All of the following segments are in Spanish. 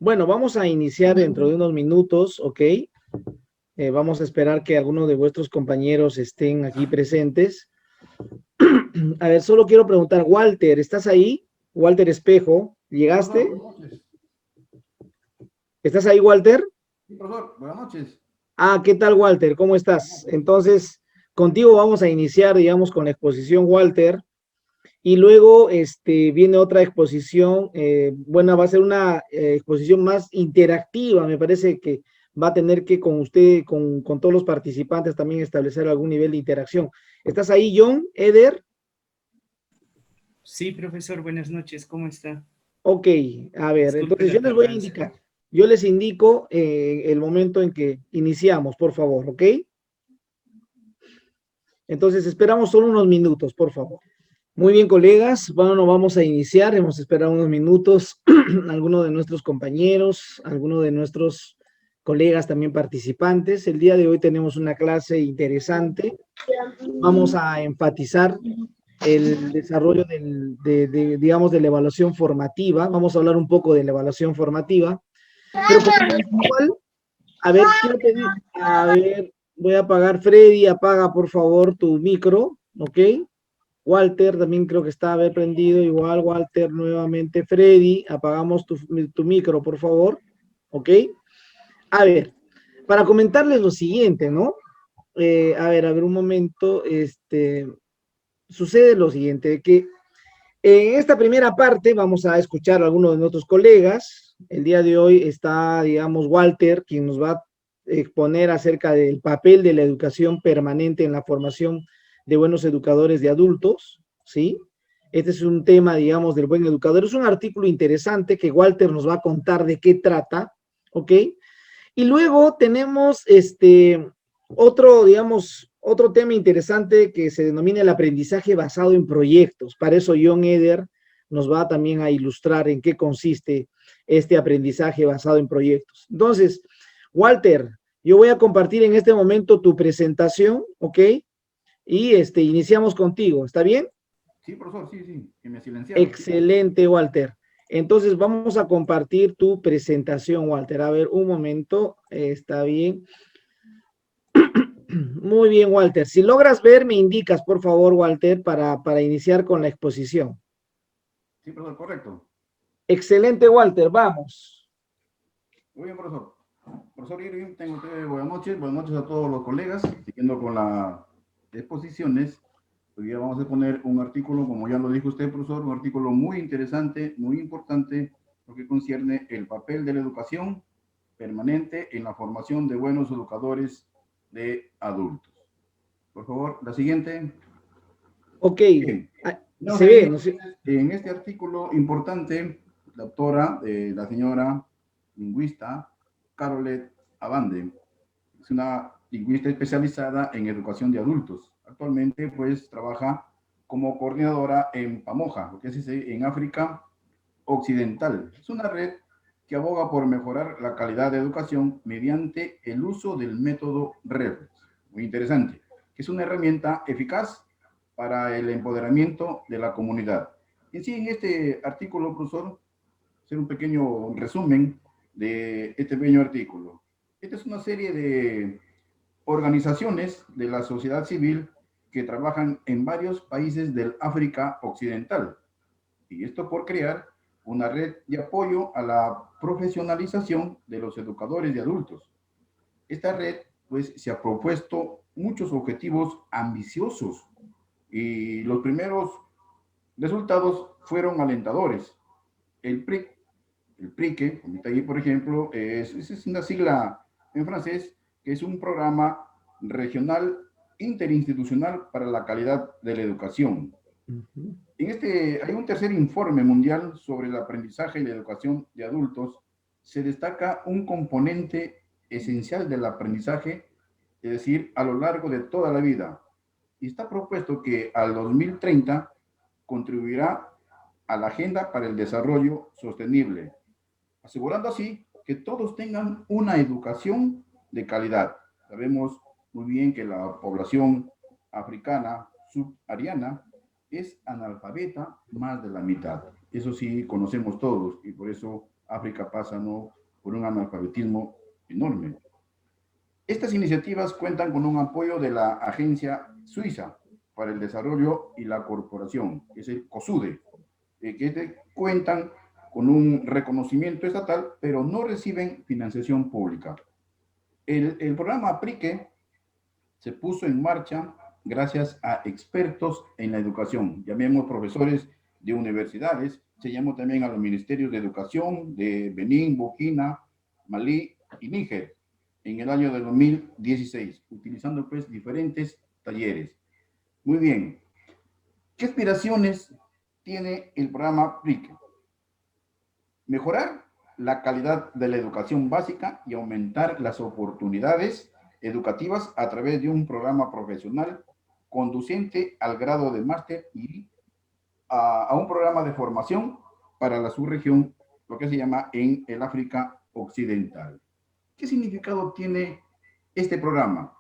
Bueno, vamos a iniciar dentro de unos minutos, ¿ok? Vamos a esperar que algunos de vuestros compañeros estén aquí presentes. A ver, solo quiero preguntar, Walter, ¿estás ahí? Walter Espejo, Sí, profesor, ¿llegaste? buenas noches. ¿Estás ahí, Walter? Sí, profesor, buenas noches. Ah, ¿qué tal, Walter? ¿Cómo Buenas estás? noches. Entonces, contigo vamos a iniciar, digamos, con la exposición, Walter. Y luego viene otra exposición, bueno, va a ser una exposición más interactiva, me parece que va a tener que con usted, con todos los participantes también establecer algún nivel de interacción. ¿Estás ahí, John, Eder? Sí, profesor, buenas noches, ¿cómo está? Ok, a ver, Disculpe entonces la yo les voy a tardanza. indicar, yo les indico el momento en que iniciamos, por favor, ¿ok? Entonces esperamos solo unos minutos, por favor. Muy bien, colegas, bueno, vamos a iniciar, hemos esperado unos minutos, algunos de nuestros compañeros, algunos de nuestros colegas también participantes. El día de hoy tenemos una clase interesante. Vamos a enfatizar el desarrollo digamos, de la evaluación formativa. Vamos a hablar un poco de la evaluación formativa. Pero como igual, a ver, quiero pedir, a ver, voy a apagar, Freddy, apaga por favor tu micro, ¿ok? Walter también creo que está haber prendido. Igual, Walter, nuevamente. Freddy, apagamos tu micro, por favor. ¿Ok? A ver, para comentarles lo siguiente, ¿no? A ver, un momento. Sucede lo siguiente, que en esta primera parte vamos a escuchar a algunos de nuestros colegas. El día de hoy está, digamos, Walter, quien nos va a exponer acerca del papel de la educación permanente en la formación de buenos educadores de adultos, ¿sí? Este es un tema, digamos, del buen educador. Es un artículo interesante que Walter nos va a contar de qué trata, ¿ok? Y luego tenemos otro, digamos, otro tema interesante que se denomina el aprendizaje basado en proyectos. Para eso John Eder nos va también a ilustrar en qué consiste este aprendizaje basado en proyectos. Entonces, Walter, yo voy a compartir en este momento tu presentación, ¿ok? Y iniciamos contigo, ¿está bien? Sí, profesor, sí, sí, que me silenciaron. Excelente, Walter. Entonces vamos a compartir tu presentación, Walter. A ver, un momento, está bien. Muy bien, Walter. Si logras ver, me indicas, por favor, Walter, para iniciar con la exposición. Sí, profesor, correcto. Excelente, Walter. Vamos. Muy bien, profesor. Profesor Irving, tengo usted buenas noches a todos los colegas. Siguiendo con las exposiciones, hoy día vamos a poner un artículo, como ya lo dijo usted, profesor, un artículo muy interesante, muy importante, lo que concierne el papel de la educación permanente en la formación de buenos educadores de adultos. Por favor, la siguiente. Ok. Bien. Ah, Vemos se ve, ¿no? en este artículo importante, la autora, la señora lingüista Carolet Abande, es una lingüista especializada en educación de adultos. Actualmente, pues, trabaja como coordinadora en Pamoja, lo que es en África Occidental. Es una red que aboga por mejorar la calidad de educación mediante el uso del método REFLEX. Muy interesante. Que es una herramienta eficaz para el empoderamiento de la comunidad. En sí, en este artículo, profesor, hacer un pequeño resumen de este pequeño artículo. Esta es una serie de organizaciones de la sociedad civil que trabajan en varios países del África Occidental. Y esto por crear una red de apoyo a la profesionalización de los educadores de adultos. Esta red, pues, se ha propuesto muchos objetivos ambiciosos y los primeros resultados fueron alentadores. El PRIC, el PRIQUE, como está ahí, por ejemplo, es una sigla en francés que es un programa regional interinstitucional para la calidad de la educación. En este hay un tercer informe mundial sobre el aprendizaje y la educación de adultos. Se destaca un componente esencial del aprendizaje, es decir, a lo largo de toda la vida. Y está propuesto que al 2030 contribuirá a la Agenda para el Desarrollo Sostenible, asegurando así que todos tengan una educación de calidad. Sabemos muy bien que la población africana subsahariana es analfabeta más de la mitad. Eso sí conocemos todos y por eso África pasa, ¿no?, por un analfabetismo enorme. Estas iniciativas cuentan con un apoyo de la Agencia Suiza para el Desarrollo y la Corporación, que es el COSUDE, cuentan con un reconocimiento estatal, pero no reciben financiación pública. El programa APRIQUE se puso en marcha gracias a expertos en la educación, llamemos profesores de universidades, se llamó también a los ministerios de educación de Benín, Burkina, Malí y Níger en el año de 2016, utilizando pues diferentes talleres. Muy bien, ¿qué aspiraciones tiene el programa PRIC? Mejorar la calidad de la educación básica y aumentar las oportunidades educativas a través de un programa profesional conducente al grado de máster y a un programa de formación para la subregión, lo que se llama en el África Occidental. ¿Qué significado tiene este programa?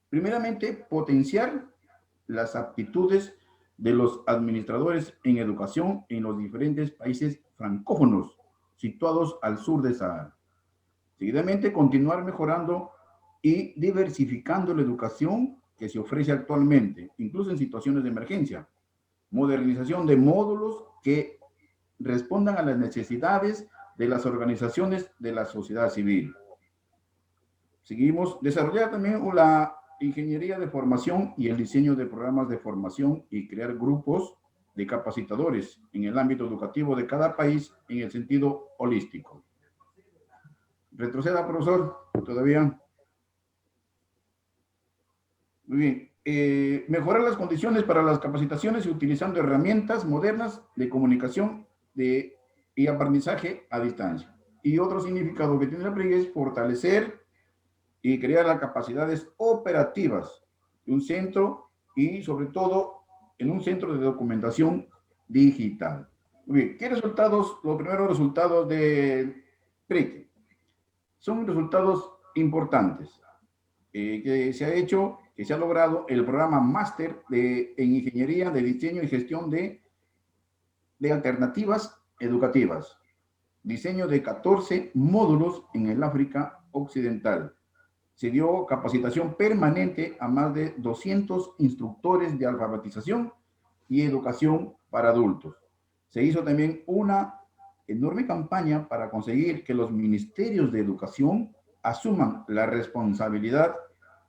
Primeramente, potenciar las aptitudes de los administradores en educación en los diferentes países francófonos situados al sur de Sahara. Seguidamente, continuar mejorando y diversificando la educación que se ofrece actualmente, incluso en situaciones de emergencia. Modernización de módulos que respondan a las necesidades de las organizaciones de la sociedad civil. Seguimos, desarrollar también la ingeniería de formación y el diseño de programas de formación y crear grupos de capacitadores en el ámbito educativo de cada país en el sentido holístico. Retroceda, profesor, todavía. Muy bien. Mejorar las condiciones para las capacitaciones y utilizando herramientas modernas de comunicación y aprendizaje a distancia. Y otro significado que tiene la PRIG es fortalecer y crear las capacidades operativas de un centro y sobre todo en un centro de documentación digital. Muy bien, ¿qué resultados? Los primeros resultados del PRIC son resultados importantes que se ha hecho, que se ha logrado el programa máster en Ingeniería de Diseño y Gestión de alternativas educativas. Diseño de 14 módulos en el África Occidental. Se dio capacitación permanente a más de 200 instructores de alfabetización y educación para adultos. Se hizo también una enorme campaña para conseguir que los ministerios de educación asuman la responsabilidad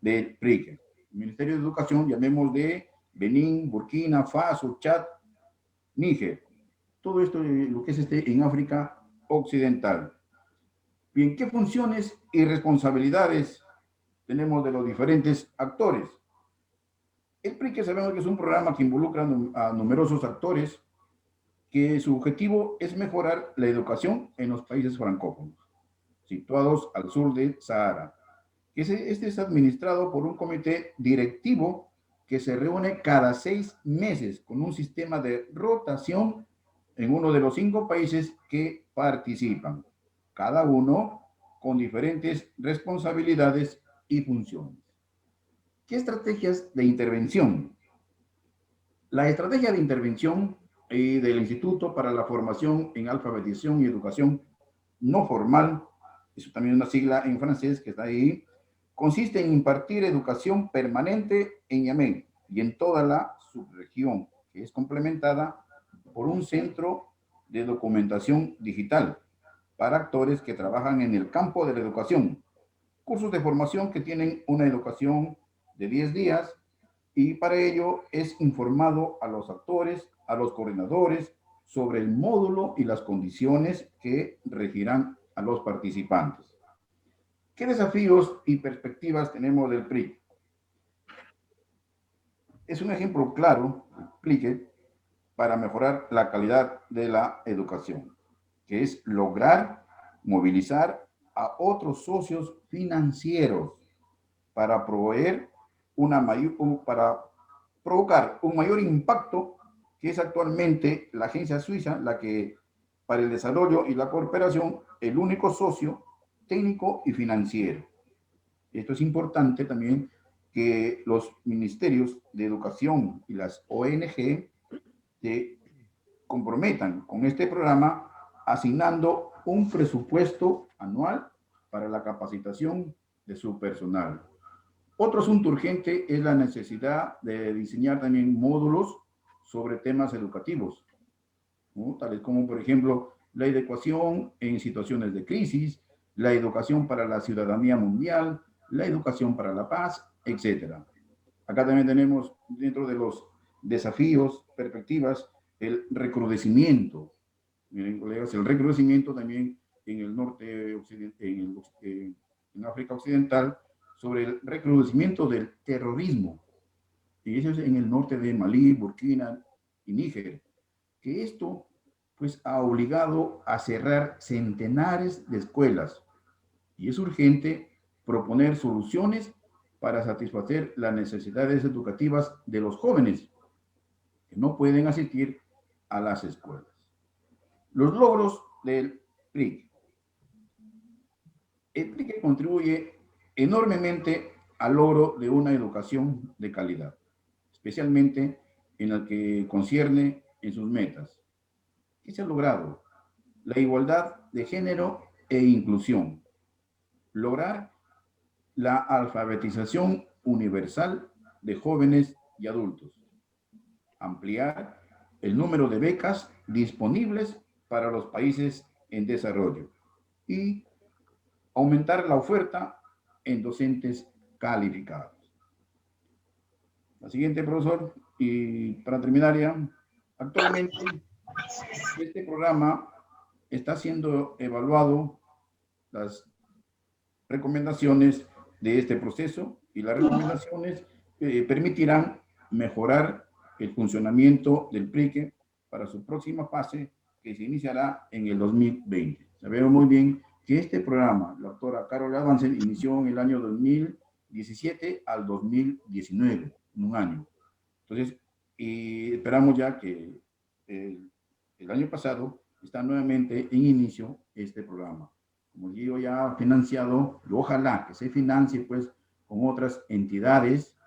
del PRIC. El Ministerio de Educación, llamemos de Benín, Burkina Faso, Chad, Níger. Todo esto lo que es en África Occidental. Bien, ¿qué funciones y responsabilidades tenemos de los diferentes actores? El PRIC sabemos que es un programa que involucra a numerosos actores, que su objetivo es mejorar la educación en los países francófonos, situados al sur del Sahara. Este es administrado por un comité directivo que se reúne cada 6 meses con un sistema de rotación en uno de los 5 países que participan, cada uno con diferentes responsabilidades y funciones. ¿Qué estrategias de intervención? La estrategia de intervención del Instituto para la Formación en Alfabetización y Educación No Formal, eso también es una sigla en francés que está ahí, consiste en impartir educación permanente en Yemen y en toda la subregión, que es complementada por un centro de documentación digital para actores que trabajan en el campo de la educación. Cursos de formación que tienen una educación de 10 días y para ello es informado a los actores, a los coordinadores, sobre el módulo y las condiciones que regirán a los participantes. ¿Qué desafíos y perspectivas tenemos del PRIC? Es un ejemplo claro, PRIC, para mejorar la calidad de la educación, que es lograr movilizar a otros socios financieros para para provocar un mayor impacto, que es actualmente la agencia suiza, la que para el desarrollo y la cooperación, el único socio técnico y financiero. Esto es importante también que los ministerios de educación y las ONG se comprometan con este programa asignando un presupuesto anual para la capacitación de su personal. Otro asunto urgente es la necesidad de diseñar también módulos sobre temas educativos, ¿no? Tales como, por ejemplo, la educación en situaciones de crisis, la educación para la ciudadanía mundial, la educación para la paz, etc. Acá también tenemos, dentro de los desafíos, perspectivas, el recrudecimiento. Miren, colegas, el recrudecimiento también en el norte occidental, en África Occidental, sobre el recrudecimiento del terrorismo. Y eso es en el norte de Malí, Burkina y Níger. Que esto, pues, ha obligado a cerrar centenares de escuelas. Y es urgente proponer soluciones para satisfacer las necesidades educativas de los jóvenes que no pueden asistir a las escuelas. Los logros del PRIC. El PRIC contribuye enormemente al logro de una educación de calidad, especialmente en lo que concierne en sus metas. ¿Qué se ha logrado? La igualdad de género e inclusión. Lograr la alfabetización universal de jóvenes y adultos. Ampliar el número de becas disponibles para los países en desarrollo y aumentar la oferta en docentes calificados. La siguiente, profesor, y para terminar ya, actualmente este programa está siendo evaluado, las recomendaciones de este proceso, y las recomendaciones permitirán mejorar el funcionamiento del PRIC para su próxima fase, que se iniciará en el 2020. Sabemos muy bien que este programa, la doctora Carol Avancen, inició en el año 2017 al 2019, en un año. Entonces, esperamos ya que el año pasado está nuevamente en inicio este programa. Como digo, ya financiado, y ojalá que se financie pues con otras entidades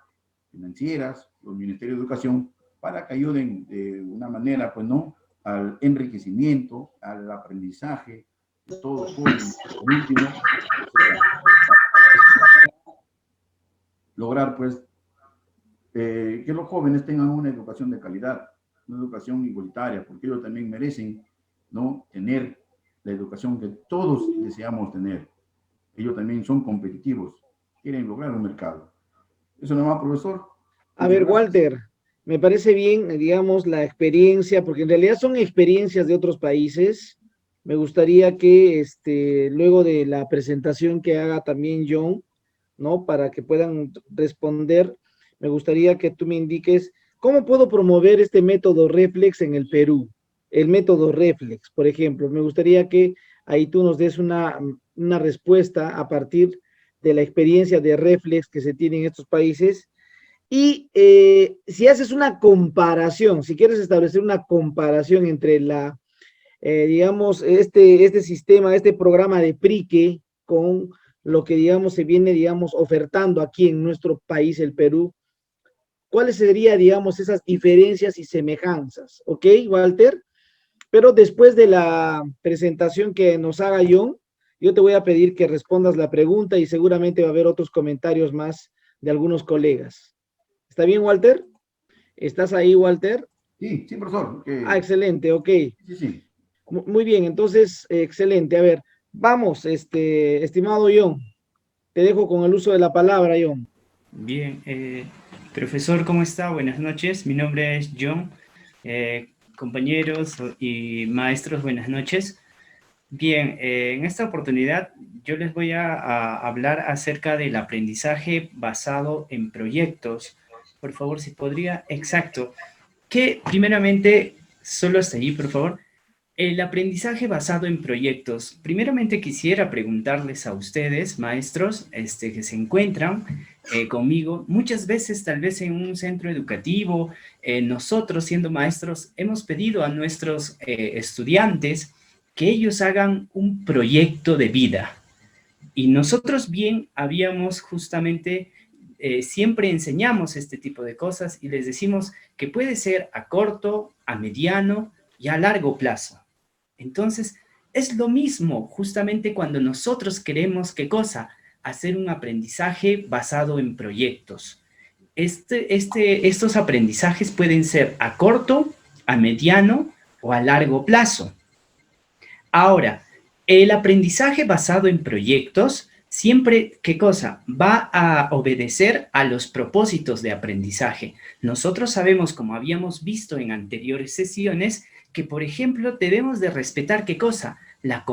financieras, los ministerios de educación, para que ayuden de una manera, pues no, al enriquecimiento, al aprendizaje de todos los jóvenes. Por último, lograr pues que los jóvenes tengan una educación de calidad, una educación igualitaria, porque ellos también merecen, ¿no?, tener la educación que todos deseamos tener. Ellos también son competitivos, quieren lograr un mercado. Eso nomás, profesor. A ver, Walter, me parece bien, digamos, la experiencia, porque en realidad son experiencias de otros países. Me gustaría que luego de la presentación que haga también John, ¿no? Para que puedan responder, me gustaría que tú me indiques cómo puedo promover este método Reflex en el Perú. El método Reflex, por ejemplo. Me gustaría que ahí tú nos des una respuesta a partir de la experiencia de Reflex que se tiene en estos países. Y si haces una comparación, si quieres establecer una comparación entre digamos, este sistema, este programa de PRIC con lo que, digamos, se viene, digamos, ofertando aquí en nuestro país, el Perú, ¿cuáles serían, digamos, esas diferencias y semejanzas? ¿Ok, Walter? Pero después de la presentación que nos haga John, yo te voy a pedir que respondas la pregunta y seguramente va a haber otros comentarios más de algunos colegas. ¿Está bien, Walter? ¿Estás ahí, Walter? Sí, sí, profesor. Okay. Ah, excelente, ok. Sí, sí. Muy bien, entonces, excelente. A ver, vamos, estimado John, te dejo con el uso de la palabra, John. Bien, profesor, ¿cómo está? Buenas noches. Mi nombre es John. Compañeros y maestros, buenas noches. Bien, en esta oportunidad yo les voy a hablar acerca del aprendizaje basado en proyectos. Por favor, si podría, exacto. Que primeramente, solo hasta allí, por favor. El aprendizaje basado en proyectos. Primeramente quisiera preguntarles a ustedes, maestros, que se encuentran conmigo, muchas veces tal vez en un centro educativo, nosotros siendo maestros hemos pedido a nuestros estudiantes que ellos hagan un proyecto de vida. Y nosotros bien habíamos justamente, siempre enseñamos este tipo de cosas y les decimos que puede ser a corto, a mediano y a largo plazo. Entonces, Es lo mismo justamente cuando nosotros queremos, ¿qué cosa? Hacer un aprendizaje basado en proyectos. Estos aprendizajes pueden ser a corto, a mediano o a largo plazo. Ahora, el aprendizaje basado en proyectos siempre, ¿qué cosa? Va a obedecer a los propósitos de aprendizaje. Nosotros sabemos, como habíamos visto en anteriores sesiones, que, por ejemplo, debemos de respetar, ¿qué cosa? Las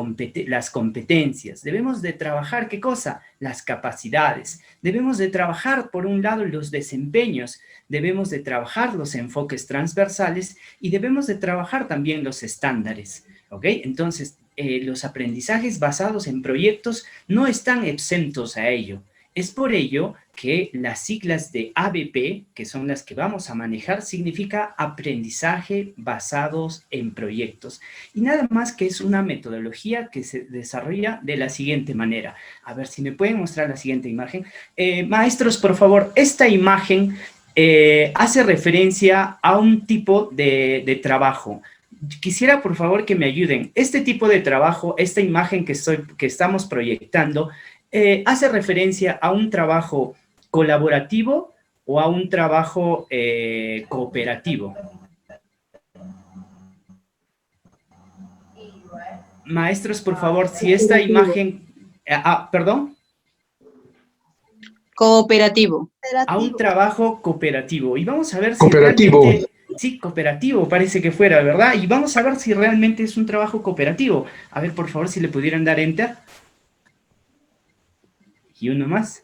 competencias. Debemos de trabajar, ¿qué cosa? Las capacidades. Debemos de trabajar, por un lado, los desempeños. Debemos de trabajar los enfoques transversales y debemos de trabajar también los estándares. ¿Ok? Entonces, los aprendizajes basados en proyectos no están exentos a ello. Es por ello que las siglas de ABP, que son las que vamos a manejar, significa aprendizaje basados en proyectos. Y nada más que es una metodología que se desarrolla de la siguiente manera. A ver si me pueden mostrar la siguiente imagen. Maestros, por favor, esta imagen hace referencia a un tipo de trabajo. Quisiera, por favor, que me ayuden. Este tipo de trabajo, esta imagen que estamos proyectando, ¿hace referencia a un trabajo colaborativo o a un trabajo cooperativo? Maestros, por favor, si esta imagen... ¿Perdón? Cooperativo. A un trabajo cooperativo. Y vamos a ver si realmente... Sí, cooperativo parece que fuera, ¿verdad? Y vamos a ver si realmente es un trabajo cooperativo. A ver, por favor, si le pudieran dar Enter. Y uno más.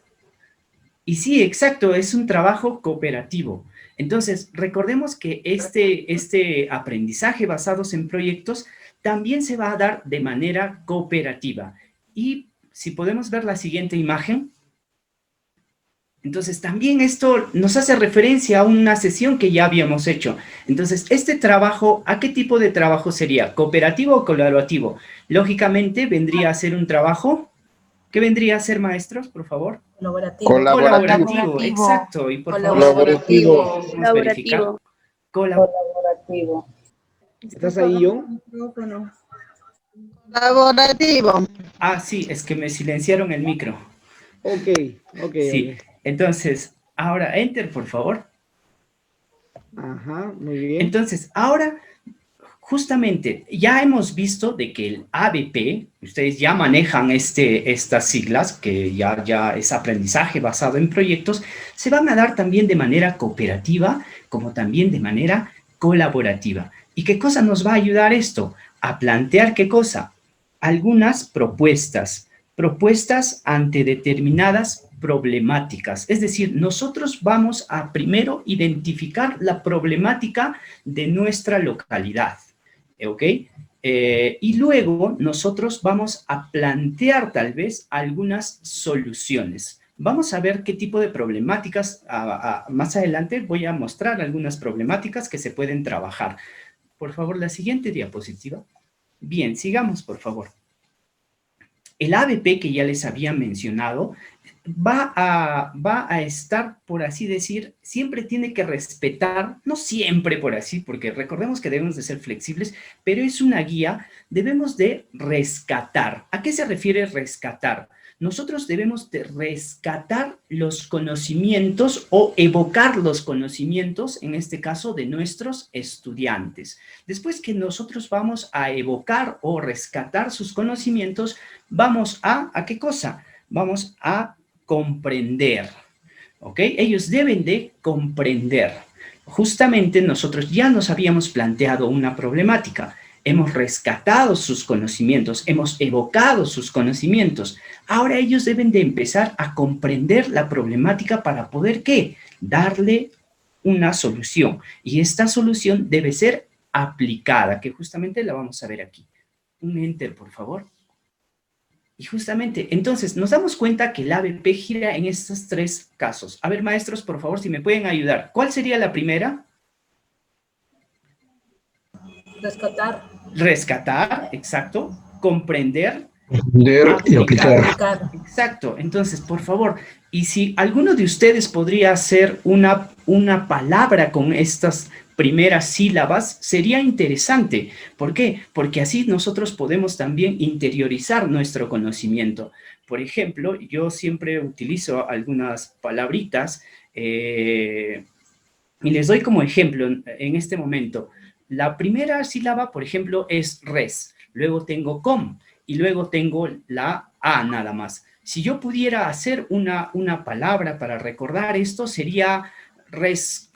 Y sí, exacto, es un trabajo cooperativo. Entonces, recordemos que este aprendizaje basados en proyectos también se va a dar de manera cooperativa. Y si podemos ver la siguiente imagen. Entonces, también esto nos hace referencia a una sesión que ya habíamos hecho. Entonces, este trabajo, ¿a qué tipo de trabajo sería? ¿Cooperativo o colaborativo? Lógicamente, vendría a ser un trabajo... ¿Qué vendría a ser, maestros, por favor? Colaborativo, exacto. Y por favor, vamos a verificar. Colaborativo. ¿Estás ahí, John? Colaborativo. Ah, sí, es que me silenciaron el micro. Ok. Sí, entonces, ahora, Enter, por favor. Ajá, muy bien. Entonces, ahora, justamente, ya hemos visto de que el ABP, ustedes ya manejan estas siglas, que ya es aprendizaje basado en proyectos, se van a dar también de manera cooperativa, como también de manera colaborativa. ¿Y qué cosa nos va a ayudar esto? A plantear, ¿qué cosa? Algunas propuestas ante determinadas problemáticas. Es decir, nosotros vamos a primero identificar la problemática de nuestra localidad, ¿ok? Y luego nosotros vamos a plantear tal vez algunas soluciones. Vamos a ver qué tipo de problemáticas, más adelante voy a mostrar algunas problemáticas que se pueden trabajar. Por favor, la siguiente diapositiva. Bien, sigamos, por favor. El ABP que ya les había mencionado va a estar, por así decir, siempre tiene que respetar, no siempre por así, porque recordemos que debemos de ser flexibles, pero es una guía, debemos de rescatar. ¿A qué se refiere rescatar? Nosotros debemos de rescatar los conocimientos o evocar los conocimientos, en este caso, de nuestros estudiantes. Después que nosotros vamos a evocar o rescatar sus conocimientos, vamos ¿a qué cosa? Vamos a comprender, ¿ok? Ellos deben de comprender. Justamente nosotros ya nos habíamos planteado una problemática. Hemos rescatado sus conocimientos, hemos evocado sus conocimientos. Ahora ellos deben de empezar a comprender la problemática para poder, ¿qué? Darle una solución. Y esta solución debe ser aplicada, que justamente la vamos a ver aquí. Un Enter, por favor. Y justamente, entonces, nos damos cuenta que el ABP gira en estos tres casos. A ver, maestros, por favor, si me pueden ayudar. ¿Cuál sería la primera? Rescatar, exacto. Comprender. Comprender y aplicar. Exacto. Entonces, por favor, y si alguno de ustedes podría hacer una palabra con estas primeras sílabas, sería interesante. ¿Por qué? Porque así nosotros podemos también interiorizar nuestro conocimiento. Por ejemplo, yo siempre utilizo algunas palabritas y les doy como ejemplo en este momento. La primera sílaba, por ejemplo, es res, luego tengo com y luego tengo la a nada más. Si yo pudiera hacer una palabra para recordar esto, sería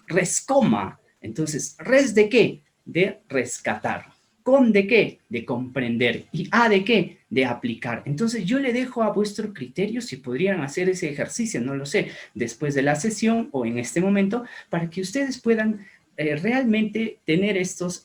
rescoma. Entonces, ¿res de qué? De rescatar. ¿Com de qué? De comprender. ¿Y a de qué? De aplicar. Entonces, yo le dejo a vuestro criterio si podrían hacer ese ejercicio, no lo sé, después de la sesión o en este momento, para que ustedes puedan realmente tener estos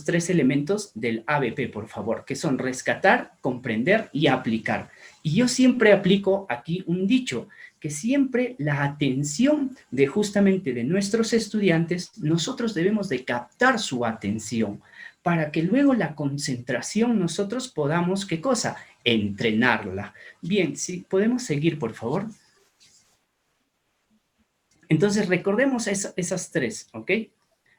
tres elementos del ABP, por favor, que son rescatar, comprender y aplicar. Y yo siempre aplico aquí un dicho, que siempre la atención de justamente de nuestros estudiantes, nosotros debemos de captar su atención para que luego la concentración nosotros podamos, ¿qué cosa? Entrenarla. Bien, si podemos seguir, por favor. Entonces, recordemos esas tres, ¿ok?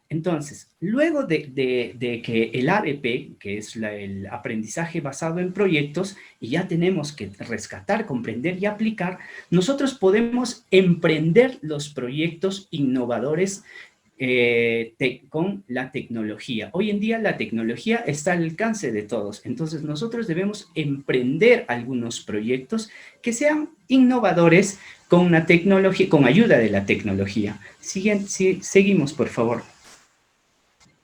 Entonces, luego de que el ABP, que es el aprendizaje basado en proyectos, y ya tenemos que rescatar, comprender y aplicar, nosotros podemos emprender los proyectos innovadores con la tecnología. Hoy en día la tecnología está al alcance de todos, entonces nosotros debemos emprender algunos proyectos que sean innovadores con la tecnología, con ayuda de la tecnología. Seguimos, por favor.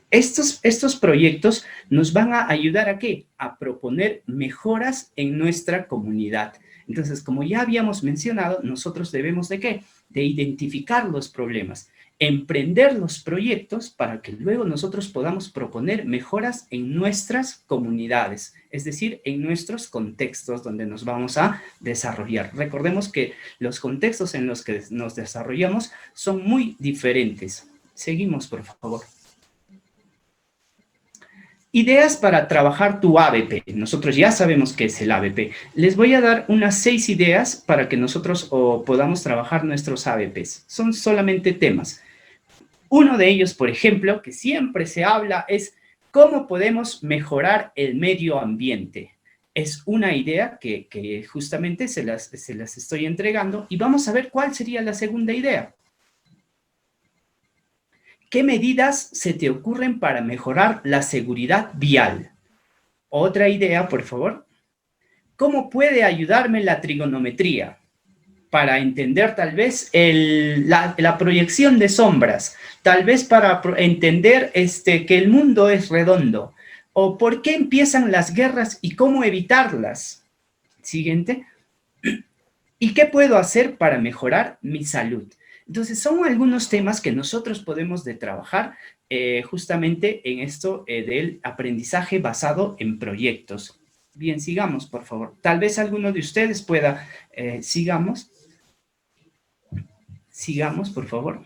Estos proyectos nos van a ayudar ¿a qué? A proponer mejoras en nuestra comunidad. Entonces, como ya habíamos mencionado, nosotros debemos ¿de qué? De identificar los problemas, emprender los proyectos para que luego nosotros podamos proponer mejoras en nuestras comunidades, es decir, en nuestros contextos donde nos vamos a desarrollar. Recordemos que los contextos en los que nos desarrollamos son muy diferentes. Seguimos, por favor. Ideas para trabajar tu ABP. Nosotros ya sabemos qué es el ABP. Les voy a dar unas 6 ideas para que nosotros podamos trabajar nuestros ABPs. Son solamente temas. Uno de ellos, por ejemplo, que siempre se habla es cómo podemos mejorar el medio ambiente. Es una idea que justamente se las estoy entregando y vamos a ver cuál sería la segunda idea. ¿Qué medidas se te ocurren para mejorar la seguridad vial? Otra idea, por favor. ¿Cómo puede ayudarme la trigonometría? Para entender tal vez la proyección de sombras, tal vez para entender que el mundo es redondo, o por qué empiezan las guerras y cómo evitarlas. Siguiente. ¿Y qué puedo hacer para mejorar mi salud? Entonces, son algunos temas que nosotros podemos trabajar justamente en esto del aprendizaje basado en proyectos. Bien, sigamos, por favor. Tal vez alguno de ustedes pueda, sigamos. Sigamos, por favor.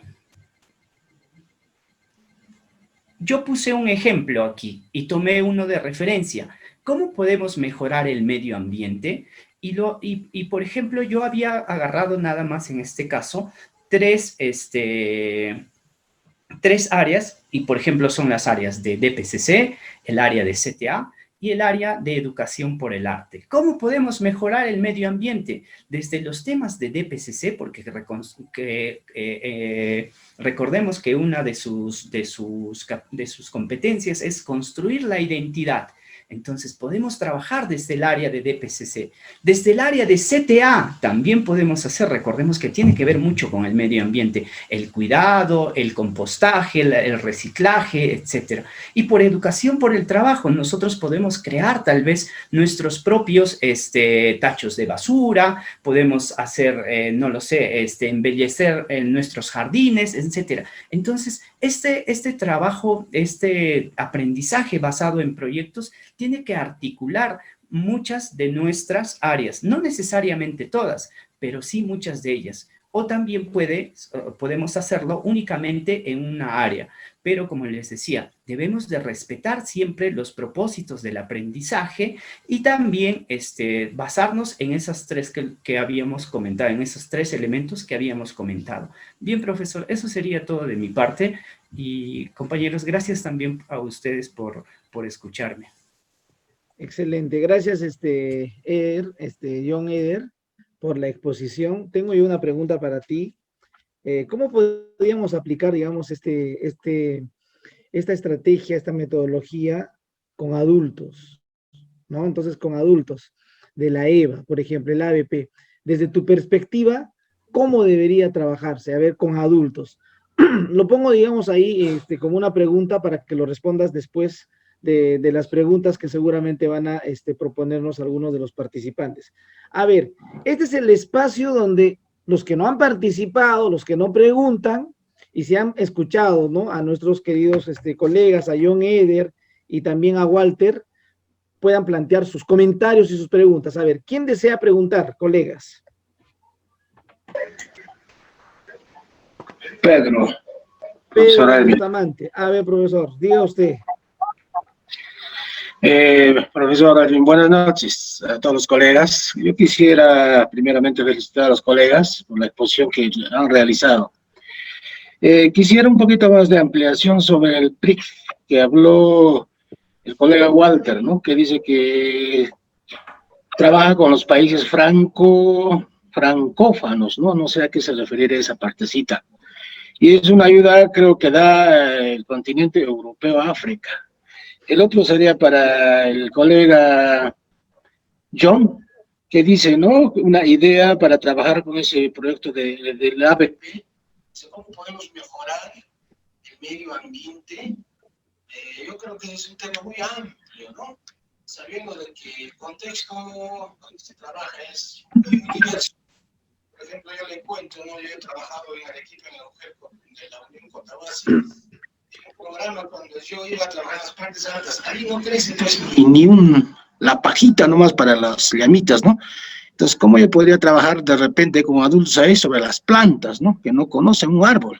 Yo puse un ejemplo aquí y tomé uno de referencia. ¿Cómo podemos mejorar el medio ambiente? Y por ejemplo, yo había agarrado nada más en este caso tres áreas, y por ejemplo son las áreas de DPCC, el área de CTA y el área de educación por el arte. ¿Cómo podemos mejorar el medio ambiente? Desde los temas de DPCC, porque recordemos que una de sus competencias es construir la identidad. Entonces, podemos trabajar desde el área de DPCC. Desde el área de CTA también podemos hacer, recordemos que tiene que ver mucho con el medio ambiente, el cuidado, el compostaje, el reciclaje, etc. Y por educación por el trabajo, nosotros podemos crear tal vez nuestros propios tachos de basura, podemos hacer, no lo sé, embellecer nuestros jardines, etc. Entonces, este trabajo, este aprendizaje basado en proyectos, tiene que articular muchas de nuestras áreas, no necesariamente todas, pero sí muchas de ellas. O también podemos hacerlo únicamente en una área. Pero como les decía, debemos de respetar siempre los propósitos del aprendizaje y también basarnos en esas tres que habíamos comentado, en esos 3 elementos que habíamos comentado. Bien, profesor, eso sería todo de mi parte. Y compañeros, gracias también a ustedes por escucharme. Excelente, gracias John Eder, por la exposición. Tengo yo una pregunta para ti. ¿Cómo podríamos aplicar, digamos, esta estrategia, esta metodología con adultos, ¿no? Entonces, con adultos de la EVA, por ejemplo, el ABP, desde tu perspectiva, ¿cómo debería trabajarse? A ver, con adultos. Lo pongo, digamos, ahí como una pregunta para que lo respondas después de las preguntas que seguramente van a proponernos algunos de los participantes. A ver, este es el espacio donde los que no han participado, los que no preguntan, y se han escuchado, ¿no? A nuestros queridos colegas, a John Eder y también a Walter, puedan plantear sus comentarios y sus preguntas. A ver, ¿quién desea preguntar, colegas? Pedro. Pedro Bustamante. A ver, profesor, diga usted. Profesor Alvin, buenas noches a todos los colegas. Yo quisiera primeramente felicitar a los colegas por la exposición que han realizado. Quisiera un poquito más de ampliación sobre el PRIC que habló el colega Walter, ¿no? Que dice que trabaja con los países francófanos, ¿no? No sé a qué se refiere esa partecita. Y es una ayuda, creo que da el continente europeo a África. El otro sería para el colega John, que dice, ¿no? Una idea para trabajar con ese proyecto del ABP. ¿Cómo podemos mejorar el medio ambiente? Yo creo que es un tema muy amplio, ¿no? Sabiendo de que el contexto donde se trabaja es muy diverso. Por ejemplo, yo le cuento, ¿no? Yo he trabajado en Arequipa, en la mujer de la Unión Cotahuasi, en un programa cuando yo iba a trabajar en las partes altas, ahí no crece la pajita nomás para las llamitas, ¿no? Entonces, ¿cómo yo podría trabajar de repente como adultos ahí sobre las plantas, ¿no? Que no conocen un árbol.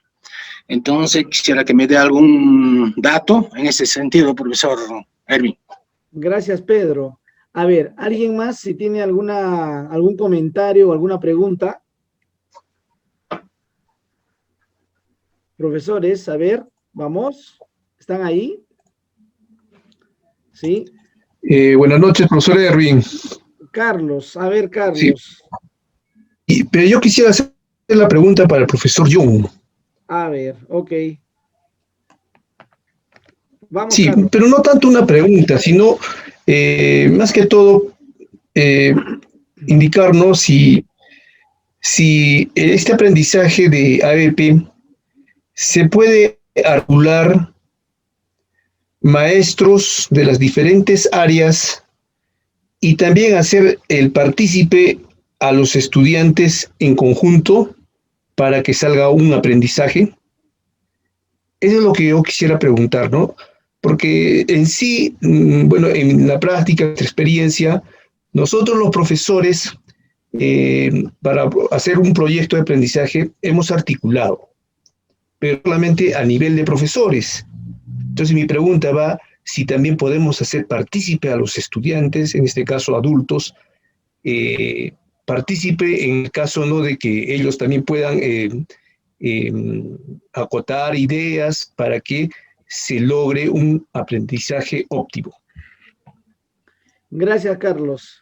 Entonces, quisiera que me dé algún dato en ese sentido, profesor Erwin. Gracias, Pedro. A ver, ¿alguien más si tiene algún comentario o alguna pregunta? Profesores, a ver, vamos. ¿Están ahí? ¿Sí? Buenas noches, profesor Erwin. Carlos, a ver, Carlos. Sí. Pero yo quisiera hacer la pregunta para el profesor Young. A ver, ok. Vamos, sí, Carlos. Pero no tanto una pregunta, sino más que todo indicarnos si este aprendizaje de ABP se puede articular maestros de las diferentes áreas y también hacer el partícipe a los estudiantes en conjunto para que salga un aprendizaje. Eso es lo que yo quisiera preguntar, ¿no? Porque en sí, bueno, en la práctica, en nuestra experiencia, nosotros los profesores, para hacer un proyecto de aprendizaje, hemos articulado, pero solamente a nivel de profesores. Entonces mi pregunta va si también podemos hacer partícipe a los estudiantes, en este caso adultos, partícipe en el caso, ¿no?, de que ellos también puedan acotar ideas para que se logre un aprendizaje óptimo. Gracias, Carlos.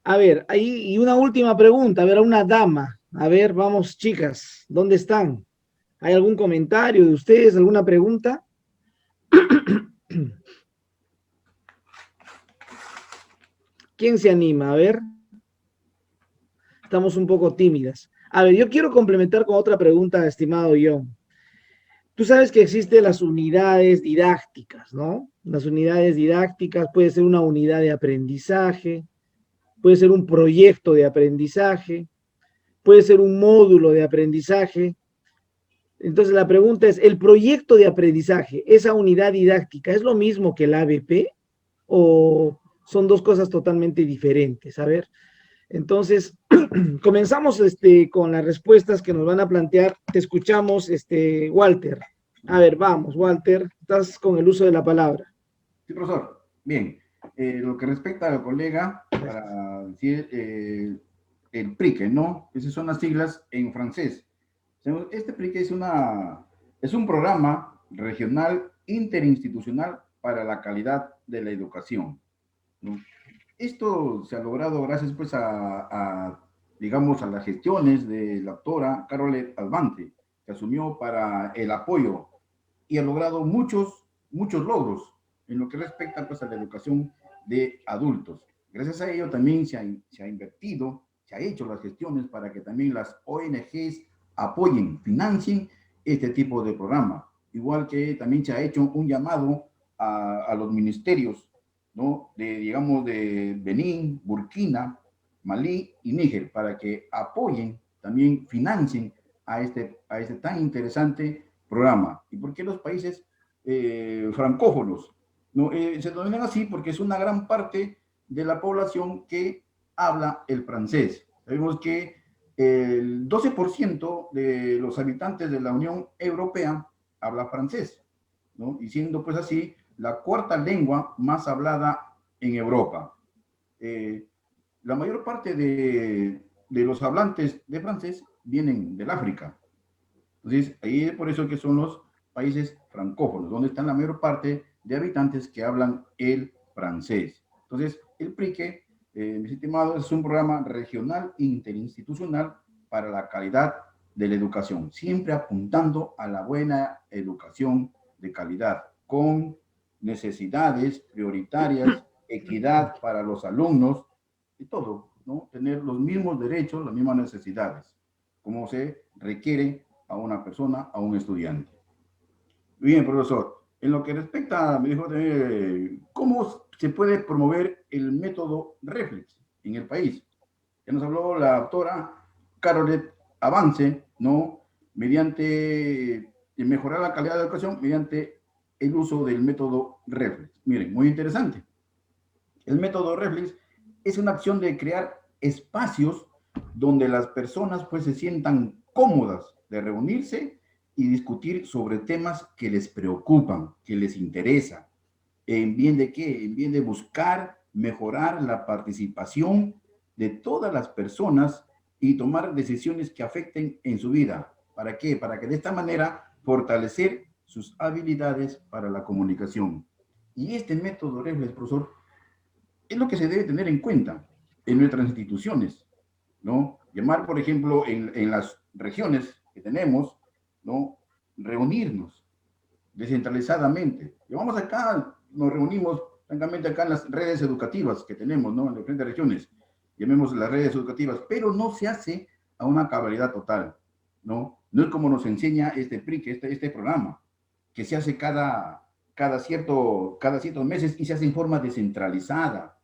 A ver, ahí, y una última pregunta, a ver, a una dama. A ver, vamos, chicas, ¿dónde están? ¿Hay algún comentario de ustedes, alguna pregunta? ¿Quién se anima? A ver. Estamos un poco tímidas. A ver, yo quiero complementar con otra pregunta, estimado John. Tú sabes que existen las unidades didácticas, ¿no? Las unidades didácticas puede ser una unidad de aprendizaje, puede ser un proyecto de aprendizaje, puede ser un módulo de aprendizaje. Entonces la pregunta es, ¿el proyecto de aprendizaje, esa unidad didáctica, es lo mismo que el ABP o son dos cosas totalmente diferentes? A ver, entonces comenzamos con las respuestas que nos van a plantear. Te escuchamos, Walter. A ver, vamos, Walter, estás con el uso de la palabra. Sí, profesor. Bien. Lo que respecta al colega, para decir el PRIC, ¿no? Esas son las siglas en francés. Este PRIC es un programa regional interinstitucional para la calidad de la educación, ¿no? Esto se ha logrado gracias pues digamos, a las gestiones de la doctora Carolet Albante, que asumió para el apoyo y ha logrado muchos logros en lo que respecta pues a la educación de adultos. Gracias a ello también se ha invertido, se ha hecho las gestiones para que también las ONGs apoyen, financien este tipo de programa. Igual que también se ha hecho un llamado a los ministerios, ¿no? Digamos, de Benín, Burkina, Malí y Níger, para que apoyen, también financien a este tan interesante programa. ¿Y por qué los países francófonos? ¿No? Se denominan así porque es una gran parte de la población que habla el francés. Sabemos que el 12% de los habitantes de la Unión Europea habla francés, ¿no? Y siendo pues así la cuarta lengua más hablada en Europa. La mayor parte de los hablantes de francés vienen del África. Entonces, ahí es por eso que son los países francófonos, donde están la mayor parte de habitantes que hablan el francés. Entonces, el PRIQUE, mis estimados, es un programa regional interinstitucional para la calidad de la educación, siempre apuntando a la buena educación de calidad, con necesidades prioritarias, equidad para los alumnos y todo, ¿no? Tener los mismos derechos, las mismas necesidades, como se requiere a una persona, a un estudiante. Bien, profesor. En lo que respecta, me dijo también, ¿cómo se puede promover el método Reflex en el país? Ya nos habló la doctora Carolet Avance, ¿no? Mediante mejorar la calidad de la educación mediante el uso del método Reflex. Miren, muy interesante. El método Reflex es una acción de crear espacios donde las personas pues se sientan cómodas de reunirse y discutir sobre temas que les preocupan, que les interesa. ¿En bien de qué? En bien de buscar mejorar la participación de todas las personas y tomar decisiones que afecten en su vida. ¿Para qué? Para que de esta manera fortalecer sus habilidades para la comunicación. Y este método Reflex, profesor, es lo que se debe tener en cuenta en nuestras instituciones, ¿no? Llamar, por ejemplo, en las regiones que tenemos, ¿no? Reunirnos descentralizadamente. Llevamos acá, nos reunimos, francamente, acá en las redes educativas que tenemos, ¿no? En las diferentes regiones, llamemos las redes educativas, pero no se hace a una cabalidad total, ¿no? No es como nos enseña este PRIC, este programa, que se hace cada ciertos meses y se hace en forma descentralizada,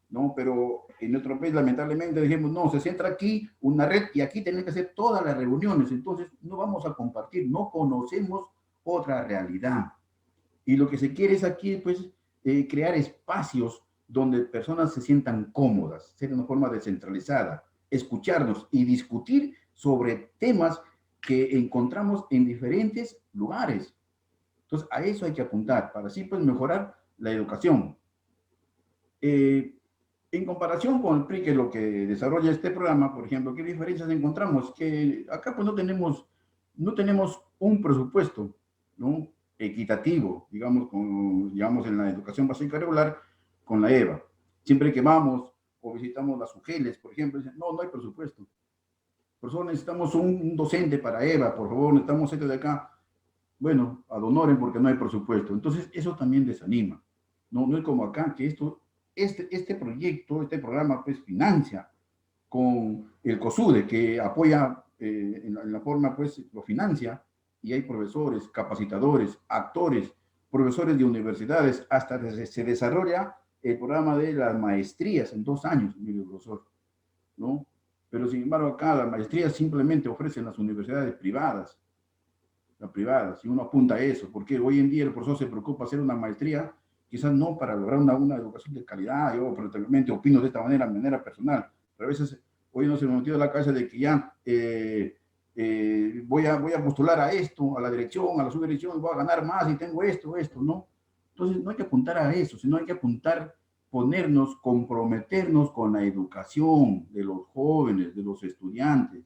¿no? Pero en nuestro país, lamentablemente, dijimos, no, se centra aquí una red y aquí tienen que hacer todas las reuniones, entonces no vamos a compartir, no conocemos otra realidad. Y lo que se quiere es aquí, pues, crear espacios donde personas se sientan cómodas, ser de una forma descentralizada, escucharnos y discutir sobre temas que encontramos en diferentes lugares. Entonces, a eso hay que apuntar, para así, pues, mejorar la educación. En comparación con el PRI, que es lo que desarrolla este programa, por ejemplo, ¿qué diferencias encontramos? Que acá pues no tenemos un presupuesto, ¿no? Equitativo, digamos, en la educación básica regular con la EVA. Siempre que vamos o visitamos las UGELES, por ejemplo, dicen, no hay presupuesto. Por eso necesitamos un docente para EVA, por favor, necesitamos gente de acá. Bueno, ad honorem porque no hay presupuesto. Entonces, eso también desanima. No es como acá, que este proyecto, este programa, pues financia con el COSUDE, que apoya en la forma, pues lo financia, y hay profesores, capacitadores, actores, profesores de universidades, hasta se desarrolla el programa de las maestrías en 2 años, mire, profesor, ¿no? Pero sin embargo acá las maestrías simplemente ofrecen las universidades privadas, si uno apunta a eso, porque hoy en día el profesor se preocupa hacer una maestría, quizás no para lograr una educación de calidad, yo personalmente opino de esta manera personal, pero a veces hoy no se me metió en la cabeza de que ya voy a postular a esto, a la dirección, a la subdirección, voy a ganar más y tengo esto, ¿no? Entonces no hay que apuntar a eso, sino hay que apuntar, ponernos, comprometernos con la educación de los jóvenes, de los estudiantes.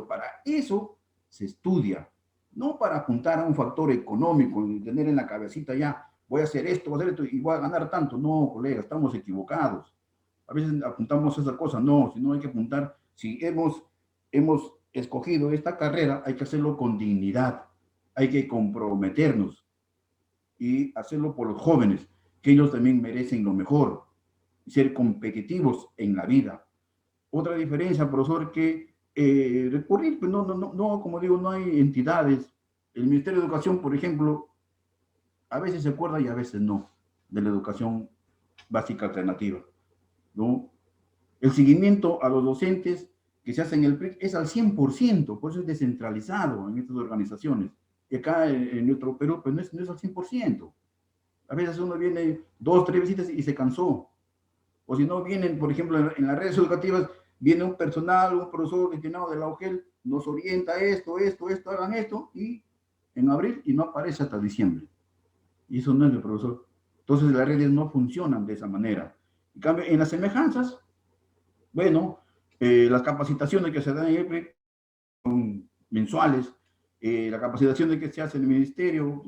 Para eso se estudia, no para apuntar a un factor económico y tener en la cabecita ya, voy a hacer esto, voy a hacer esto y voy a ganar tanto. No, colega, estamos equivocados. A veces apuntamos a esa cosa, no, sino hay que apuntar, si hemos escogido esta carrera, hay que hacerlo con dignidad, hay que comprometernos y hacerlo por los jóvenes, que ellos también merecen lo mejor, ser competitivos en la vida. Otra diferencia, profesor, que recurrir, pues no, como digo, no hay entidades. El Ministerio de Educación, por ejemplo, a veces se acuerda y a veces no, de la educación básica alternativa, ¿no? El seguimiento a los docentes que se hace en el PRIC es al 100%, por eso es descentralizado en estas organizaciones. Y acá en nuestro Perú, pues no es al 100%. A veces uno viene 2, 3 visitas y se cansó. O si no vienen, por ejemplo, en las redes educativas, viene un personal, un profesor destinado de la OGEL, nos orienta esto, hagan esto, y en abril, y no aparece hasta diciembre. Y eso no es el profesor. Entonces las redes no funcionan de esa manera. En cambio, en las semejanzas, bueno, las capacitaciones que se dan en EPRE son mensuales, la capacitación que se hace en el ministerio,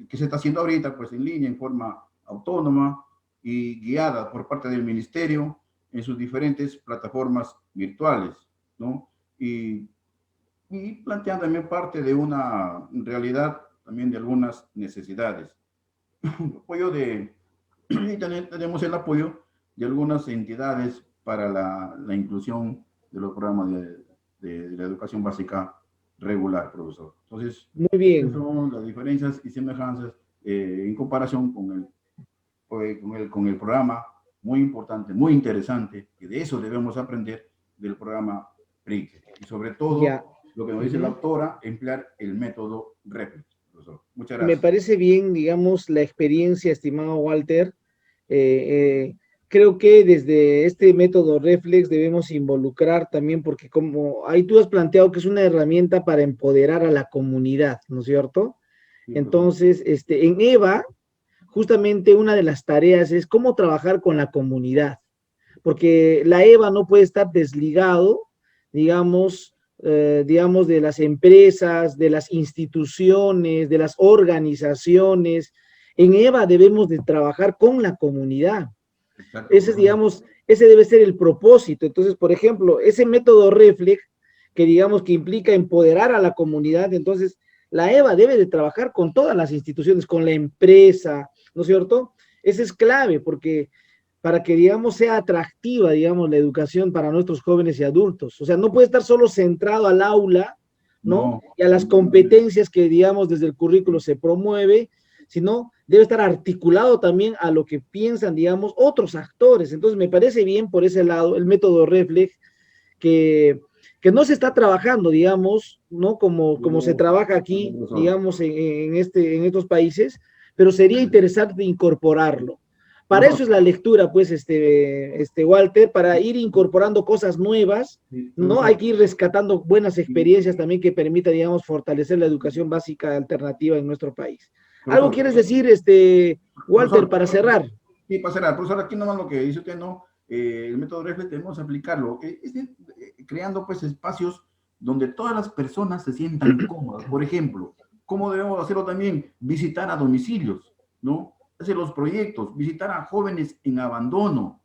que se está haciendo ahorita, pues en línea, en forma autónoma y guiada por parte del ministerio en sus diferentes plataformas virtuales, ¿no? Y planteando también parte de una realidad, también de algunas necesidades. Apoyo y tenemos el apoyo de algunas entidades para la inclusión de los programas de la educación básica regular, profesor. Entonces, Muy bien. son las diferencias y semejanzas en comparación con el programa muy importante, muy interesante, que de eso debemos aprender del programa PRIC. Y sobre todo, lo que nos dice la autora, emplear el método REFLEX, profesor. Muchas gracias. Me parece bien, digamos, la experiencia, estimado Walter. Creo que desde este método Reflex debemos involucrar también, porque como ahí tú has planteado que es una herramienta para empoderar a la comunidad, ¿no es cierto? Sí, entonces, en EVA, justamente una de las tareas es cómo trabajar con la comunidad, porque la EVA no puede estar desligado, digamos, de las empresas, de las instituciones, de las organizaciones. En EVA debemos de trabajar con la comunidad. Ese, digamos, ese debe ser el propósito. Entonces, por ejemplo, ese método Reflex, que digamos que implica empoderar a la comunidad, entonces la EVA debe de trabajar con todas las instituciones, con la empresa, ¿no es cierto? Ese es clave, porque para que, digamos, sea atractiva, digamos, la educación para nuestros jóvenes y adultos. O sea, no puede estar solo centrado al aula, ¿no? Y a las competencias que, digamos, desde el currículo se promueve, sino debe estar articulado también a lo que piensan, digamos, otros actores. Entonces, me parece bien por ese lado el método Reflex, que no se está trabajando, digamos, ¿no? Como se trabaja aquí, digamos, en estos países, pero sería interesante incorporarlo. Para eso es la lectura, pues, Walter, para ir incorporando cosas nuevas, ¿no? Hay que ir rescatando buenas experiencias también que permita, digamos, fortalecer la educación básica alternativa en nuestro país. ¿Algo quieres decir, Walter, profesor, para cerrar? Sí, para cerrar. Profesor, aquí nomás lo que dice usted, ¿no? El método Reflex debemos aplicarlo, creando, pues, espacios donde todas las personas se sientan cómodas. Por ejemplo, ¿cómo debemos hacerlo también? Visitar a domicilios, ¿no? Hacer los proyectos, visitar a jóvenes en abandono,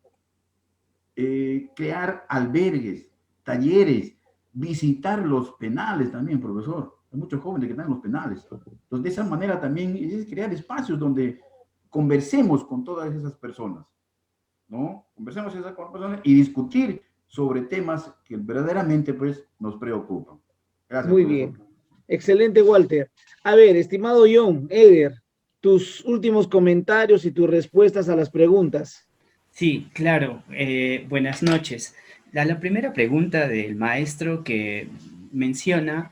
crear albergues, talleres, visitar los penales también, profesor. Hay muchos jóvenes que están en los penales. Entonces, de esa manera también es crear espacios donde conversemos con todas esas personas, ¿no? Conversemos con esas personas y discutir sobre temas que verdaderamente, pues, nos preocupan. Gracias. Muy bien. Excelente, Walter. A ver, estimado John, Eder, tus últimos comentarios y tus respuestas a las preguntas. Sí, claro. Buenas noches. La primera pregunta del maestro que menciona,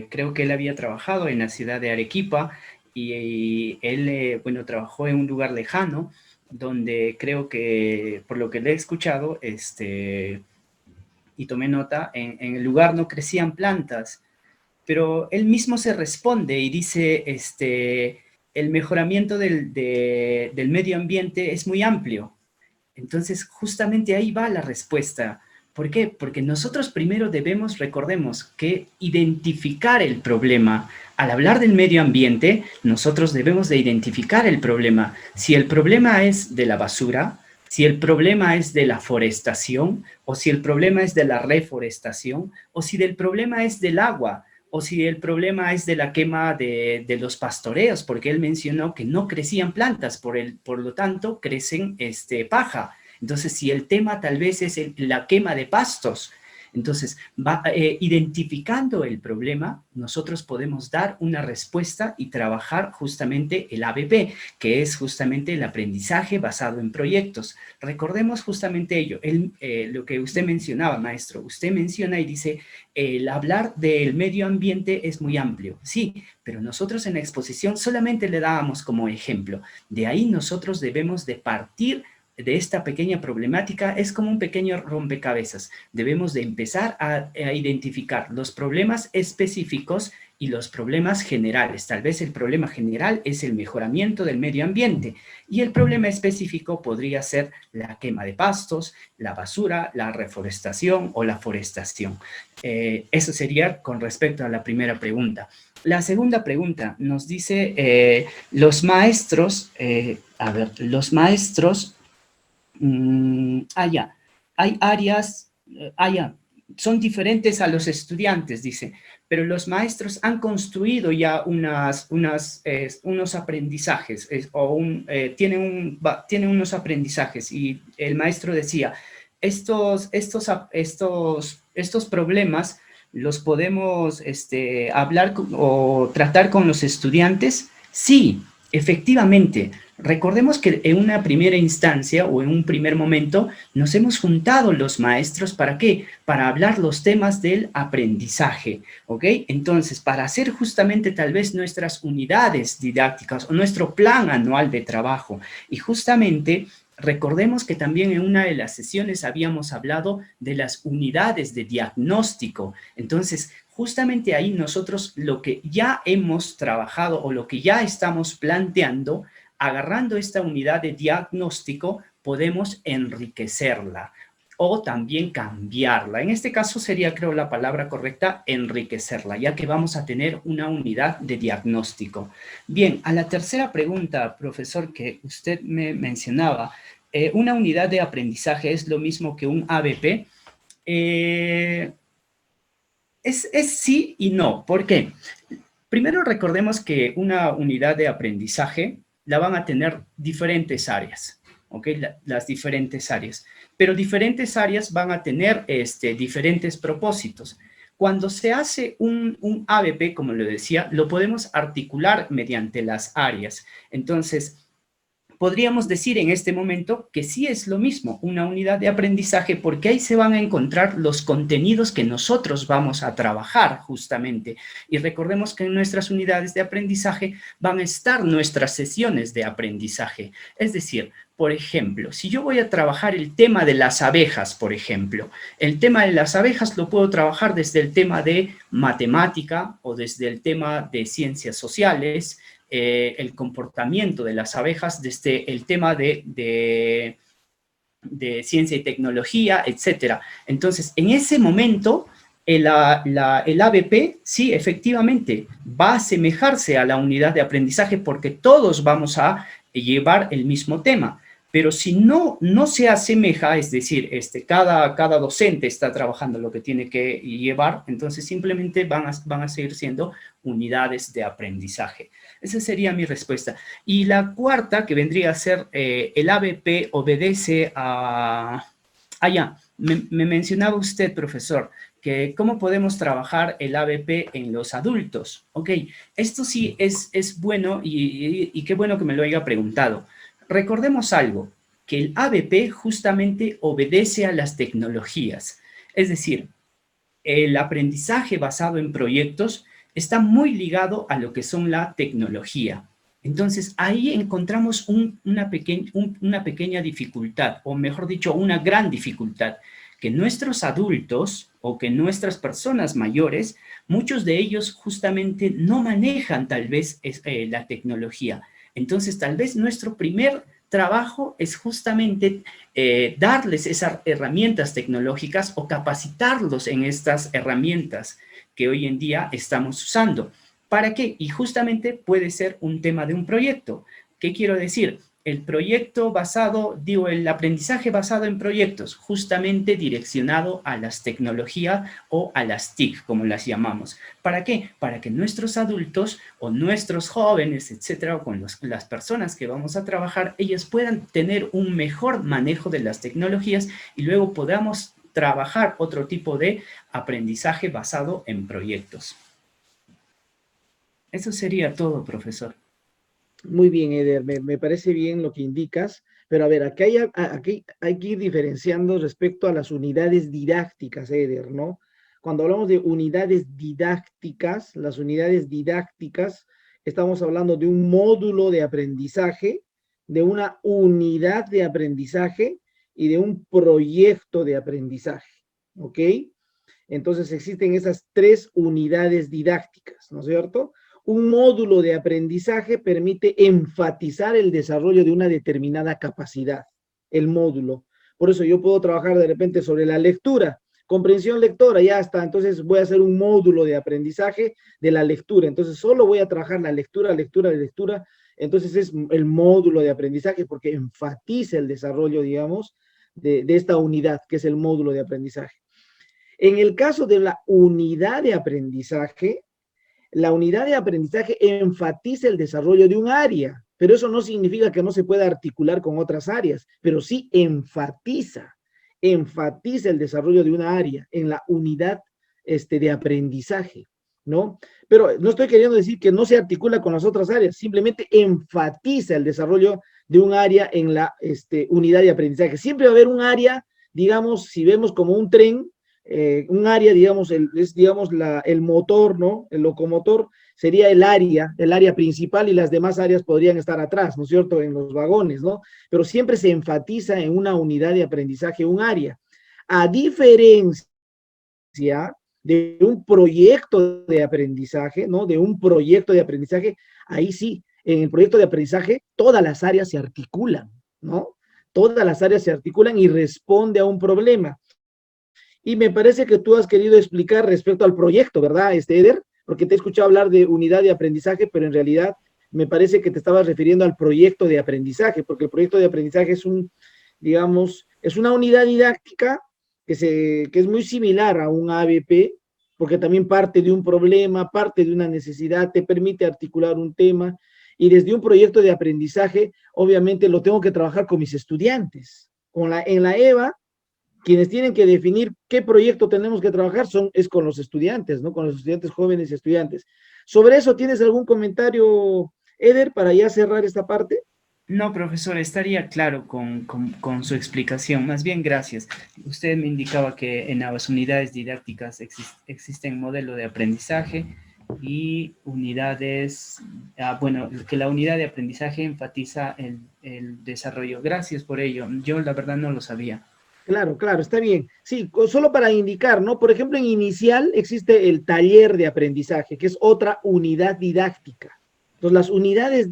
creo que él había trabajado en la ciudad de Arequipa y él, bueno, trabajó en un lugar lejano donde creo que, por lo que le he escuchado, y tomé nota, en el lugar no crecían plantas, pero él mismo se responde y dice, el mejoramiento del medio ambiente es muy amplio. Entonces, justamente ahí va la respuesta, ¿Por qué? Porque nosotros primero debemos, recordemos, que identificar el problema. Al hablar del medio ambiente, nosotros debemos de identificar el problema. Si el problema es de la basura, si el problema es de la forestación, o si el problema es de la reforestación, o si el problema es del agua, o si el problema es de la quema de los pastoreos, porque él mencionó que no crecían plantas, por lo tanto crecen paja. Entonces, si el tema tal vez es la quema de pastos, entonces, identificando el problema, nosotros podemos dar una respuesta y trabajar justamente el ABP, que es justamente el aprendizaje basado en proyectos. Recordemos justamente ello, lo que usted mencionaba, maestro. Usted menciona y dice, el hablar del medio ambiente es muy amplio. Sí, pero nosotros en la exposición solamente le dábamos como ejemplo. De ahí nosotros debemos de partir de esta pequeña problemática. Es como un pequeño rompecabezas. Debemos de empezar a identificar los problemas específicos y los problemas generales. Tal vez el problema general es el mejoramiento del medio ambiente y el problema específico podría ser la quema de pastos, la basura, la reforestación o la forestación. Eso sería con respecto a la primera pregunta. La segunda pregunta nos dice, los maestros, hay áreas, son diferentes a los estudiantes, dice, pero los maestros han construido ya unos aprendizajes, tienen unos aprendizajes, y el maestro decía, estos problemas los podemos hablar o tratar con los estudiantes. Sí, efectivamente. Recordemos que en una primera instancia o en un primer momento nos hemos juntado los maestros, ¿para qué? Para hablar los temas del aprendizaje, ¿ok? Entonces, para hacer justamente tal vez nuestras unidades didácticas o nuestro plan anual de trabajo. Y justamente recordemos que también en una de las sesiones habíamos hablado de las unidades de diagnóstico. Entonces, justamente ahí nosotros lo que ya hemos trabajado o lo que ya estamos planteando, agarrando esta unidad de diagnóstico, podemos enriquecerla o también cambiarla. En este caso sería, creo, la palabra correcta, enriquecerla, ya que vamos a tener una unidad de diagnóstico. Bien, a la tercera pregunta, profesor, que usted me mencionaba, ¿una unidad de aprendizaje es lo mismo que un ABP? Es sí y no. ¿Por qué? Primero recordemos que una unidad de aprendizaje la van a tener diferentes áreas, ¿ok? Las diferentes áreas. Pero diferentes áreas van a tener diferentes propósitos. Cuando se hace un ABP, como lo decía, lo podemos articular mediante las áreas. Entonces, podríamos decir en este momento que sí es lo mismo, una unidad de aprendizaje, porque ahí se van a encontrar los contenidos que nosotros vamos a trabajar justamente. Y recordemos que en nuestras unidades de aprendizaje van a estar nuestras sesiones de aprendizaje. Es decir, por ejemplo, si yo voy a trabajar el tema de las abejas, por ejemplo, el tema de las abejas lo puedo trabajar desde el tema de matemática o desde el tema de ciencias sociales, el comportamiento de las abejas, desde el tema de ciencia y tecnología, etc. Entonces, en ese momento, el ABP, sí, efectivamente, va a asemejarse a la unidad de aprendizaje porque todos vamos a llevar el mismo tema. Pero si no se asemeja, es decir, cada docente está trabajando lo que tiene que llevar, entonces simplemente van a seguir siendo unidades de aprendizaje. Esa sería mi respuesta. Y la cuarta, que vendría a ser el ABP obedece a... me mencionaba usted, profesor, que cómo podemos trabajar el ABP en los adultos. Ok, esto sí es bueno y qué bueno que me lo haya preguntado. Recordemos algo, que el ABP justamente obedece a las tecnologías. Es decir, el aprendizaje basado en proyectos está muy ligado a lo que son la tecnología. Entonces, ahí encontramos una pequeña dificultad, o mejor dicho, una gran dificultad, que nuestros adultos o que nuestras personas mayores, muchos de ellos justamente no manejan tal vez la tecnología. Entonces, tal vez nuestro primer trabajo es justamente darles esas herramientas tecnológicas o capacitarlos en estas herramientas que hoy en día estamos usando. ¿Para qué? Y justamente puede ser un tema de un proyecto. ¿Qué quiero decir? El proyecto basado, digo, el aprendizaje basado en proyectos, justamente direccionado a las tecnologías o a las TIC, como las llamamos. ¿Para qué? Para que nuestros adultos o nuestros jóvenes, etcétera, o con las personas que vamos a trabajar, ellos puedan tener un mejor manejo de las tecnologías y luego podamos trabajar otro tipo de aprendizaje basado en proyectos. Eso sería todo, profesor. Muy bien, Eder, me parece bien lo que indicas, pero a ver, aquí hay que ir diferenciando respecto a las unidades didácticas, Eder, ¿no? Cuando hablamos de unidades didácticas, las unidades didácticas, estamos hablando de un módulo de aprendizaje, de una unidad de aprendizaje y de un proyecto de aprendizaje, ¿ok? Entonces existen esas tres unidades didácticas, ¿no es cierto? Un módulo de aprendizaje permite enfatizar el desarrollo de una determinada capacidad, el módulo. Por eso yo puedo trabajar de repente sobre la lectura, comprensión lectora, ya está. Entonces voy a hacer un módulo de aprendizaje de la lectura. Entonces solo voy a trabajar la lectura, lectura, lectura. Entonces es el módulo de aprendizaje porque enfatiza el desarrollo, digamos, de esta unidad, que es el módulo de aprendizaje. En el caso de la unidad de aprendizaje, la unidad de aprendizaje enfatiza el desarrollo de un área, pero eso no significa que no se pueda articular con otras áreas, pero sí enfatiza el desarrollo de una área en la unidad de aprendizaje, ¿no? Pero no estoy queriendo decir que no se articula con las otras áreas, simplemente enfatiza el desarrollo de un área en la unidad de aprendizaje. Siempre va a haber un área, digamos, si vemos como un tren, un área, digamos, el motor, ¿no? El locomotor sería el área principal y las demás áreas podrían estar atrás, ¿no es cierto? En los vagones, ¿no? Pero siempre se enfatiza en una unidad de aprendizaje, un área. A diferencia de un proyecto de aprendizaje, ¿no? De un proyecto de aprendizaje, ahí sí, en el proyecto de aprendizaje todas las áreas se articulan, ¿no? Todas las áreas se articulan y responde a un problema. Y me parece que tú has querido explicar respecto al proyecto, ¿verdad, Eder? Porque te he escuchado hablar de unidad de aprendizaje, pero en realidad me parece que te estabas refiriendo al proyecto de aprendizaje, porque el proyecto de aprendizaje es digamos, es una unidad didáctica que es muy similar a un ABP, porque también parte de un problema, parte de una necesidad, te permite articular un tema, y desde un proyecto de aprendizaje, obviamente lo tengo que trabajar con mis estudiantes. En la EVA, quienes tienen que definir qué proyecto tenemos que trabajar es con los estudiantes, ¿no? Con los estudiantes jóvenes y estudiantes. ¿Sobre eso tienes algún comentario, Eder, para ya cerrar esta parte? No, profesor, estaría claro con su explicación. Más bien, gracias. Usted me indicaba que en las unidades didácticas existen modelos de aprendizaje y unidades, bueno, que la unidad de aprendizaje enfatiza el desarrollo. Gracias por ello. Yo la verdad no lo sabía. Claro, claro, está bien. Sí, solo para indicar, ¿no? Por ejemplo, en inicial existe el taller de aprendizaje, que es otra unidad didáctica. Entonces, las unidades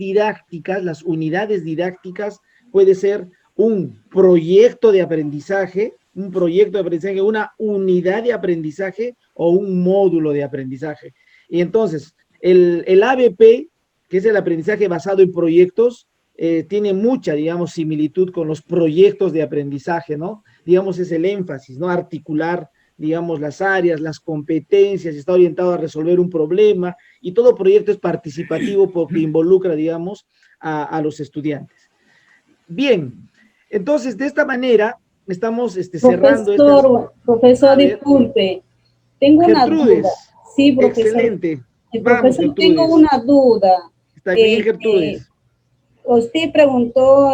didácticas puede ser un proyecto de aprendizaje, una unidad de aprendizaje o un módulo de aprendizaje. Y entonces, el ABP, que es el aprendizaje basado en proyectos, tiene mucha, digamos, similitud con los proyectos de aprendizaje, ¿no? Digamos, es el énfasis, ¿no? Articular, digamos, las áreas, las competencias, está orientado a resolver un problema, y todo proyecto es participativo porque involucra, digamos, a los estudiantes. Bien, entonces, de esta manera, estamos cerrando Profesor, disculpe, tengo Gertrudes, una duda. Sí, profesor. Excelente. Vamos, profesor, tengo una duda. Está bien, Gertrudes. Usted preguntó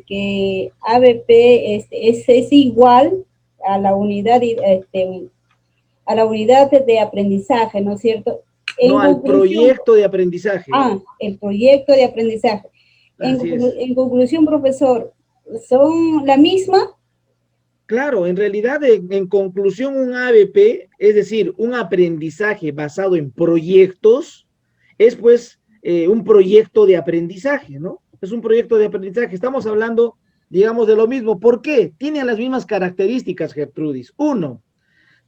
que ABP es igual a la unidad de aprendizaje, ¿no es cierto? No, al proyecto de aprendizaje. El proyecto de aprendizaje. En conclusión, profesor, ¿son la misma? Claro, en realidad, en conclusión, un ABP, es decir, un aprendizaje basado en proyectos, es pues un proyecto de aprendizaje, ¿no? es un proyecto de aprendizaje. Estamos hablando, digamos, de lo mismo. ¿Por qué? Tienen las mismas características, Gertrudis. Uno,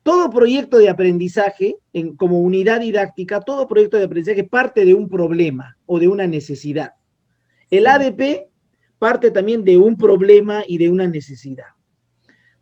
todo proyecto de aprendizaje, como unidad didáctica, todo proyecto de aprendizaje parte de un problema o de una necesidad. El ADP parte también de un problema y de una necesidad.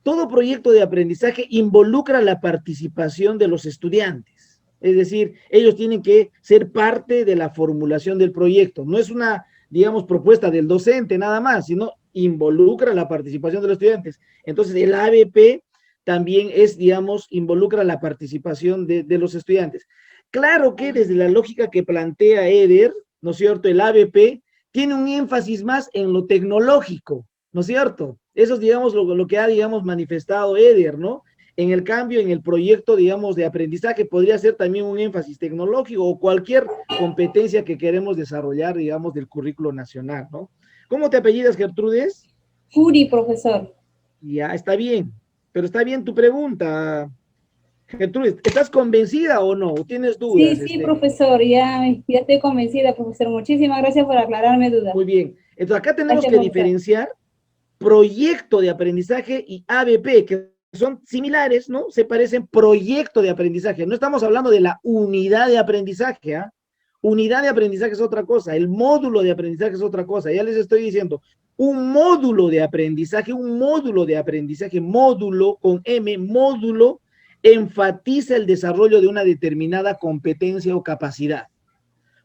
Todo proyecto de aprendizaje involucra la participación de los estudiantes. Es decir, ellos tienen que ser parte de la formulación del proyecto. No es una, digamos, propuesta del docente nada más, sino involucra la participación de los estudiantes. Entonces, el ABP también es, digamos, involucra la participación de los estudiantes. Claro que desde la lógica que plantea Eder, ¿no es cierto?, el ABP tiene un énfasis más en lo tecnológico, ¿no es cierto? Eso es, digamos, lo que ha, digamos, manifestado Eder, ¿no? En el cambio, en el proyecto, digamos, de aprendizaje, podría ser también un énfasis tecnológico o cualquier competencia que queremos desarrollar, digamos, del currículo nacional, ¿no? ¿Cómo te apellidas, Gertrudes? Furi, profesor. Ya, está bien, pero está bien tu pregunta, Gertrudes. ¿Estás convencida o no? ¿O tienes dudas? Sí, profesor, ya estoy convencida, profesor. Muchísimas gracias por aclararme dudas. Muy bien. Entonces, acá tenemos Gracias, que profesor. diferenciar proyecto de aprendizaje y ABP, que son similares, ¿no? Se parecen, proyecto de aprendizaje. No estamos hablando de la unidad de aprendizaje, ¿ah? Unidad de aprendizaje es otra cosa, el módulo de aprendizaje es otra cosa. Ya les estoy diciendo, un módulo de aprendizaje, módulo con M, módulo, enfatiza el desarrollo de una determinada competencia o capacidad.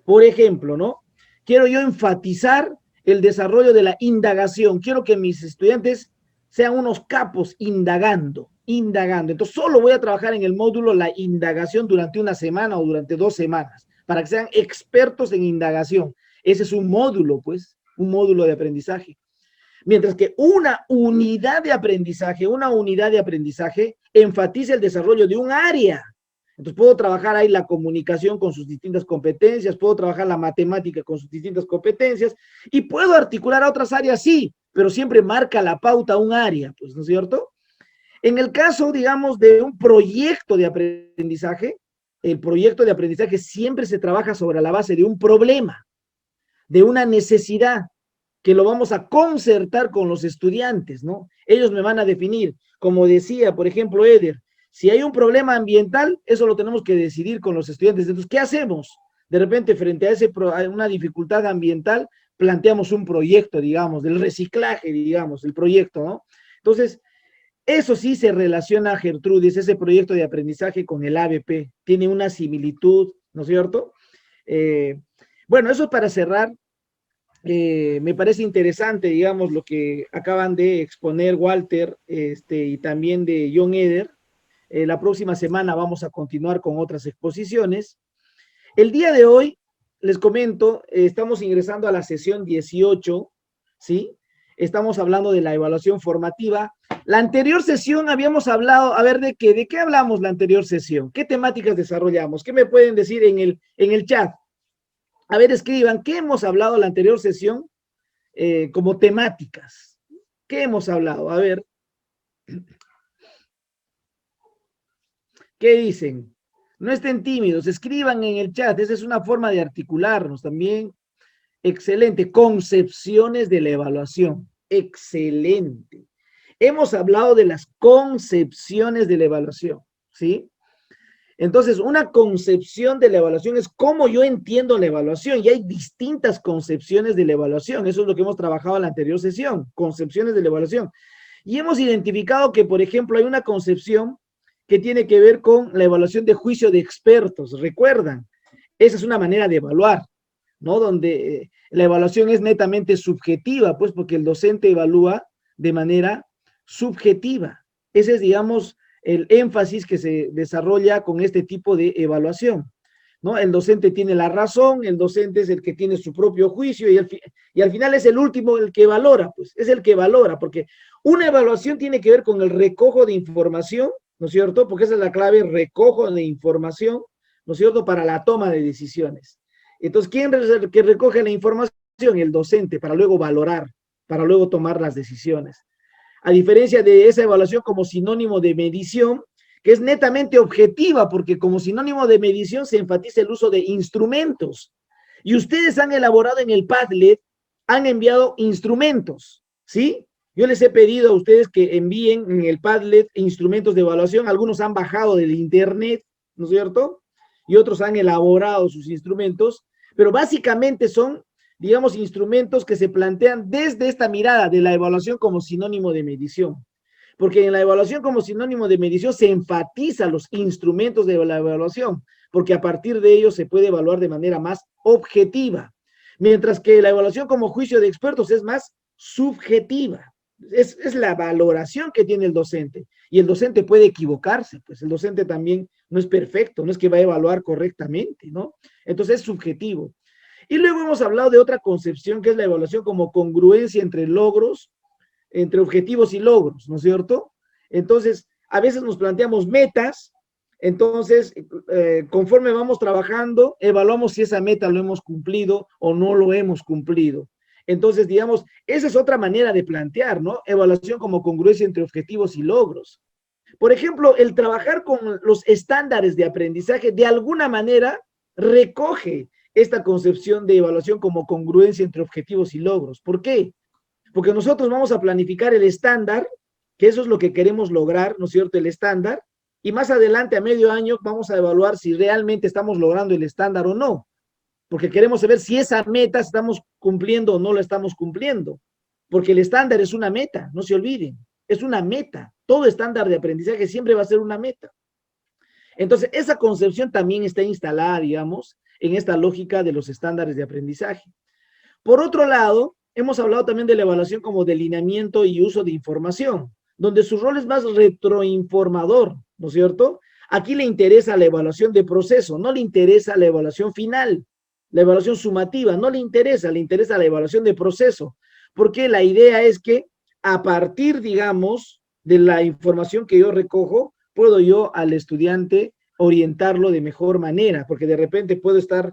Por ejemplo, ¿no? Quiero yo enfatizar el desarrollo de la indagación. Quiero que mis estudiantes sean unos capos indagando. Entonces, solo voy a trabajar en el módulo la indagación durante una semana o durante 2 semanas, para que sean expertos en indagación. Ese es un módulo, pues, un módulo de aprendizaje. Mientras que una unidad de aprendizaje enfatiza el desarrollo de un área. Entonces puedo trabajar ahí la comunicación con sus distintas competencias, puedo trabajar la matemática con sus distintas competencias y puedo articular a otras áreas, sí, pero siempre marca la pauta un área, pues, ¿no es cierto? En el caso, digamos, de un proyecto de aprendizaje, el proyecto de aprendizaje siempre se trabaja sobre la base de un problema, de una necesidad, que lo vamos a concertar con los estudiantes, ¿no? Ellos me van a definir, como decía, por ejemplo, Eder, si hay un problema ambiental, eso lo tenemos que decidir con los estudiantes. Entonces, ¿qué hacemos? De repente, frente a una dificultad ambiental, planteamos un proyecto, digamos, del reciclaje, digamos, el proyecto, ¿no? Entonces, eso sí se relaciona, Gertrudis, ese proyecto de aprendizaje con el ABP. Tiene una similitud, ¿no es cierto? Bueno, eso para cerrar. Me parece interesante, digamos, lo que acaban de exponer Walter y también de John Eder. La próxima semana vamos a continuar con otras exposiciones. El día de hoy, les comento, estamos ingresando a la sesión 18, ¿sí? Estamos hablando de la evaluación formativa. La anterior sesión habíamos hablado, a ver, ¿de qué hablamos la anterior sesión? ¿Qué temáticas desarrollamos? ¿Qué me pueden decir en el chat? A ver, escriban, ¿qué hemos hablado la anterior sesión como temáticas? ¿Qué hemos hablado? A ver. ¿Qué dicen? No estén tímidos, escriban en el chat. Esa es una forma de articularnos también. Excelente. Concepciones de la evaluación. Excelente. Hemos hablado de las concepciones de la evaluación, ¿sí? Entonces, una concepción de la evaluación es cómo yo entiendo la evaluación, y hay distintas concepciones de la evaluación. Eso es lo que hemos trabajado en la anterior sesión, concepciones de la evaluación. Y hemos identificado que, por ejemplo, hay una concepción que tiene que ver con la evaluación de juicio de expertos. ¿Recuerdan? Esa es una manera de evaluar, ¿no? Donde la evaluación es netamente subjetiva, pues porque el docente evalúa de manera subjetiva. Ese es, digamos, el énfasis que se desarrolla con este tipo de evaluación, ¿no? El docente tiene la razón, el docente es el que tiene su propio juicio y al final es el último el que valora, pues es el que valora, porque una evaluación tiene que ver con el recojo de información, ¿no es cierto? Porque esa es la clave, recojo de información, ¿no es cierto? Para la toma de decisiones. Entonces, ¿quién es el que recoge la información? El docente, para luego valorar, para luego tomar las decisiones. A diferencia de esa evaluación como sinónimo de medición, que es netamente objetiva, porque como sinónimo de medición se enfatiza el uso de instrumentos. Y ustedes han elaborado en el Padlet han enviado instrumentos, ¿sí? Yo les he pedido a ustedes que envíen en el Padlet instrumentos de evaluación. Algunos han bajado del internet, ¿no es cierto? Y otros han elaborado sus instrumentos, pero básicamente son, digamos, instrumentos que se plantean desde esta mirada de la evaluación como sinónimo de medición. Porque en la evaluación como sinónimo de medición se enfatiza los instrumentos de la evaluación, porque a partir de ellos se puede evaluar de manera más objetiva, mientras que la evaluación como juicio de expertos es más subjetiva. Es la valoración que tiene el docente, y el docente puede equivocarse, pues el docente también no es perfecto, no es que va a evaluar correctamente, ¿no? Entonces es subjetivo. Y luego hemos hablado de otra concepción que es la evaluación como congruencia entre logros, entre objetivos y logros, ¿no es cierto? Entonces, a veces nos planteamos metas, entonces, conforme vamos trabajando, evaluamos si esa meta lo hemos cumplido o no lo hemos cumplido. Entonces, digamos, esa es otra manera de plantear, ¿no? Evaluación como congruencia entre objetivos y logros. Por ejemplo, el trabajar con los estándares de aprendizaje de alguna manera recoge esta concepción de evaluación como congruencia entre objetivos y logros. ¿Por qué? Porque nosotros vamos a planificar el estándar, que eso es lo que queremos lograr, ¿no es cierto? El estándar, y más adelante, a medio año, vamos a evaluar si realmente estamos logrando el estándar o no, porque queremos saber si esa meta estamos cumpliendo o no la estamos cumpliendo, porque el estándar es una meta, no se olviden, es una meta. Todo estándar de aprendizaje siempre va a ser una meta. Entonces, esa concepción también está instalada, digamos, en esta lógica de los estándares de aprendizaje. Por otro lado, hemos hablado también de la evaluación como delineamiento y uso de información, donde su rol es más retroinformador, ¿no es cierto? Aquí le interesa la evaluación de proceso, no le interesa la evaluación final, la evaluación sumativa, no le interesa la evaluación de proceso, porque la idea es que a partir, digamos, de la información que yo recojo, puedo yo al estudiante orientarlo de mejor manera, porque de repente puedo estar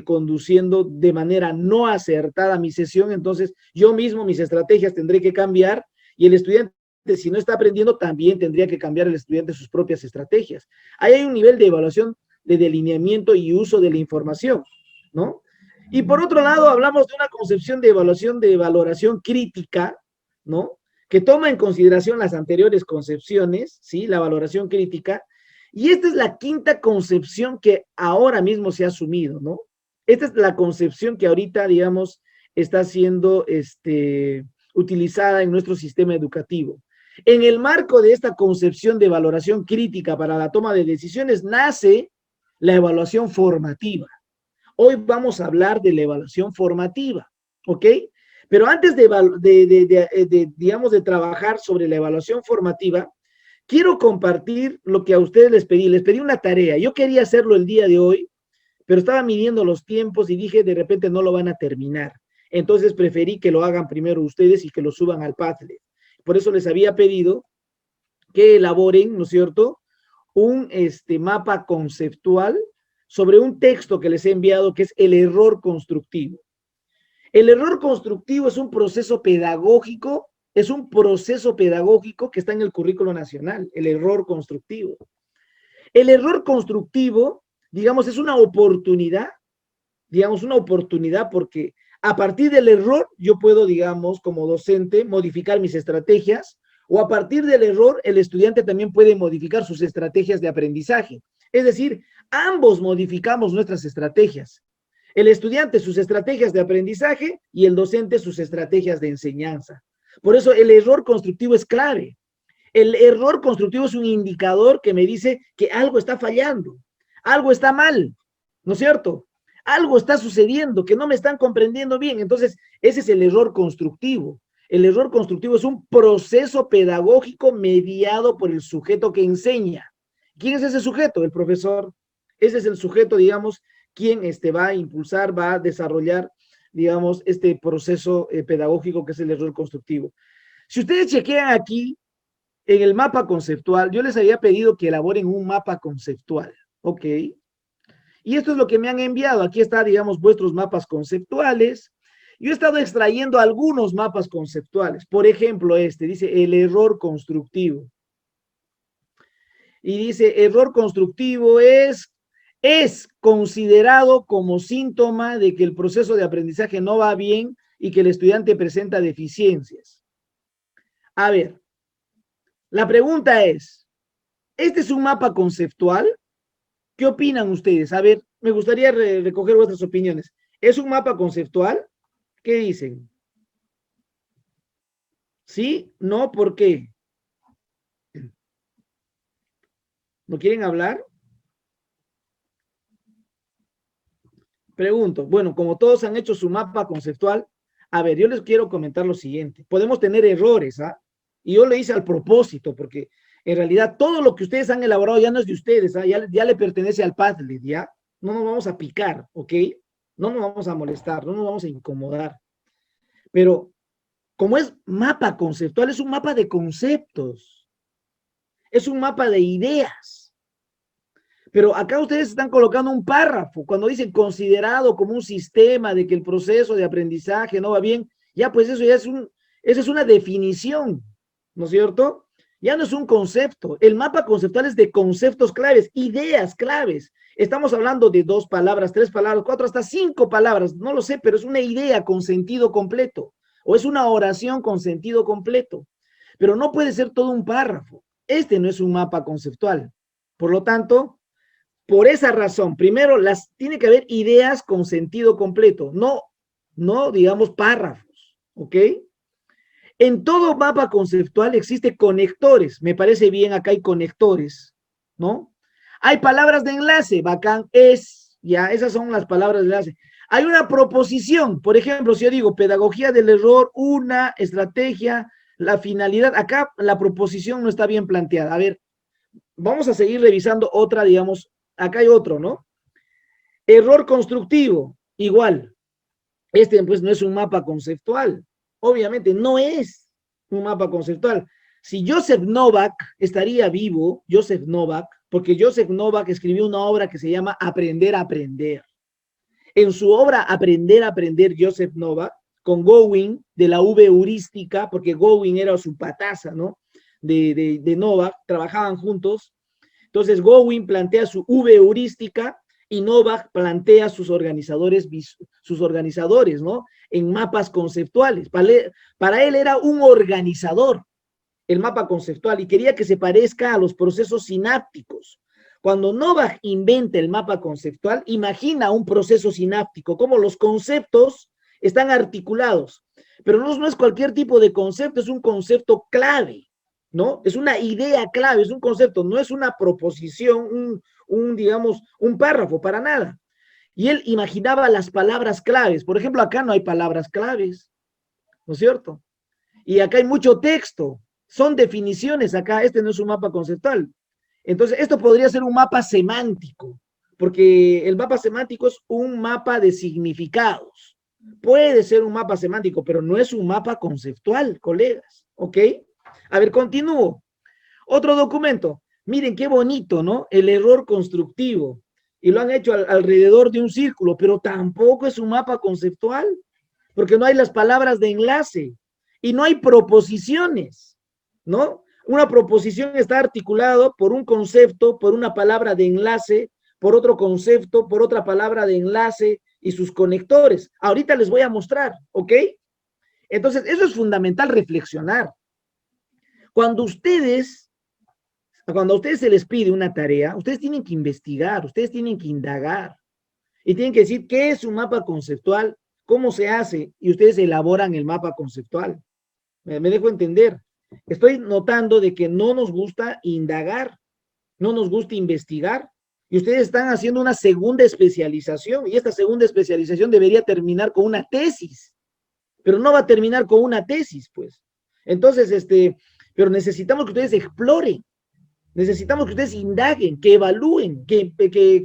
conduciendo de manera no acertada mi sesión, entonces yo mismo mis estrategias tendré que cambiar y el estudiante, si no está aprendiendo, también tendría que cambiar el estudiante sus propias estrategias. Ahí hay un nivel de evaluación, de delineamiento y uso de la información, ¿no? Y por otro lado, hablamos de una concepción de evaluación de valoración crítica, ¿no? Que toma en consideración las anteriores concepciones, ¿sí? La valoración crítica. Y esta es la quinta concepción que ahora mismo se ha asumido, ¿no? Esta es la concepción que ahorita, digamos, está siendo utilizada en nuestro sistema educativo. En el marco de esta concepción de valoración crítica para la toma de decisiones nace la evaluación formativa. Hoy vamos a hablar de la evaluación formativa, ¿ok? Pero antes digamos, de trabajar sobre la evaluación formativa, quiero compartir lo que a ustedes les pedí. Les pedí una tarea. Yo quería hacerlo el día de hoy, pero estaba midiendo los tiempos y dije, de repente no lo van a terminar. Entonces preferí que lo hagan primero ustedes y que lo suban al Padlet. Por eso les había pedido que elaboren, ¿no es cierto?, un mapa conceptual sobre un texto que les he enviado, que es el error constructivo. El error constructivo es un proceso pedagógico, que está en el currículo nacional, el error constructivo. El error constructivo, digamos, es una oportunidad porque a partir del error yo puedo, digamos, como docente, modificar mis estrategias, o a partir del error el estudiante también puede modificar sus estrategias de aprendizaje. Es decir, ambos modificamos nuestras estrategias. El estudiante sus estrategias de aprendizaje y el docente sus estrategias de enseñanza. Por eso el error constructivo es clave. El error constructivo es un indicador que me dice que algo está fallando, algo está mal, ¿no es cierto? Algo está sucediendo, que no me están comprendiendo bien. Entonces, ese es el error constructivo. El error constructivo es un proceso pedagógico mediado por el sujeto que enseña. ¿Quién es ese sujeto? El profesor. Ese es el sujeto, digamos, quien va a impulsar, va a desarrollar, digamos, este proceso pedagógico que es el error constructivo. Si ustedes chequean aquí, en el mapa conceptual, yo les había pedido que elaboren un mapa conceptual, ¿ok? Y esto es lo que me han enviado. Aquí está, digamos, vuestros mapas conceptuales. Yo he estado extrayendo algunos mapas conceptuales. Por ejemplo, dice el error constructivo. Y dice, error constructivo es considerado como síntoma de que el proceso de aprendizaje no va bien y que el estudiante presenta deficiencias. A ver, la pregunta es, ¿este es un mapa conceptual? ¿Qué opinan ustedes? A ver, me gustaría recoger vuestras opiniones. ¿Es un mapa conceptual? ¿Qué dicen? ¿Sí? ¿No? ¿Por qué? ¿No quieren hablar? Pregunto, bueno, como todos han hecho su mapa conceptual, a ver, yo les quiero comentar lo siguiente. Podemos tener errores, ¿ah? Y yo lo hice al propósito, porque en realidad todo lo que ustedes han elaborado ya no es de ustedes, ¿ah? Ya le pertenece al Padlet, ¿ya? No nos vamos a picar, ¿ok? No nos vamos a molestar, no nos vamos a incomodar. Pero como es mapa conceptual, es un mapa de conceptos, es un mapa de ideas. Pero acá ustedes están colocando un párrafo, cuando dicen considerado como un sistema de que el proceso de aprendizaje no va bien, ya pues eso ya eso es una definición, ¿no es cierto? Ya no es un concepto. El mapa conceptual es de conceptos claves, ideas claves. Estamos hablando de 2 palabras, 3 palabras, 4, hasta 5 palabras, no lo sé, pero es una idea con sentido completo, o es una oración con sentido completo, pero no puede ser todo un párrafo. Este no es un mapa conceptual. Por lo tanto, por esa razón, primero, tiene que haber ideas con sentido completo, no digamos párrafos, ¿ok? En todo mapa conceptual existe conectores, me parece bien, acá hay conectores, ¿no? Hay palabras de enlace, bacán, ya, esas son las palabras de enlace. Hay una proposición, por ejemplo, si yo digo pedagogía del error, una estrategia, la finalidad, acá la proposición no está bien planteada. A ver, vamos a seguir revisando otra, digamos, acá hay otro, ¿no? Error constructivo, igual. Este pues no es un mapa conceptual. Obviamente no es un mapa conceptual. Si Joseph Novak estaría vivo, Joseph Novak, porque Joseph Novak escribió una obra que se llama Aprender a Aprender. En su obra Aprender a Aprender, Joseph Novak, con Gowin de la V heurística, porque Gowin era su pataza, ¿no? De Novak, trabajaban juntos. Entonces Gowin plantea su V heurística y Novak plantea sus organizadores, ¿no? En mapas conceptuales. Para él era un organizador el mapa conceptual y quería que se parezca a los procesos sinápticos. Cuando Novak inventa el mapa conceptual, imagina un proceso sináptico, como los conceptos están articulados, pero no es cualquier tipo de concepto, es un concepto clave, ¿no? Es una idea clave, es un concepto, no es una proposición, digamos, un párrafo, para nada. Y él imaginaba las palabras claves. Por ejemplo, acá no hay palabras claves, ¿no es cierto? Y acá hay mucho texto, son definiciones acá, este no es un mapa conceptual. Entonces, esto podría ser un mapa semántico, porque el mapa semántico es un mapa de significados. Puede ser un mapa semántico, pero no es un mapa conceptual, colegas, ¿ok? A ver, continúo. Otro documento. Miren qué bonito, ¿no? El error constructivo. Y lo han hecho alrededor de un círculo, pero tampoco es un mapa conceptual, porque no hay las palabras de enlace y no hay proposiciones, ¿no? Una proposición está articulado por un concepto, por una palabra de enlace, por otro concepto, por otra palabra de enlace y sus conectores. Ahorita les voy a mostrar, ¿ok? Entonces, eso es fundamental reflexionar. Cuando a ustedes se les pide una tarea, ustedes tienen que investigar, ustedes tienen que indagar y tienen que decir qué es un mapa conceptual, cómo se hace, y ustedes elaboran el mapa conceptual. Me dejo entender. Estoy notando de que no nos gusta indagar, no nos gusta investigar, y ustedes están haciendo una segunda especialización, y esta segunda especialización debería terminar con una tesis, pero no va a terminar con una tesis, pues. Entonces, pero necesitamos que ustedes exploren, necesitamos que ustedes indaguen, que evalúen, que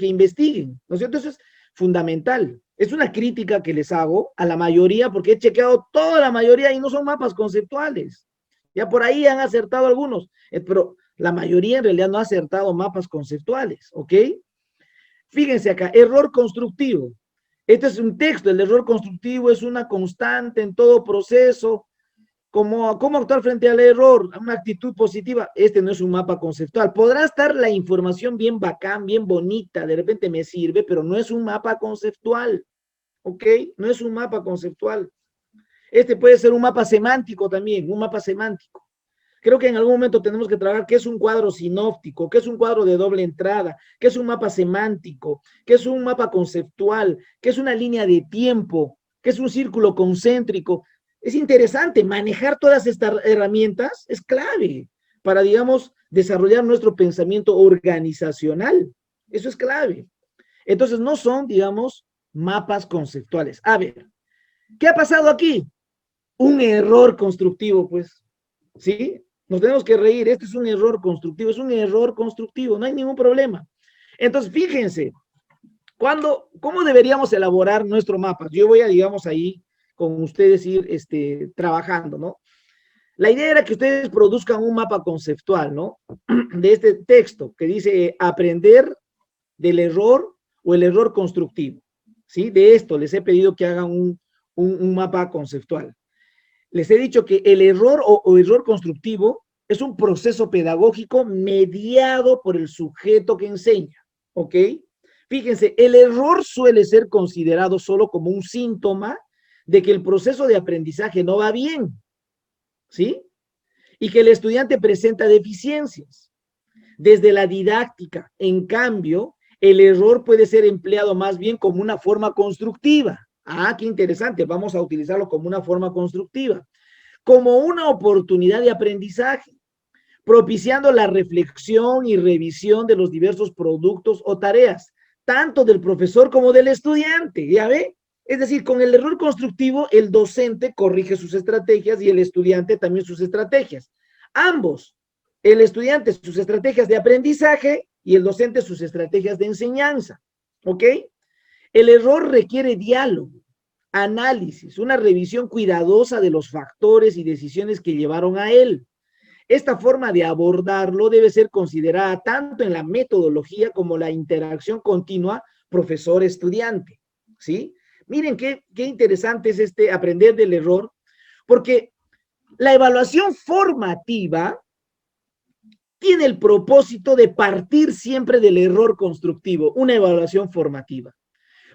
investiguen, ¿no es cierto? Eso es fundamental. Es una crítica que les hago a la mayoría, porque he chequeado toda la mayoría y no son mapas conceptuales. Ya por ahí han acertado algunos, pero la mayoría en realidad no ha acertado mapas conceptuales, ¿ok? Fíjense acá, error constructivo. Este es un texto, el error constructivo es una constante en todo proceso. ¿Cómo actuar frente al error? Una actitud positiva. Este no es un mapa conceptual. Podrá estar la información bien bacán, bien bonita, de repente me sirve, pero no es un mapa conceptual, ¿ok? No es un mapa conceptual. Este puede ser un mapa semántico también, un mapa semántico. Creo que en algún momento tenemos que trabajar qué es un cuadro sinóptico, qué es un cuadro de doble entrada, qué es un mapa semántico, qué es un mapa conceptual, qué es una línea de tiempo, qué es un círculo concéntrico. Es interesante, manejar todas estas herramientas es clave para, digamos, desarrollar nuestro pensamiento organizacional. Eso es clave. Entonces, no son, digamos, mapas conceptuales. A ver, ¿qué ha pasado aquí? Un error constructivo, pues, ¿sí? Nos tenemos que reír, este es un error constructivo, no hay ningún problema. Entonces, fíjense, ¿cómo deberíamos elaborar nuestro mapa? Yo voy a, digamos, ahí con ustedes ir trabajando, ¿no? La idea era que ustedes produzcan un mapa conceptual, ¿no? De este texto que dice aprender del error o el error constructivo, ¿sí? De esto les he pedido que hagan un mapa conceptual. Les he dicho que el error o error constructivo es un proceso pedagógico mediado por el sujeto que enseña, ¿ok? Fíjense, el error suele ser considerado solo como un síntoma de que el proceso de aprendizaje no va bien, ¿sí? Y que el estudiante presenta deficiencias. Desde la didáctica, en cambio, el error puede ser empleado más bien como una forma constructiva. Ah, qué interesante, vamos a utilizarlo como una forma constructiva, como una oportunidad de aprendizaje, propiciando la reflexión y revisión de los diversos productos o tareas, tanto del profesor como del estudiante, ¿ya ve? Es decir, con el error constructivo, el docente corrige sus estrategias y el estudiante también sus estrategias. Ambos, el estudiante sus estrategias de aprendizaje y el docente sus estrategias de enseñanza, ¿ok? El error requiere diálogo, análisis, una revisión cuidadosa de los factores y decisiones que llevaron a él. Esta forma de abordarlo debe ser considerada tanto en la metodología como la interacción continua profesor-estudiante, ¿sí? Miren qué interesante es aprender del error, porque la evaluación formativa tiene el propósito de partir siempre del error constructivo, una evaluación formativa.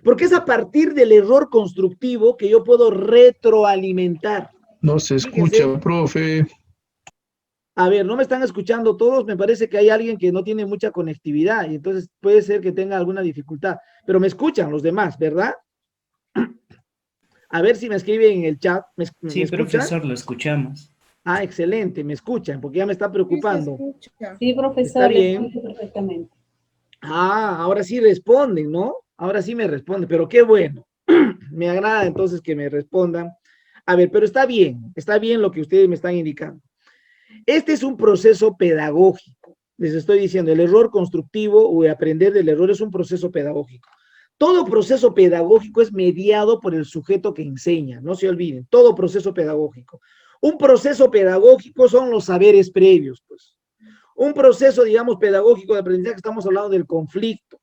Porque es a partir del error constructivo que yo puedo retroalimentar. No se escucha, fíjense, profe. A ver, no me están escuchando todos, me parece que hay alguien que no tiene mucha conectividad y entonces puede ser que tenga alguna dificultad, pero me escuchan los demás, ¿verdad? A ver si me escriben en el chat. Sí, ¿me profesor, lo escuchamos. Ah, excelente, me escuchan, porque ya me está preocupando. Sí, profesor, Está bien. le escucho perfectamente. Ah, ahora sí responden, ¿no? Ahora sí me responden, pero qué bueno. Me agrada entonces que me respondan. A ver, pero está bien lo que ustedes me están indicando. Este es un proceso pedagógico. Les estoy diciendo, el error constructivo o aprender del error es un proceso pedagógico. Todo proceso pedagógico es mediado por el sujeto que enseña, no se olviden, todo proceso pedagógico. Un proceso pedagógico son los saberes previos, pues. Un proceso, digamos, pedagógico de aprendizaje, estamos hablando del conflicto.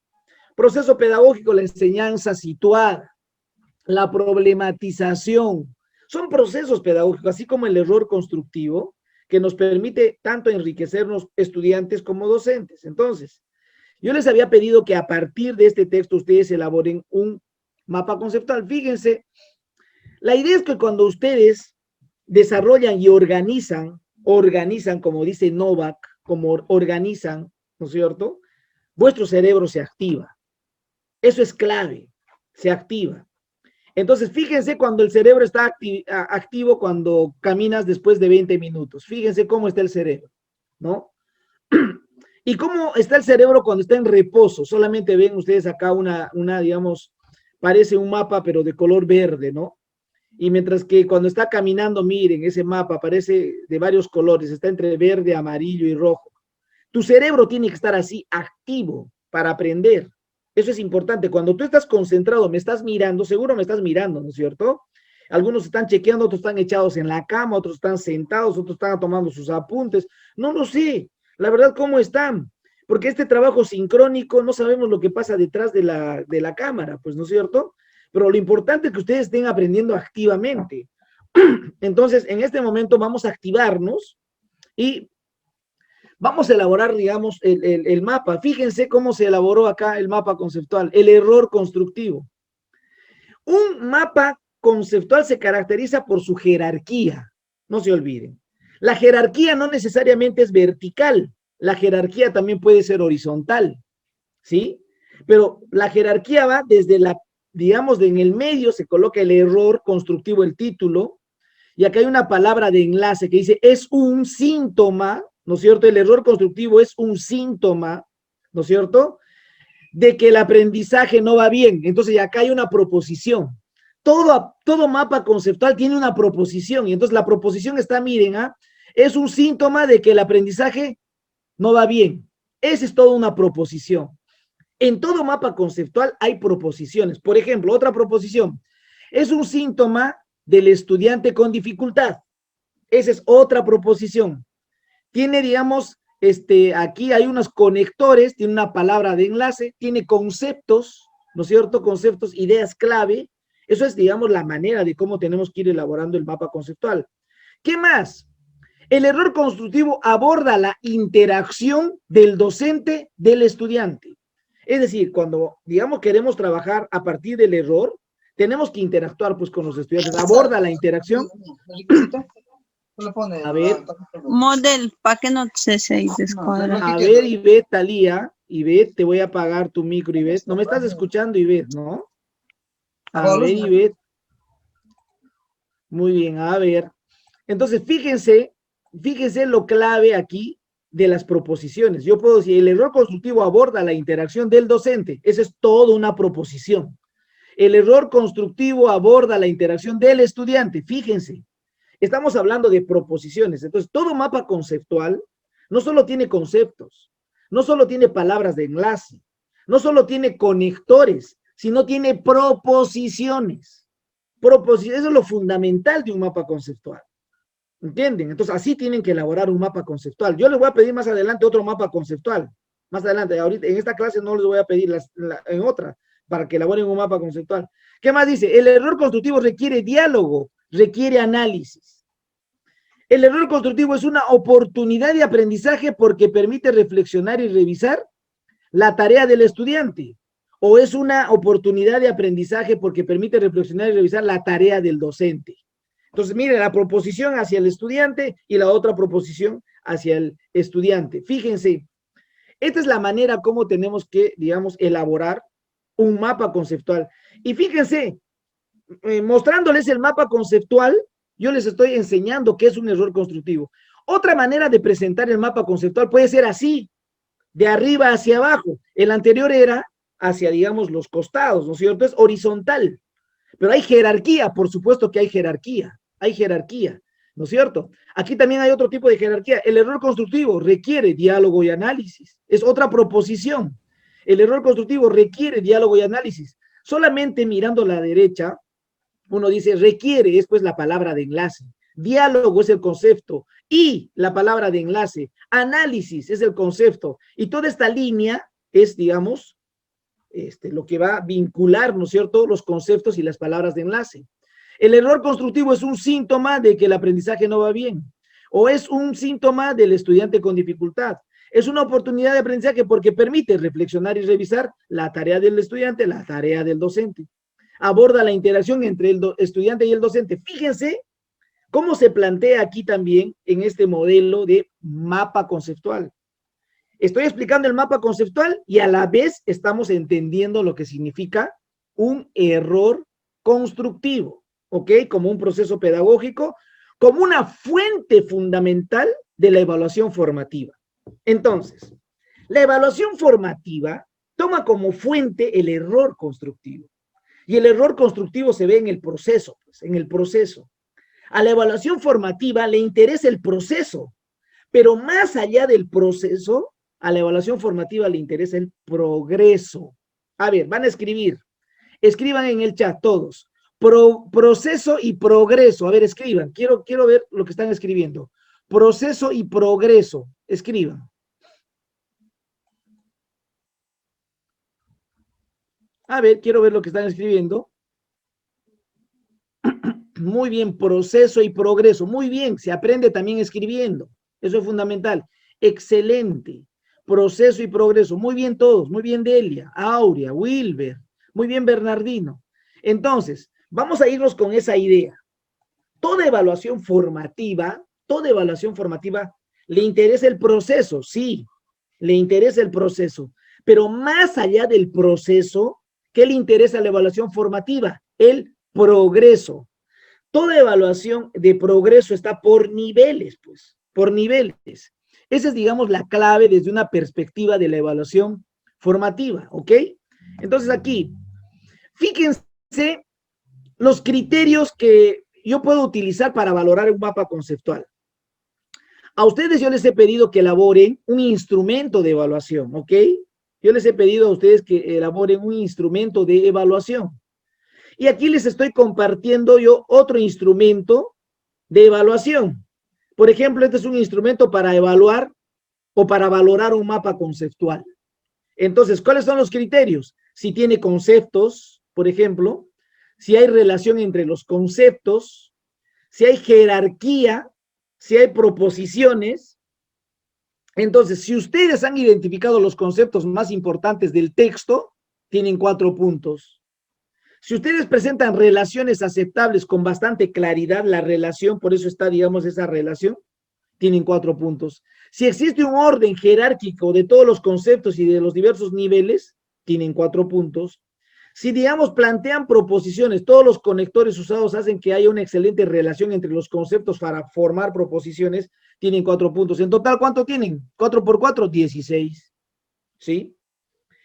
Proceso pedagógico, la enseñanza situada, la problematización. Son procesos pedagógicos, así como el error constructivo, que nos permite tanto enriquecernos estudiantes como docentes. Entonces, yo les había pedido que a partir de este texto ustedes elaboren un mapa conceptual. Fíjense, la idea es que cuando ustedes desarrollan y organizan como dice Novak, como organizan, ¿no es cierto? Vuestro cerebro se activa. Eso es clave, se activa. Entonces, fíjense cuando el cerebro está activo cuando caminas después de 20 minutos. Fíjense cómo está el cerebro, ¿no? ¿Y cómo está el cerebro cuando está en reposo? Solamente ven ustedes acá digamos, parece un mapa, pero de color verde, ¿no? Y mientras que cuando está caminando, miren, ese mapa parece de varios colores, está entre verde, amarillo y rojo. Tu cerebro tiene que estar así, activo, para aprender. Eso es importante. Cuando tú estás concentrado, me estás mirando, seguro me estás mirando, ¿no es cierto? Algunos están chequeando, otros están echados en la cama, otros están sentados, otros están tomando sus apuntes. No lo sé, la verdad, ¿cómo están? Porque este trabajo sincrónico, no sabemos lo que pasa detrás de la cámara, pues, ¿no es cierto? Pero lo importante es que ustedes estén aprendiendo activamente. Entonces, en este momento vamos a activarnos y vamos a elaborar, digamos, el mapa. Fíjense cómo se elaboró acá el mapa conceptual, el error constructivo. Un mapa conceptual se caracteriza por su jerarquía, no se olviden. La jerarquía no necesariamente es vertical, la jerarquía también puede ser horizontal, ¿sí? Pero la jerarquía va desde la, digamos, en el medio se coloca el error constructivo, el título, y acá hay una palabra de enlace que dice, es un síntoma, ¿no es cierto? El error constructivo es un síntoma, ¿no es cierto?, de que el aprendizaje no va bien. Entonces, acá hay una proposición. Todo mapa conceptual tiene una proposición, y entonces la proposición está, miren, es un síntoma de que el aprendizaje no va bien. Esa es toda una proposición. En todo mapa conceptual hay proposiciones. Por ejemplo, otra proposición, es un síntoma del estudiante con dificultad. Esa es otra proposición. Tiene, digamos, aquí hay unos conectores, tiene una palabra de enlace, tiene conceptos, ¿no es cierto? Conceptos, ideas clave. Eso es, digamos, la manera de cómo tenemos que ir elaborando el mapa conceptual. ¿Qué más? El error constructivo aborda la interacción del docente del estudiante. Es decir, cuando, digamos, queremos trabajar a partir del error, tenemos que interactuar, pues, con los estudiantes. Aborda la interacción. A ver. Model, para que no se descuadra. A ver, Ivette, Talía. Ivette, te voy a apagar tu micro, Ivette. No me estás escuchando, Ivette, ¿no? A ver, Ivette. Muy bien, a ver. Entonces, fíjense lo clave aquí de las proposiciones. Yo puedo decir, el error constructivo aborda la interacción del docente. Esa es toda una proposición. El error constructivo aborda la interacción del estudiante. Fíjense, estamos hablando de proposiciones. Entonces, todo mapa conceptual no solo tiene conceptos, no solo tiene palabras de enlace, no solo tiene conectores, sino tiene proposiciones. Eso es lo fundamental de un mapa conceptual. ¿Entienden? Entonces, así tienen que elaborar un mapa conceptual. Yo les voy a pedir más adelante otro mapa conceptual. Más adelante, ahorita en esta clase no les voy a pedir en otra, para que elaboren un mapa conceptual. ¿Qué más dice? El error constructivo requiere diálogo, requiere análisis. El error constructivo es una oportunidad de aprendizaje porque permite reflexionar y revisar la tarea del estudiante. O es una oportunidad de aprendizaje porque permite reflexionar y revisar la tarea del docente. Entonces, miren, la proposición hacia el estudiante y la otra proposición hacia el estudiante. Fíjense, esta es la manera como tenemos que, digamos, elaborar un mapa conceptual. Y fíjense, mostrándoles el mapa conceptual, yo les estoy enseñando qué es un error constructivo. Otra manera de presentar el mapa conceptual puede ser así, de arriba hacia abajo. El anterior era hacia, digamos, los costados, ¿no es cierto? Es horizontal. Pero hay jerarquía, por supuesto que hay jerarquía, ¿no es cierto? Aquí también hay otro tipo de jerarquía. El error constructivo requiere diálogo y análisis. Es otra proposición. El error constructivo requiere diálogo y análisis. Solamente mirando a la derecha, uno dice requiere, es pues la palabra de enlace. Diálogo es el concepto y la palabra de enlace. Análisis es el concepto. Y toda esta línea es, digamos, lo que va a vincular, ¿no es cierto?, los conceptos y las palabras de enlace. El error constructivo es un síntoma de que el aprendizaje no va bien, o es un síntoma del estudiante con dificultad. Es una oportunidad de aprendizaje porque permite reflexionar y revisar la tarea del estudiante, la tarea del docente. Aborda la interacción entre el estudiante y el docente. Fíjense cómo se plantea aquí también en este modelo de mapa conceptual. Estoy explicando el mapa conceptual y a la vez estamos entendiendo lo que significa un error constructivo, ¿ok? Como un proceso pedagógico, como una fuente fundamental de la evaluación formativa. Entonces, la evaluación formativa toma como fuente el error constructivo. Y el error constructivo se ve en el proceso, pues, en el proceso. A la evaluación formativa le interesa el proceso, pero más allá del proceso, a la evaluación formativa le interesa el progreso. A ver, van a escribir. Escriban en el chat todos. Proceso y progreso. A ver, escriban. Quiero ver lo que están escribiendo. Proceso y progreso. Escriban. A ver, quiero ver lo que están escribiendo. Muy bien, proceso y progreso. Muy bien, se aprende también escribiendo. Eso es fundamental. Excelente. Proceso y progreso. Muy bien todos. Muy bien Delia, Aurea, Wilber. Muy bien Bernardino. Entonces, vamos a irnos con esa idea. Toda evaluación formativa, le interesa el proceso, sí, le interesa el proceso, pero más allá del proceso, ¿qué le interesa a la evaluación formativa? El progreso. Toda evaluación de progreso está por niveles, pues, por niveles. Esa es, digamos, la clave desde una perspectiva de la evaluación formativa, ¿ok? Entonces aquí, fíjense los criterios que yo puedo utilizar para valorar un mapa conceptual. A ustedes yo les he pedido que elaboren un instrumento de evaluación, ¿ok? Yo les he pedido a ustedes que elaboren un instrumento de evaluación. Y aquí les estoy compartiendo yo otro instrumento de evaluación. Por ejemplo, este es un instrumento para evaluar o para valorar un mapa conceptual. Entonces, ¿cuáles son los criterios? Si tiene conceptos, por ejemplo, si hay relación entre los conceptos, si hay jerarquía, si hay proposiciones. Entonces, si ustedes han identificado los conceptos más importantes del texto, tienen 4 puntos. Si ustedes presentan relaciones aceptables con bastante claridad, la relación, por eso está, digamos, esa relación, tienen 4 puntos. Si existe un orden jerárquico de todos los conceptos y de los diversos niveles, tienen 4 puntos. Si, digamos, plantean proposiciones, todos los conectores usados hacen que haya una excelente relación entre los conceptos para formar proposiciones, tienen 4 puntos. En total, ¿cuánto tienen? 4 por 4, 16. ¿Sí?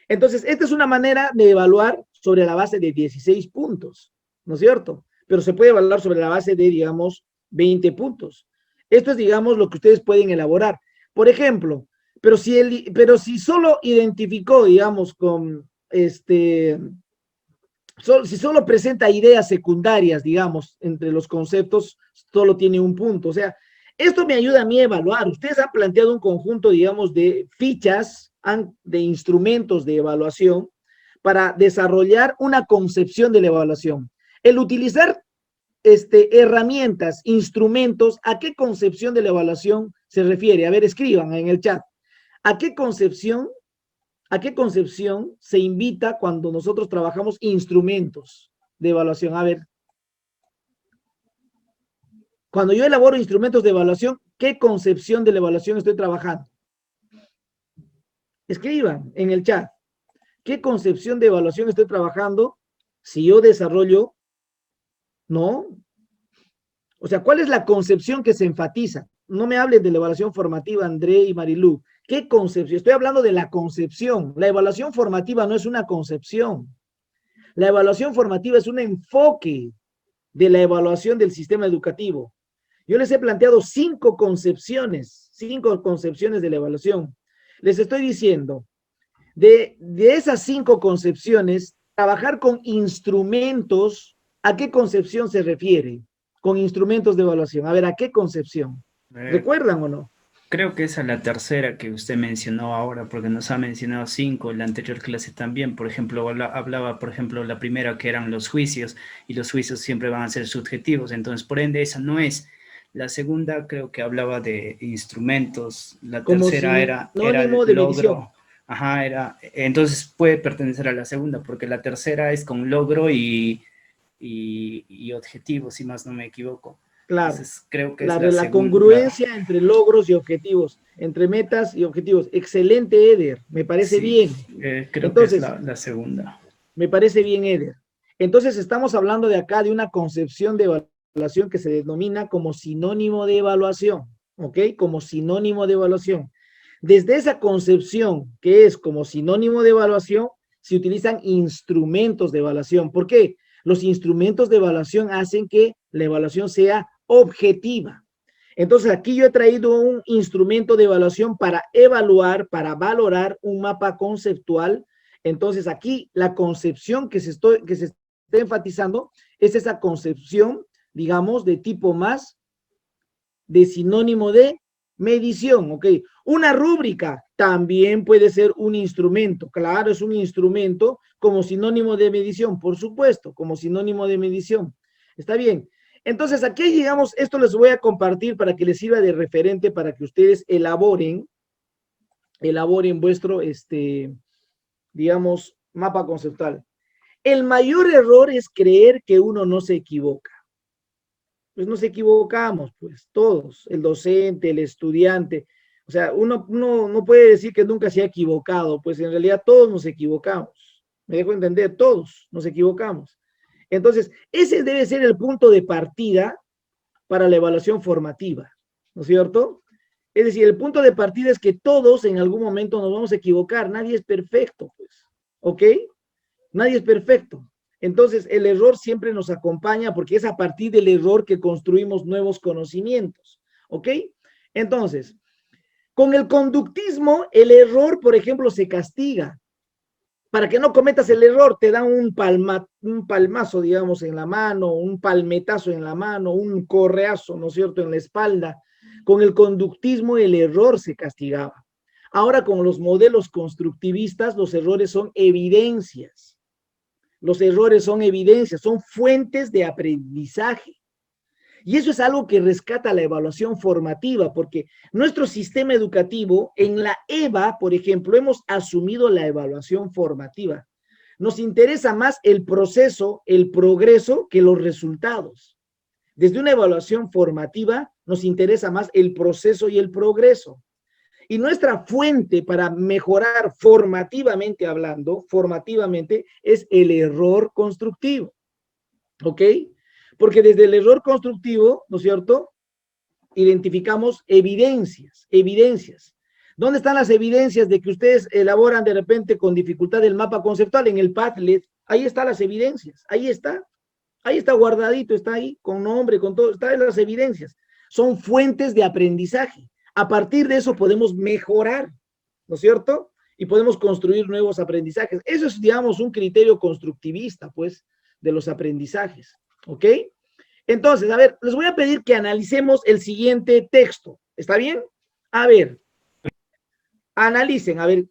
Entonces, esta es una manera de evaluar sobre la base de 16 puntos, ¿no es cierto? Pero se puede evaluar sobre la base de, digamos, 20 puntos. Esto es, digamos, lo que ustedes pueden elaborar. Por ejemplo, pero si solo identificó, digamos, si solo presenta ideas secundarias, digamos, entre los conceptos, solo tiene un punto. O sea, esto me ayuda a mí a evaluar. Ustedes han planteado un conjunto, digamos, de fichas, de instrumentos de evaluación para desarrollar una concepción de la evaluación. El utilizar herramientas, instrumentos, ¿a qué concepción de la evaluación se refiere? A ver, escriban en el chat. ¿A qué concepción se invita cuando nosotros trabajamos instrumentos de evaluación? A ver. Cuando yo elaboro instrumentos de evaluación, ¿qué concepción de la evaluación estoy trabajando? Escriban en el chat. ¿Qué concepción de evaluación estoy trabajando si yo desarrollo? No. O sea, ¿cuál es la concepción que se enfatiza? No me hablen de la evaluación formativa, André y Marilú. ¿Qué concepción? Estoy hablando de la concepción. La evaluación formativa no es una concepción. La evaluación formativa es un enfoque de la evaluación del sistema educativo. Yo les he planteado 5 concepciones de la evaluación. Les estoy diciendo, de esas 5 concepciones, trabajar con instrumentos, ¿a qué concepción se refiere? Con instrumentos de evaluación. A ver, ¿a qué concepción? ¿Recuerdan o no? Creo que esa es la tercera que usted mencionó ahora, porque nos ha mencionado 5, la anterior clase también. Por ejemplo, hablaba, por ejemplo, la primera que eran los juicios, y los juicios siempre van a ser subjetivos, entonces, por ende, esa no es. La segunda creo que hablaba de instrumentos, la tercera era el logro. Ajá, entonces puede pertenecer a la segunda, porque la tercera es con logro y objetivo, si más no me equivoco. Claro. Entonces, creo que la congruencia entre logros y objetivos, entre metas y objetivos. Excelente, Eder. Me parece bien. Creo que es la segunda. Me parece bien, Eder. Entonces, estamos hablando de acá de una concepción de evaluación que se denomina como sinónimo de evaluación. ¿Ok? Como sinónimo de evaluación. Desde esa concepción, que es como sinónimo de evaluación, se utilizan instrumentos de evaluación. ¿Por qué? Los instrumentos de evaluación hacen que la evaluación sea objetiva. Entonces, aquí yo he traído un instrumento de evaluación para evaluar, para valorar un mapa conceptual. Entonces, aquí la concepción que se está enfatizando es esa concepción, digamos, de tipo más de sinónimo de medición, ¿ok? Una rúbrica también puede ser un instrumento. Claro, es un instrumento como sinónimo de medición, por supuesto, como sinónimo de medición. Está bien. Entonces, aquí llegamos, esto les voy a compartir para que les sirva de referente, para que ustedes elaboren vuestro, digamos, mapa conceptual. El mayor error es creer que uno no se equivoca. Pues nos equivocamos, pues todos, el docente, el estudiante. O sea, uno no puede decir que nunca se ha equivocado, pues en realidad todos nos equivocamos. Me dejo entender, todos nos equivocamos. Entonces, ese debe ser el punto de partida para la evaluación formativa, ¿no es cierto? Es decir, el punto de partida es que todos en algún momento nos vamos a equivocar, nadie es perfecto, pues, ¿ok? Nadie es perfecto. Entonces, el error siempre nos acompaña porque es a partir del error que construimos nuevos conocimientos, ¿ok? Entonces, con el conductismo, el error, por ejemplo, se castiga. Para que no cometas el error, te dan un palmazo, digamos, en la mano, un palmetazo en la mano, un correazo, ¿no es cierto?, en la espalda. Con el conductismo, el error se castigaba. Ahora, con los modelos constructivistas, los errores son evidencias. Los errores son evidencias, son fuentes de aprendizaje. Y eso es algo que rescata la evaluación formativa, porque nuestro sistema educativo, en la EVA, por ejemplo, hemos asumido la evaluación formativa. Nos interesa más el proceso, el progreso, que los resultados. Desde una evaluación formativa, nos interesa más el proceso y el progreso. Y nuestra fuente para mejorar formativamente hablando, es el error constructivo. ¿Ok? Porque desde el error constructivo, ¿no es cierto?, identificamos evidencias. ¿Dónde están las evidencias de que ustedes elaboran de repente con dificultad el mapa conceptual? En el Padlet, ahí están las evidencias, ahí está guardadito, está ahí, con nombre, con todo, están las evidencias. Son fuentes de aprendizaje. A partir de eso podemos mejorar, ¿no es cierto? Y podemos construir nuevos aprendizajes. Eso es, digamos, un criterio constructivista, pues, de los aprendizajes. ¿Ok? Entonces, a ver, les voy a pedir que analicemos el siguiente texto. ¿Está bien? A ver, analicen, a ver,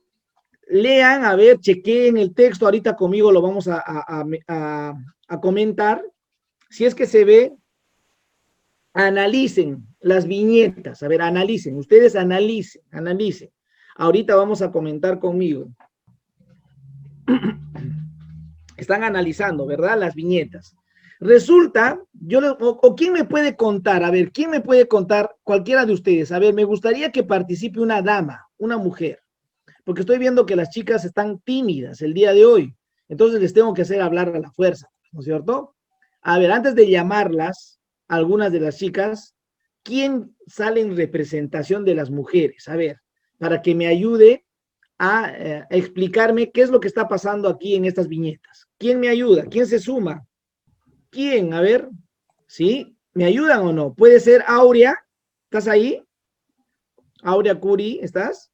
lean, a ver, chequeen el texto. Ahorita conmigo lo vamos a comentar. Si es que se ve, analicen las viñetas. A ver, analicen, ustedes analicen. Ahorita vamos a comentar conmigo. Están analizando, ¿verdad? Las viñetas. Resulta, ¿quién me puede contar? A ver, ¿quién me puede contar? Cualquiera de ustedes. A ver, me gustaría que participe una dama, una mujer, porque estoy viendo que las chicas están tímidas el día de hoy. Entonces les tengo que hacer hablar a la fuerza, ¿no es cierto? A ver, antes de llamarlas, algunas de las chicas, ¿quién sale en representación de las mujeres? A ver, para que me ayude a explicarme qué es lo que está pasando aquí en estas viñetas. ¿Quién me ayuda? ¿Quién se suma? ¿Quién? A ver, ¿sí? ¿Me ayudan o no? Puede ser Aurea, ¿estás ahí? Aurea Curi, ¿estás?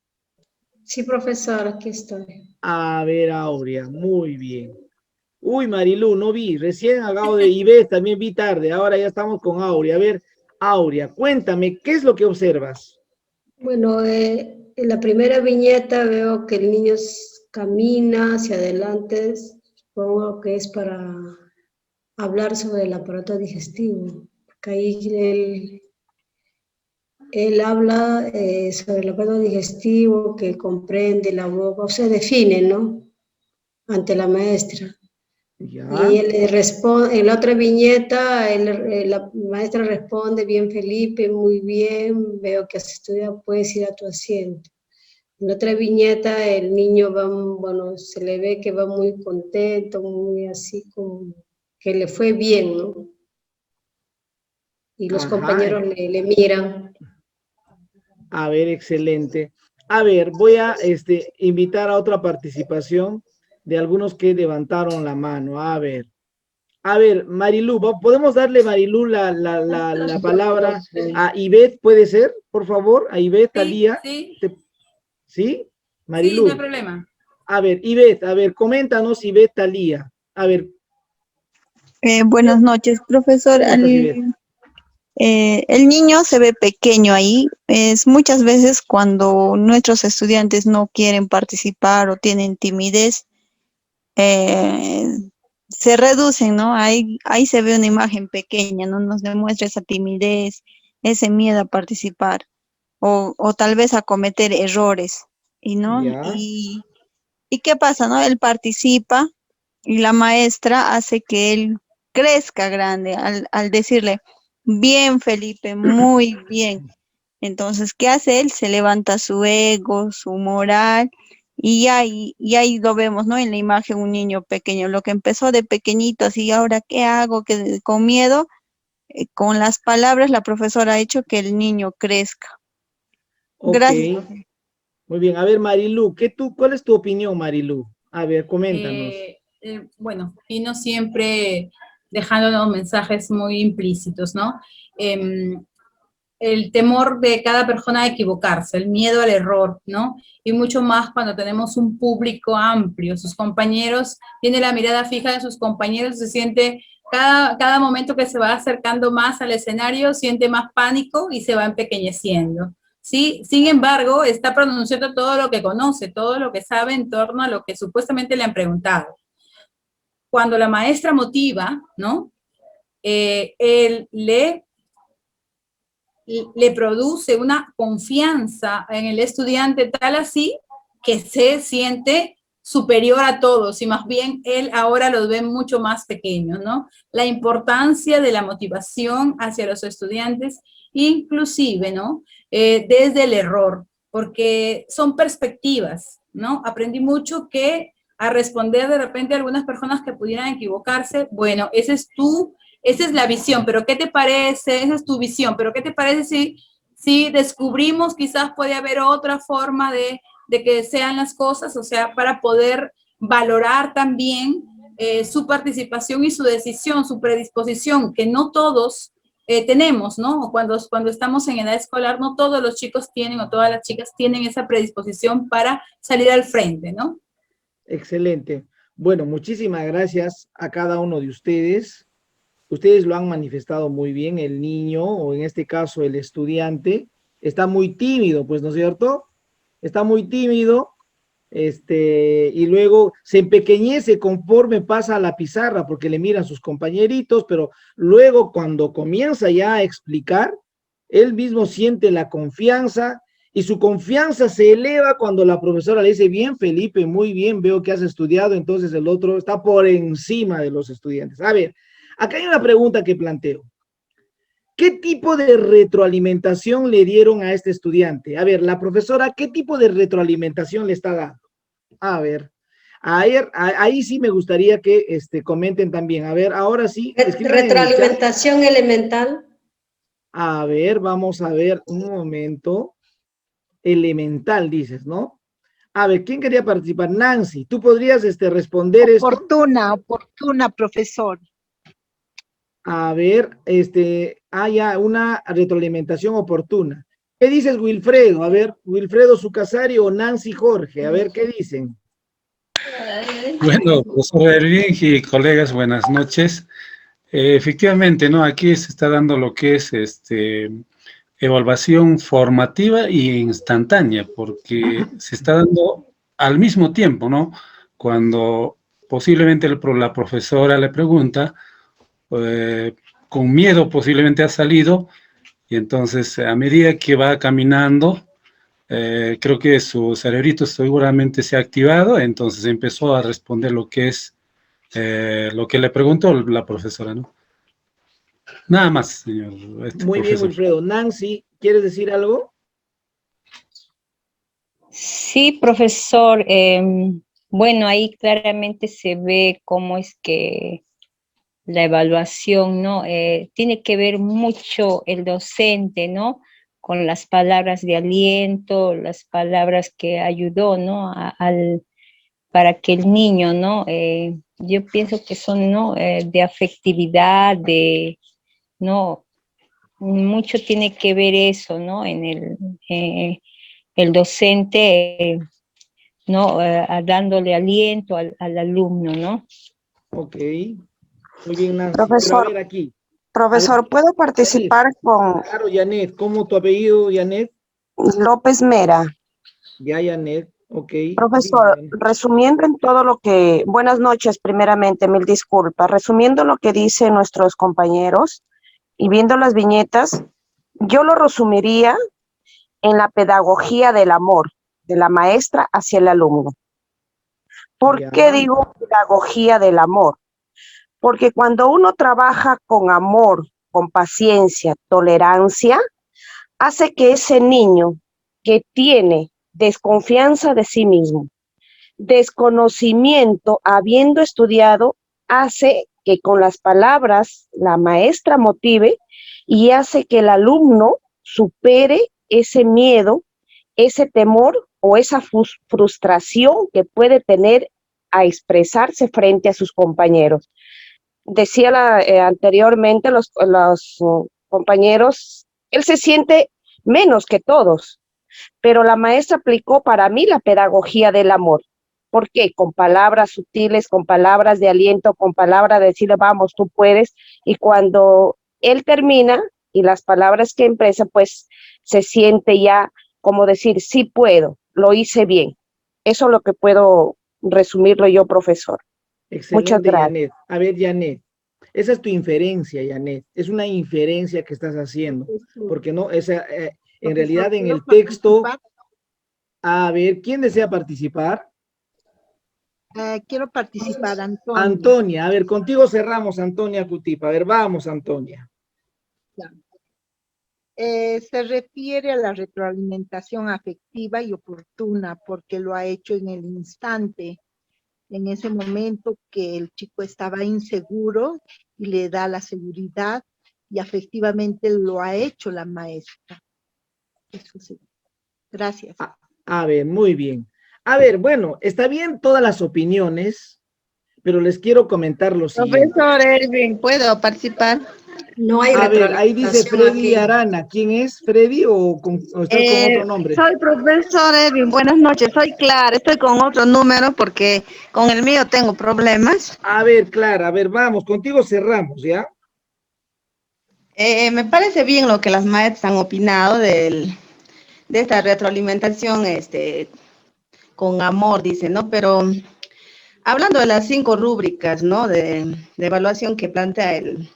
Sí, profesor, aquí estoy. A ver, Aurea, muy bien. Uy, Marilu, no vi, recién acabo de Ives, también vi tarde, ahora ya estamos con Aurea. A ver, Aurea, cuéntame, ¿qué es lo que observas? Bueno, en la primera viñeta veo que el niño camina hacia adelante, supongo que es para hablar sobre el aparato digestivo, porque ahí él habla sobre el aparato digestivo, que comprende la boca, o sea, define, ¿no?, ante la maestra. Ya. Y él le responde, en la otra viñeta, la maestra responde: bien, Felipe, muy bien, veo que has estudiado, puedes ir a tu asiento. En la otra viñeta, el niño va, bueno, se le ve que va muy contento, muy así, como que le fue bien, ¿no? Y los compañeros le miran. A ver, excelente. A ver, voy a invitar a otra participación de algunos que levantaron la mano. A ver, Marilu, ¿podemos darle, Marilu, la palabra a Ivette, puede ser, por favor? A Ivette, Talía. Sí. ¿Sí? Marilu. Sí, no hay problema. A ver, Ivette, a ver, coméntanos, Ivette, Talía. A ver. Buenas noches, profesor. El niño se ve pequeño ahí. Es muchas veces cuando nuestros estudiantes no quieren participar o tienen timidez, se reducen, ¿no? Ahí se ve una imagen pequeña, ¿no? Nos demuestra esa timidez, ese miedo a participar o tal vez a cometer errores, ¿no? Ya. ¿Y qué pasa, no? Él participa y la maestra hace que él crezca grande al decirle, bien Felipe, muy bien. Entonces, ¿qué hace él? Se levanta su ego, su moral, y ahí lo vemos, ¿no? En la imagen un niño pequeño, lo que empezó de pequeñito, así, ahora, ¿qué hago? Que con miedo, con las palabras la profesora ha hecho que el niño crezca. Ok, Gracias. muy bien. A ver, Marilú, ¿cuál es tu opinión, Marilú? A ver, coméntanos. Bueno, Pino siempre dejándonos mensajes muy implícitos, ¿no? El temor de cada persona a equivocarse, el miedo al error, ¿no? Y mucho más cuando tenemos un público amplio, sus compañeros, tiene la mirada fija en sus compañeros, se siente, cada momento que se va acercando más al escenario, siente más pánico y se va empequeñeciendo. ¿Sí? Sin embargo, está pronunciando todo lo que conoce, todo lo que sabe en torno a lo que supuestamente le han preguntado. Cuando la maestra motiva, ¿no? Él le produce una confianza en el estudiante tal así que se siente superior a todos y más bien él ahora los ve mucho más pequeños, ¿no? La importancia de la motivación hacia los estudiantes, inclusive, ¿no? Desde el error, porque son perspectivas, ¿no? Aprendí mucho que a responder de repente a algunas personas que pudieran equivocarse, bueno, esa es la visión, pero ¿qué te parece? Esa es tu visión, pero ¿qué te parece si descubrimos quizás puede haber otra forma de que sean las cosas? O sea, para poder valorar también su participación y su decisión, su predisposición, que no todos tenemos, ¿no? Cuando estamos en edad escolar, no todos los chicos tienen o todas las chicas tienen esa predisposición para salir al frente, ¿no? Excelente. Bueno, muchísimas gracias a cada uno de ustedes. Ustedes lo han manifestado muy bien. El niño, o en este caso el estudiante, está muy tímido, pues, ¿no es cierto? Está muy tímido, y luego se empequeñece conforme pasa a la pizarra, porque le miran sus compañeritos, pero luego cuando comienza ya a explicar, él mismo siente la confianza, y su confianza se eleva cuando la profesora le dice, bien, Felipe, muy bien, veo que has estudiado, entonces el otro está por encima de los estudiantes. A ver, acá hay una pregunta que planteo. ¿Qué tipo de retroalimentación le dieron a este estudiante? A ver, la profesora, ¿qué tipo de retroalimentación le está dando? A ver, ahí sí me gustaría que comenten también. A ver, ahora sí, escriban en el chat. Retroalimentación elemental. A ver, vamos a ver un momento. Elemental, dices, ¿no? A ver, ¿quién quería participar? Nancy, ¿tú podrías responder esto? Oportuna, profesor. A ver, ya, una retroalimentación oportuna. ¿Qué dices, Wilfredo? A ver, Wilfredo Sucasario o Nancy Jorge, a ver, ¿qué dicen? Bueno, profesor Erwin y colegas, buenas noches. Efectivamente, ¿no? Aquí se está dando lo que es evaluación formativa y instantánea, porque se está dando al mismo tiempo, ¿no? Cuando posiblemente la profesora le pregunta, con miedo posiblemente ha salido, y entonces a medida que va caminando, creo que su cerebrito seguramente se ha activado, entonces empezó a responder lo que es lo que le preguntó la profesora, ¿no? Nada más, señor Muy bien, profesor. Wilfredo. Nancy, ¿quieres decir algo? Sí, profesor. Bueno, ahí claramente se ve cómo es que la evaluación, ¿no? Tiene que ver mucho el docente, ¿no? Con las palabras de aliento, las palabras que ayudó, ¿no? Para que el niño, ¿no? Yo pienso que son, ¿no? De afectividad, ¿no? Mucho tiene que ver eso, ¿no? En el docente, ¿no? Dándole aliento al alumno, ¿no? Ok, muy bien, Nancy. Pero a Profesor, ver aquí. profesor, ¿puedo participar con Claro, Janet. ¿Cómo tu apellido, Janet? López Mera? Ya, Janet. Ok. Profesor, resumiendo en todo lo que, buenas noches primeramente, mil disculpas, resumiendo lo que dicen nuestros compañeros y viendo las viñetas, yo lo resumiría en la pedagogía del amor de la maestra hacia el alumno. ¿Por Ya. qué digo pedagogía del amor? Porque cuando uno trabaja con amor, con paciencia, tolerancia, hace que ese niño que tiene desconfianza de sí mismo, desconocimiento, habiendo estudiado, hace que con las palabras la maestra motive y hace que el alumno supere ese miedo, ese temor o esa frustración que puede tener a expresarse frente a sus compañeros. Decía anteriormente los compañeros, él se siente menos que todos, pero la maestra aplicó para mí la pedagogía del amor. ¿Por qué? Con palabras sutiles, con palabras de aliento, con palabras de decirle, vamos, tú puedes. Y cuando él termina y las palabras que empresa, pues se siente ya como decir, sí puedo, lo hice bien. Eso es lo que puedo resumirlo yo, profesor. Muchas Excelente, gracias. Janet. A ver, Janet, esa es tu inferencia, Janet. Es una inferencia que estás haciendo, porque no, esa, en realidad en el texto, a ver, ¿quién desea participar? Quiero participar, Antonio. Antonia, a ver, contigo cerramos, Antonia Cutipa. A ver, vamos, Antonia. Se refiere a la retroalimentación afectiva y oportuna porque lo ha hecho en el instante, en ese momento que el chico estaba inseguro y le da la seguridad y afectivamente lo ha hecho la maestra. Eso sí. Gracias. A ver, muy bien. A ver, bueno, está bien todas las opiniones, pero les quiero comentar lo siguiente. Profesor Erwin, ¿puedo participar? No hay A ver, ahí dice retroalimentación Freddy aquí. Arana. ¿Quién es Freddy o estás con otro nombre? Soy profesor Erwin, buenas noches, soy Clara, estoy con otro número porque con el mío tengo problemas. A ver, Clara, a ver, vamos, contigo cerramos, ¿ya? Me parece bien lo que las maestras han opinado de esta retroalimentación con amor, dice, ¿no? Pero hablando de las 5 rúbricas, ¿no? De evaluación que plantea el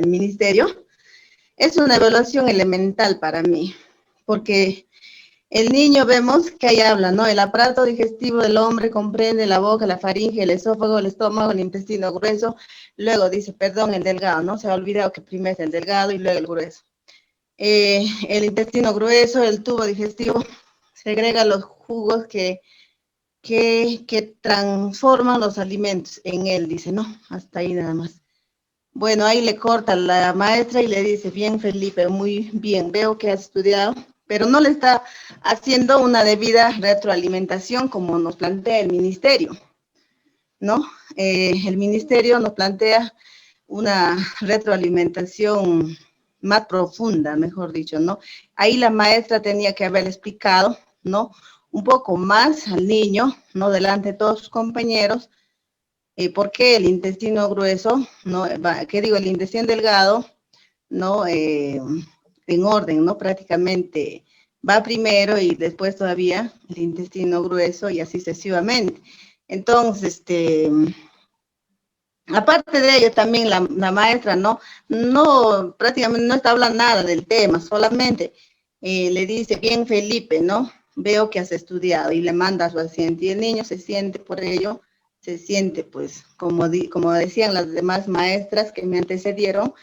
ministerio, es una evaluación elemental para mí, porque el niño vemos que ahí habla, ¿no? El aparato digestivo del hombre comprende la boca, la faringe, el esófago, el estómago, el intestino grueso. Luego dice, perdón, el delgado, ¿no? Se ha olvidado que primero es el delgado y luego el grueso. El intestino grueso, el tubo digestivo, segrega los jugos que transforman los alimentos en él, dice, ¿no? Hasta ahí nada más. Bueno, ahí le corta la maestra y le dice, bien, Felipe, muy bien, veo que has estudiado, pero no le está haciendo una debida retroalimentación como nos plantea el ministerio, ¿no? El ministerio nos plantea una retroalimentación más profunda, mejor dicho, ¿no? Ahí la maestra tenía que haber explicado, ¿no? Un poco más al niño, ¿no? Delante de todos sus compañeros, por qué el intestino grueso, ¿no? ¿Qué digo? El intestino delgado, ¿no? En orden, ¿no? Prácticamente va primero y después todavía el intestino grueso y así sucesivamente. Entonces, aparte de ello, también la maestra no prácticamente no está hablando nada del tema, solamente le dice, bien Felipe, ¿no? Veo que has estudiado y le manda a su asiento y el niño se siente por ello, se siente pues, como decían las demás maestras que me antecedieron,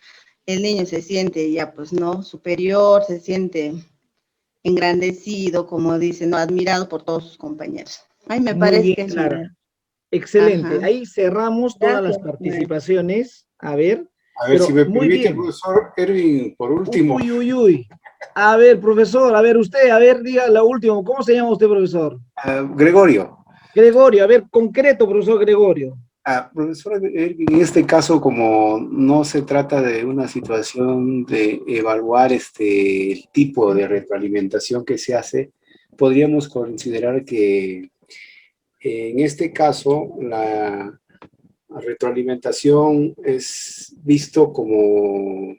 el niño se siente ya pues, ¿no? Superior, se siente engrandecido, como dice, ¿no? Admirado por todos sus compañeros. Ay, me Muy parece bien, que es Clara. una... Excelente. Ajá. Ahí cerramos todas las Gracias, participaciones. A ver. A ver, pero si me muy permite, bien. profesor Erwin, por último. Uy, uy, uy. A ver, profesor, a ver, usted, a ver, diga la última. ¿Cómo se llama usted, profesor? Gregorio. Gregorio, a ver, concreto, profesor Gregorio. Profesor Erwin, en este caso, como no se trata de una situación de evaluar el tipo de retroalimentación que se hace, podríamos considerar que en este caso la retroalimentación es visto como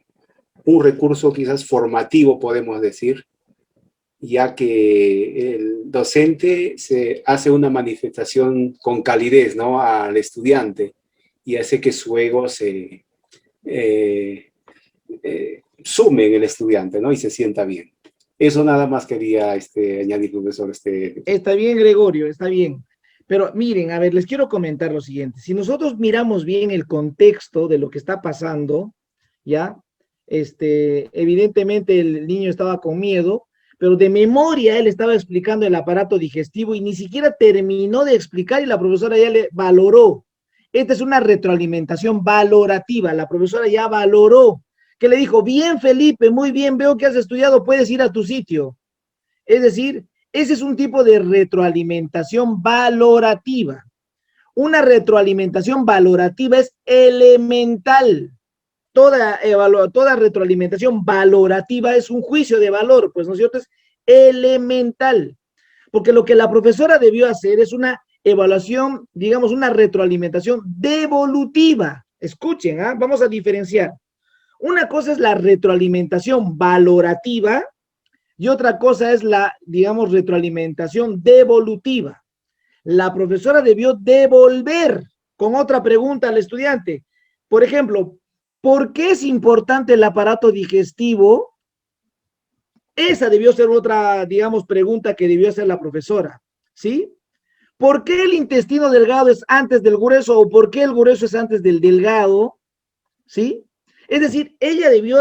un recurso quizás formativo, podemos decir, ya que el docente se hace una manifestación con calidez, ¿no? Al estudiante y hace que su ego se sume en el estudiante, ¿no? Y se sienta bien. Eso nada más quería añadir, profesor. Está bien, Gregorio, está bien. Pero miren, a ver, les quiero comentar lo siguiente. Si nosotros miramos bien el contexto de lo que está pasando, ¿ya? Evidentemente el niño estaba con miedo, pero de memoria él estaba explicando el aparato digestivo y ni siquiera terminó de explicar y la profesora ya le valoró. Esta es una retroalimentación valorativa. La profesora ya valoró, que le dijo, bien Felipe, muy bien, veo que has estudiado, puedes ir a tu sitio. Es decir, ese es un tipo de retroalimentación valorativa. Una retroalimentación valorativa es elemental. Toda retroalimentación valorativa es un juicio de valor, pues, ¿no es cierto? Es elemental. Porque lo que la profesora debió hacer es una evaluación, digamos, una retroalimentación devolutiva. Escuchen, ¿ah? Vamos a diferenciar. Una cosa es la retroalimentación valorativa y otra cosa es la, digamos, retroalimentación devolutiva. La profesora debió devolver con otra pregunta al estudiante. Por ejemplo, ¿por qué es importante el aparato digestivo? Esa debió ser otra, digamos, pregunta que debió hacer la profesora, ¿sí? ¿Por qué el intestino delgado es antes del grueso o por qué el grueso es antes del delgado? ¿Sí? Es decir, ella debió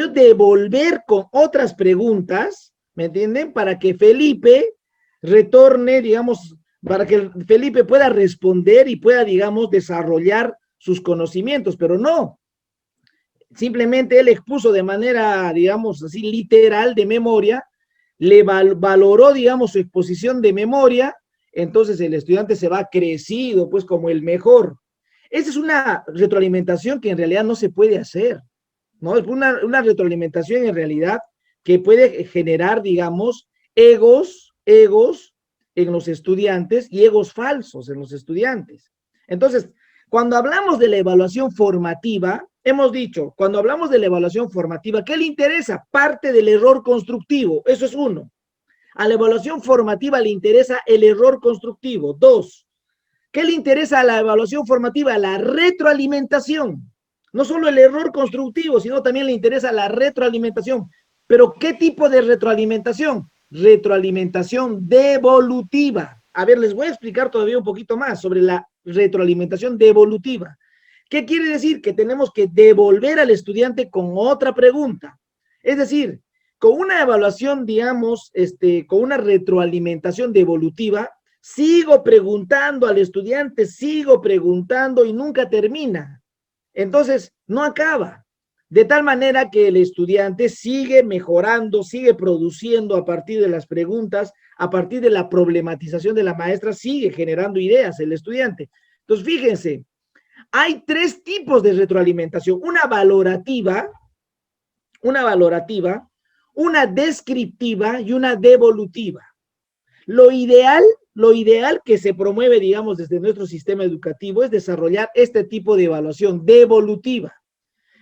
devolver con otras preguntas, ¿me entienden? Para que Felipe retorne, digamos, para que Felipe pueda responder y pueda, digamos, desarrollar sus conocimientos, pero no. Simplemente él expuso de manera, digamos, así literal, de memoria, le valoró, digamos, su exposición de memoria, entonces el estudiante se va crecido, pues, como el mejor. Esa es una retroalimentación que en realidad no se puede hacer, ¿no? Es una retroalimentación en realidad que puede generar, digamos, egos en los estudiantes y egos falsos en los estudiantes. Entonces, cuando hablamos de la evaluación formativa, hemos dicho, cuando hablamos de la evaluación formativa, ¿qué le interesa? Parte del error constructivo, eso es uno. A la evaluación formativa le interesa el error constructivo. Dos, ¿qué le interesa a la evaluación formativa? La retroalimentación. No solo el error constructivo, sino también le interesa la retroalimentación. ¿Pero qué tipo de retroalimentación? Retroalimentación devolutiva. A ver, les voy a explicar todavía un poquito más sobre la retroalimentación devolutiva. ¿Qué quiere decir? Que tenemos que devolver al estudiante con otra pregunta. Es decir, con una evaluación, digamos, con una retroalimentación devolutiva, sigo preguntando al estudiante, sigo preguntando y nunca termina. Entonces, no acaba. De tal manera que el estudiante sigue mejorando, sigue produciendo a partir de las preguntas, a partir de la problematización de la maestra, sigue generando ideas el estudiante. Entonces, fíjense, hay tres tipos de retroalimentación. Una valorativa, una descriptiva y una devolutiva. Lo ideal que se promueve, digamos, desde nuestro sistema educativo es desarrollar este tipo de evaluación devolutiva.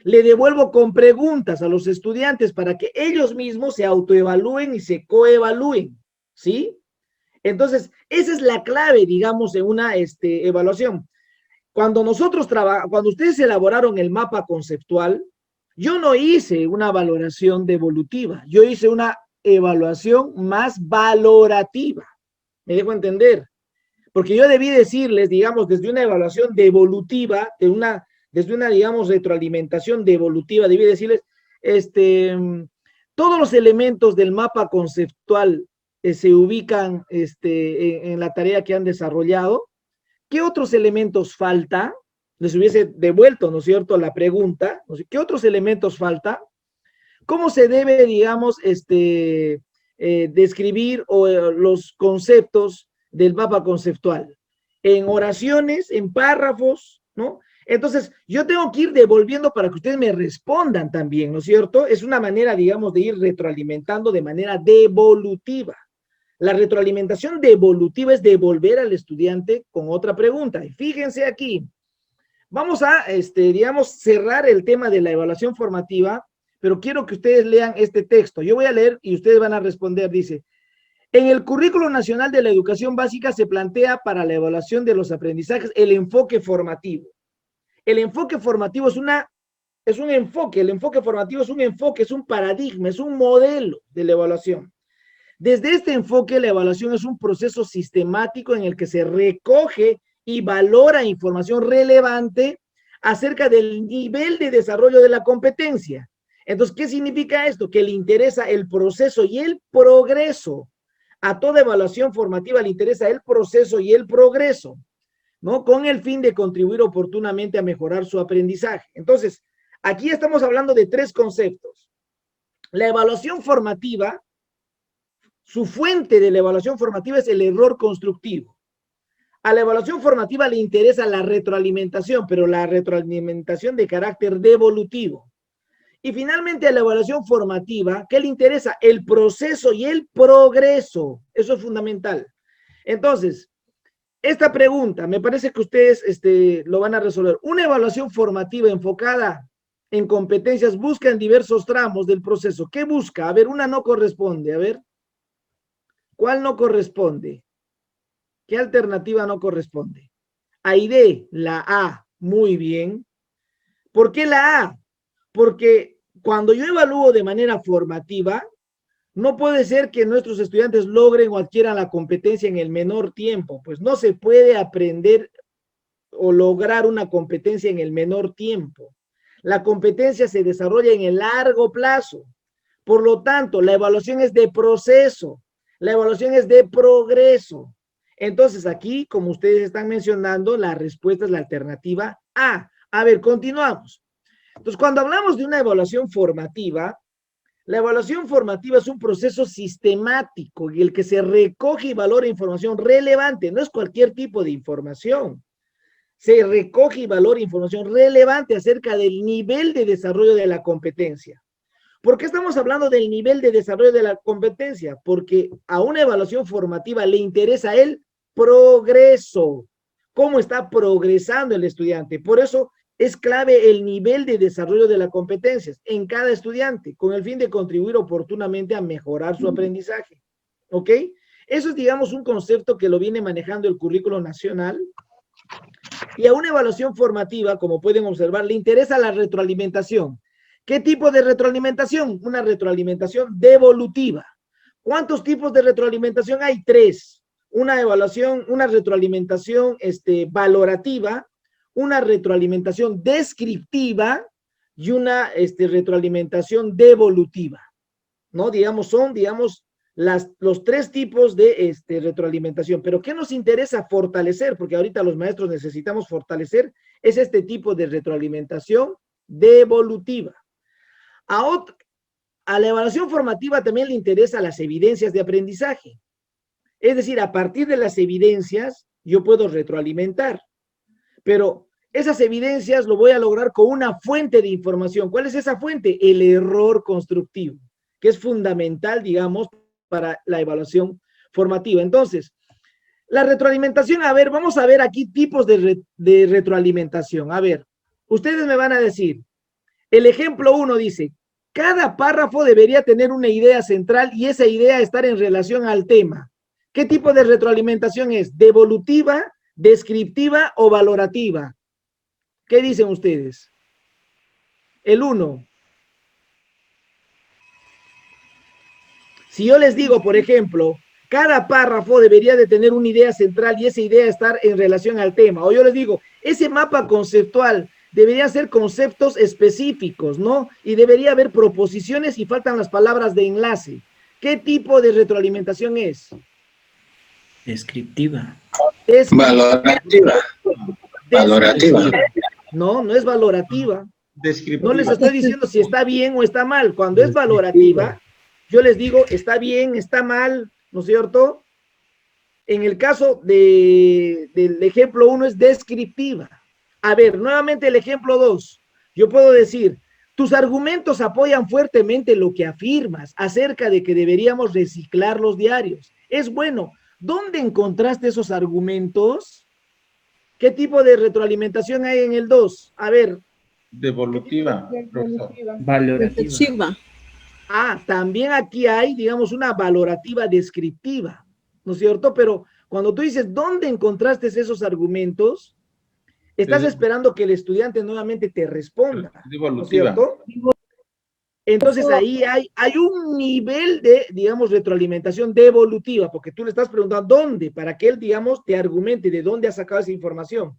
Le devuelvo con preguntas a los estudiantes para que ellos mismos se autoevalúen y se coevalúen, ¿sí? Entonces, esa es la clave, digamos, de una evaluación. Cuando ustedes elaboraron el mapa conceptual, yo no hice una valoración devolutiva, yo hice una evaluación más valorativa. ¿Me dejo entender? Porque yo debí decirles, digamos, desde una evaluación devolutiva, desde una, digamos, retroalimentación devolutiva, debí decirles, todos los elementos del mapa conceptual se ubican en la tarea que han desarrollado. ¿Qué otros elementos falta? Les hubiese devuelto, ¿no es cierto?, la pregunta. ¿Qué otros elementos falta? ¿Cómo se debe, digamos, describir los conceptos del mapa conceptual? En oraciones, en párrafos, ¿no? Entonces, yo tengo que ir devolviendo para que ustedes me respondan también, ¿no es cierto? Es una manera, digamos, de ir retroalimentando de manera devolutiva. La retroalimentación devolutiva es devolver al estudiante con otra pregunta. Y fíjense aquí, vamos a, digamos, cerrar el tema de la evaluación formativa, pero quiero que ustedes lean este texto. Yo voy a leer y ustedes van a responder. Dice, en el Currículo Nacional de la Educación Básica se plantea para la evaluación de los aprendizajes el enfoque formativo. El enfoque formativo es un enfoque, el enfoque formativo es un enfoque, es un paradigma, es un modelo de la evaluación. Desde este enfoque, la evaluación es un proceso sistemático en el que se recoge y valora información relevante acerca del nivel de desarrollo de la competencia. Entonces, ¿qué significa esto? Que le interesa el proceso y el progreso. A toda evaluación formativa le interesa el proceso y el progreso, ¿no? Con el fin de contribuir oportunamente a mejorar su aprendizaje. Entonces, aquí estamos hablando de tres conceptos. La evaluación formativa, su fuente de la evaluación formativa es el error constructivo. A la evaluación formativa le interesa la retroalimentación, pero la retroalimentación de carácter devolutivo. Y finalmente a la evaluación formativa, ¿qué le interesa? El proceso y el progreso. Eso es fundamental. Entonces, esta pregunta, me parece que ustedes lo van a resolver. Una evaluación formativa enfocada en competencias busca en diversos tramos del proceso. ¿Qué busca? A ver, una no corresponde. A ver, ¿cuál no corresponde? ¿Qué alternativa no corresponde? A y D, la A. Muy bien. ¿Por qué la A? Porque cuando yo evalúo de manera formativa, no puede ser que nuestros estudiantes logren o adquieran la competencia en el menor tiempo. Pues no se puede aprender o lograr una competencia en el menor tiempo. La competencia se desarrolla en el largo plazo. Por lo tanto, la evaluación es de proceso. La evaluación es de progreso. Entonces, aquí, como ustedes están mencionando, la respuesta es la alternativa A. A ver, continuamos. Entonces, cuando hablamos de una evaluación formativa, la evaluación formativa es un proceso sistemático en el que se recoge y valora información relevante. No es cualquier tipo de información. Se recoge y valora información relevante acerca del nivel de desarrollo de la competencia. ¿Por qué estamos hablando del nivel de desarrollo de la competencia? Porque a una evaluación formativa le interesa el progreso. ¿Cómo está progresando el estudiante? Por eso es clave el nivel de desarrollo de las competencias en cada estudiante, con el fin de contribuir oportunamente a mejorar su aprendizaje. ¿Ok? Eso es, digamos, un concepto que lo viene manejando el currículo nacional. Y a una evaluación formativa, como pueden observar, le interesa la retroalimentación. ¿Qué tipo de retroalimentación? Una retroalimentación devolutiva. ¿Cuántos tipos de retroalimentación hay? 3. Una retroalimentación valorativa, una retroalimentación descriptiva y una retroalimentación devolutiva, ¿no? Digamos, son, los 3 tipos de retroalimentación. Pero ¿qué nos interesa fortalecer? Porque ahorita los maestros necesitamos fortalecer, es este tipo de retroalimentación devolutiva. A la evaluación formativa también le interesan las evidencias de aprendizaje. Es decir, a partir de las evidencias yo puedo retroalimentar. Pero esas evidencias lo voy a lograr con una fuente de información. ¿Cuál es esa fuente? El error constructivo, que es fundamental, digamos, para la evaluación formativa. Entonces, la retroalimentación, a ver, vamos a ver aquí tipos de retroalimentación. A ver, ustedes me van a decir, el ejemplo 1 dice, cada párrafo debería tener una idea central y esa idea estar en relación al tema. ¿Qué tipo de retroalimentación es? ¿Devolutiva, descriptiva o valorativa? ¿Qué dicen ustedes? El 1. Si yo les digo, por ejemplo, cada párrafo debería de tener una idea central y esa idea estar en relación al tema. O yo les digo, ese mapa conceptual debería ser conceptos específicos, ¿no? Y debería haber proposiciones y faltan las palabras de enlace. ¿Qué tipo de retroalimentación es? Descriptiva. Valorativa. Valorativa. No, no es valorativa. No les estoy diciendo si está bien o está mal. Cuando es valorativa, yo les digo, está bien, está mal, ¿no es cierto? En el caso del ejemplo 1 es descriptiva. A ver, nuevamente el ejemplo 2. Yo puedo decir, tus argumentos apoyan fuertemente lo que afirmas acerca de que deberíamos reciclar los diarios. Es bueno. ¿Dónde encontraste esos argumentos? ¿Qué tipo de retroalimentación hay en el 2? A ver. Devolutiva. Valorativa. También aquí hay, digamos, una valorativa descriptiva, ¿no es cierto? Pero cuando tú dices, ¿dónde encontraste esos argumentos? Estás esperando que el estudiante nuevamente te responda, ¿no es cierto? Entonces ahí hay un nivel de, digamos, retroalimentación devolutiva, porque tú le estás preguntando dónde, para que él, digamos, te argumente de dónde ha sacado esa información.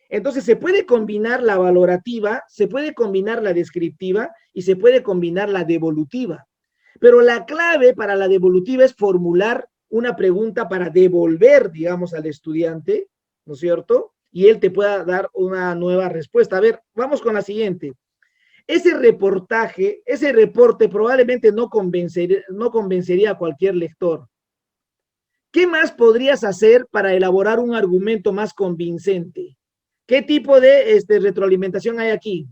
Entonces se puede combinar la valorativa, se puede combinar la descriptiva y se puede combinar la devolutiva. Pero la clave para la devolutiva es formular una pregunta para devolver, digamos, al estudiante, ¿no es cierto? Y él te pueda dar una nueva respuesta. A ver, vamos con la siguiente. Ese reportaje, ese reporte probablemente no convencería a cualquier lector. ¿Qué más podrías hacer para elaborar un argumento más convincente? ¿Qué tipo de retroalimentación hay aquí?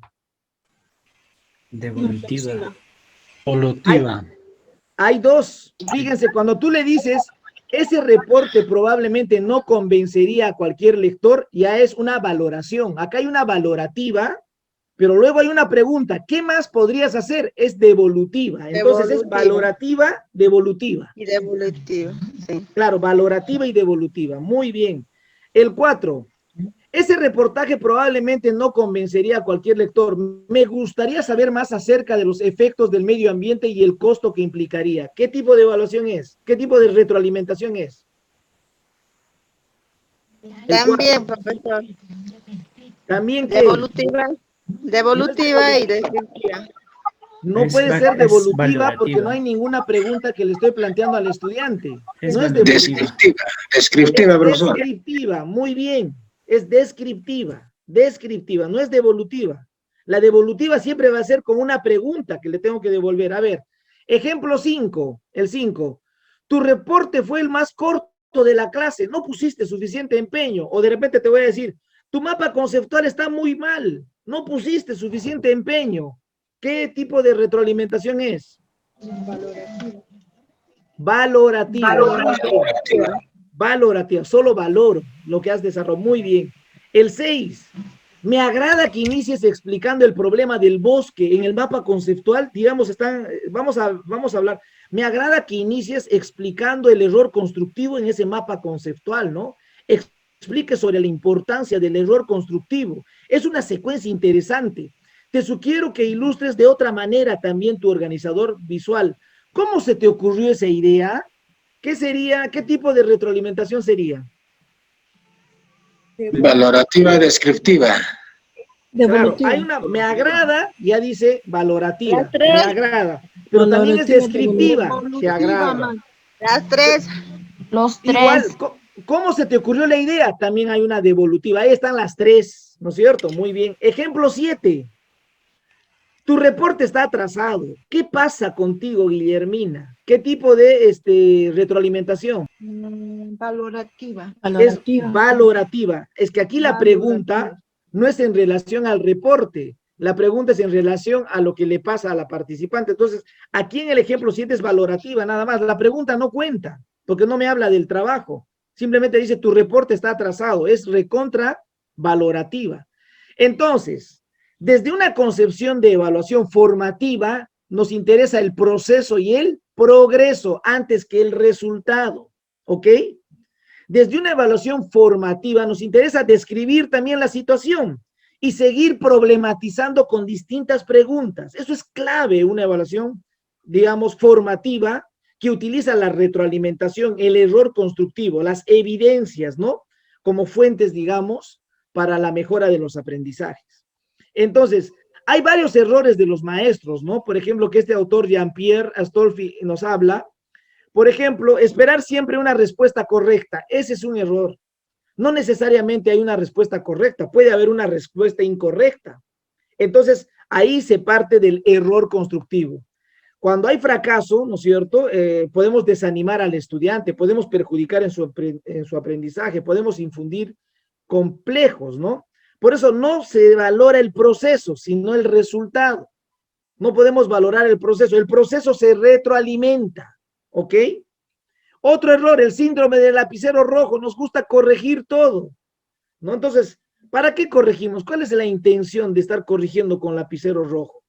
Devolutiva. Evolutiva. Hay dos. Fíjense, cuando tú le dices, ese reporte probablemente no convencería a cualquier lector, ya es una valoración. Acá hay una valorativa, pero luego hay una pregunta. ¿Qué más podrías hacer? Es devolutiva. Entonces es valorativa, devolutiva. Y devolutiva, sí. Claro, valorativa y devolutiva. Muy bien. El 4. Ese reportaje probablemente no convencería a cualquier lector. Me gustaría saber más acerca de los efectos del medio ambiente y el costo que implicaría. ¿Qué tipo de evaluación es? ¿Qué tipo de retroalimentación es? También, profesor. También ¿qué? Devolutiva y descriptiva. No puede ser devolutiva porque no hay ninguna pregunta que le estoy planteando al estudiante. No es devolutiva. Descriptiva, profesor. Descriptiva, muy bien. Es descriptiva, no es devolutiva. La devolutiva siempre va a ser con una pregunta que le tengo que devolver. A ver, ejemplo 5, el 5. Tu reporte fue el más corto de la clase, no pusiste suficiente empeño. O de repente te voy a decir, tu mapa conceptual está muy mal, no pusiste suficiente empeño. ¿Qué tipo de retroalimentación es? Valorativa, solo valoro lo que has desarrollado. Muy bien. El 6. Me agrada que inicies explicando el problema del bosque en el mapa conceptual. Digamos, vamos a hablar. Me agrada que inicies explicando el error constructivo en ese mapa conceptual, ¿no? Explique sobre la importancia del error constructivo. Es una secuencia interesante. Te sugiero que ilustres de otra manera también tu organizador visual. ¿Cómo se te ocurrió esa idea? ¿Qué sería? ¿Qué tipo de retroalimentación sería? Valorativa, descriptiva. Claro, hay una, me agrada, ya dice valorativa, me agrada, pero también es descriptiva, te agrada. Las tres. Los tres. Igual, ¿cómo se te ocurrió la idea? También hay una devolutiva, ahí están las tres, ¿no es cierto? Muy bien. Ejemplo 7. Tu reporte está atrasado. ¿Qué pasa contigo, Guillermina? ¿Qué tipo de retroalimentación? Valorativa. Es valorativa. Es que aquí la pregunta no es en relación al reporte. La pregunta es en relación a lo que le pasa a la participante. Entonces, aquí en el ejemplo 7 es valorativa, nada más. La pregunta no cuenta, porque no me habla del trabajo. Simplemente dice, tu reporte está atrasado. Es recontra valorativa. Entonces, desde una concepción de evaluación formativa, nos interesa el proceso y el progreso antes que el resultado, ¿ok? Desde una evaluación formativa nos interesa describir también la situación y seguir problematizando con distintas preguntas. Eso es clave, una evaluación, digamos, formativa que utiliza la retroalimentación, el error constructivo, las evidencias, ¿no? Como fuentes, digamos, para la mejora de los aprendizajes. Entonces, hay varios errores de los maestros, ¿no? Por ejemplo, que este autor Jean-Pierre Astolfi nos habla. Por ejemplo, esperar siempre una respuesta correcta. Ese es un error. No necesariamente hay una respuesta correcta. Puede haber una respuesta incorrecta. Entonces, ahí se parte del error constructivo. Cuando hay fracaso, ¿no es cierto? Podemos desanimar al estudiante, podemos perjudicar en su aprendizaje, podemos infundir complejos, ¿no? Por eso no se valora el proceso, sino el resultado. No podemos valorar el proceso se retroalimenta, ¿ok? Otro error, el síndrome del lapicero rojo, nos gusta corregir todo, ¿no? Entonces, ¿para qué corregimos? ¿Cuál es la intención de estar corrigiendo con lapicero rojo?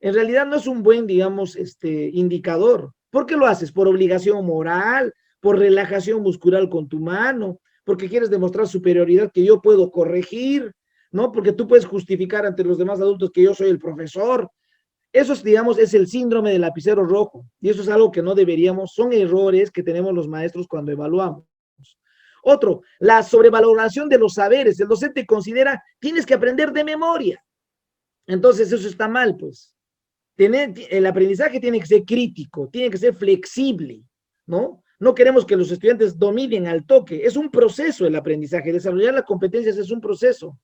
En realidad no es un buen, digamos, indicador. ¿Por qué lo haces? ¿Por obligación moral? ¿Por relajación muscular con tu mano? ¿Porque quieres demostrar superioridad que yo puedo corregir? ¿No? Porque tú puedes justificar ante los demás adultos que yo soy el profesor. Eso es, digamos, es el síndrome del lapicero rojo, y eso es algo que no deberíamos, son errores que tenemos los maestros cuando evaluamos. Otro, la sobrevaloración de los saberes. El docente considera, tienes que aprender de memoria. Entonces eso está mal, pues. El aprendizaje tiene que ser crítico, tiene que ser flexible, ¿no? No queremos que los estudiantes dominen al toque. Es un proceso el aprendizaje. Desarrollar las competencias es un proceso.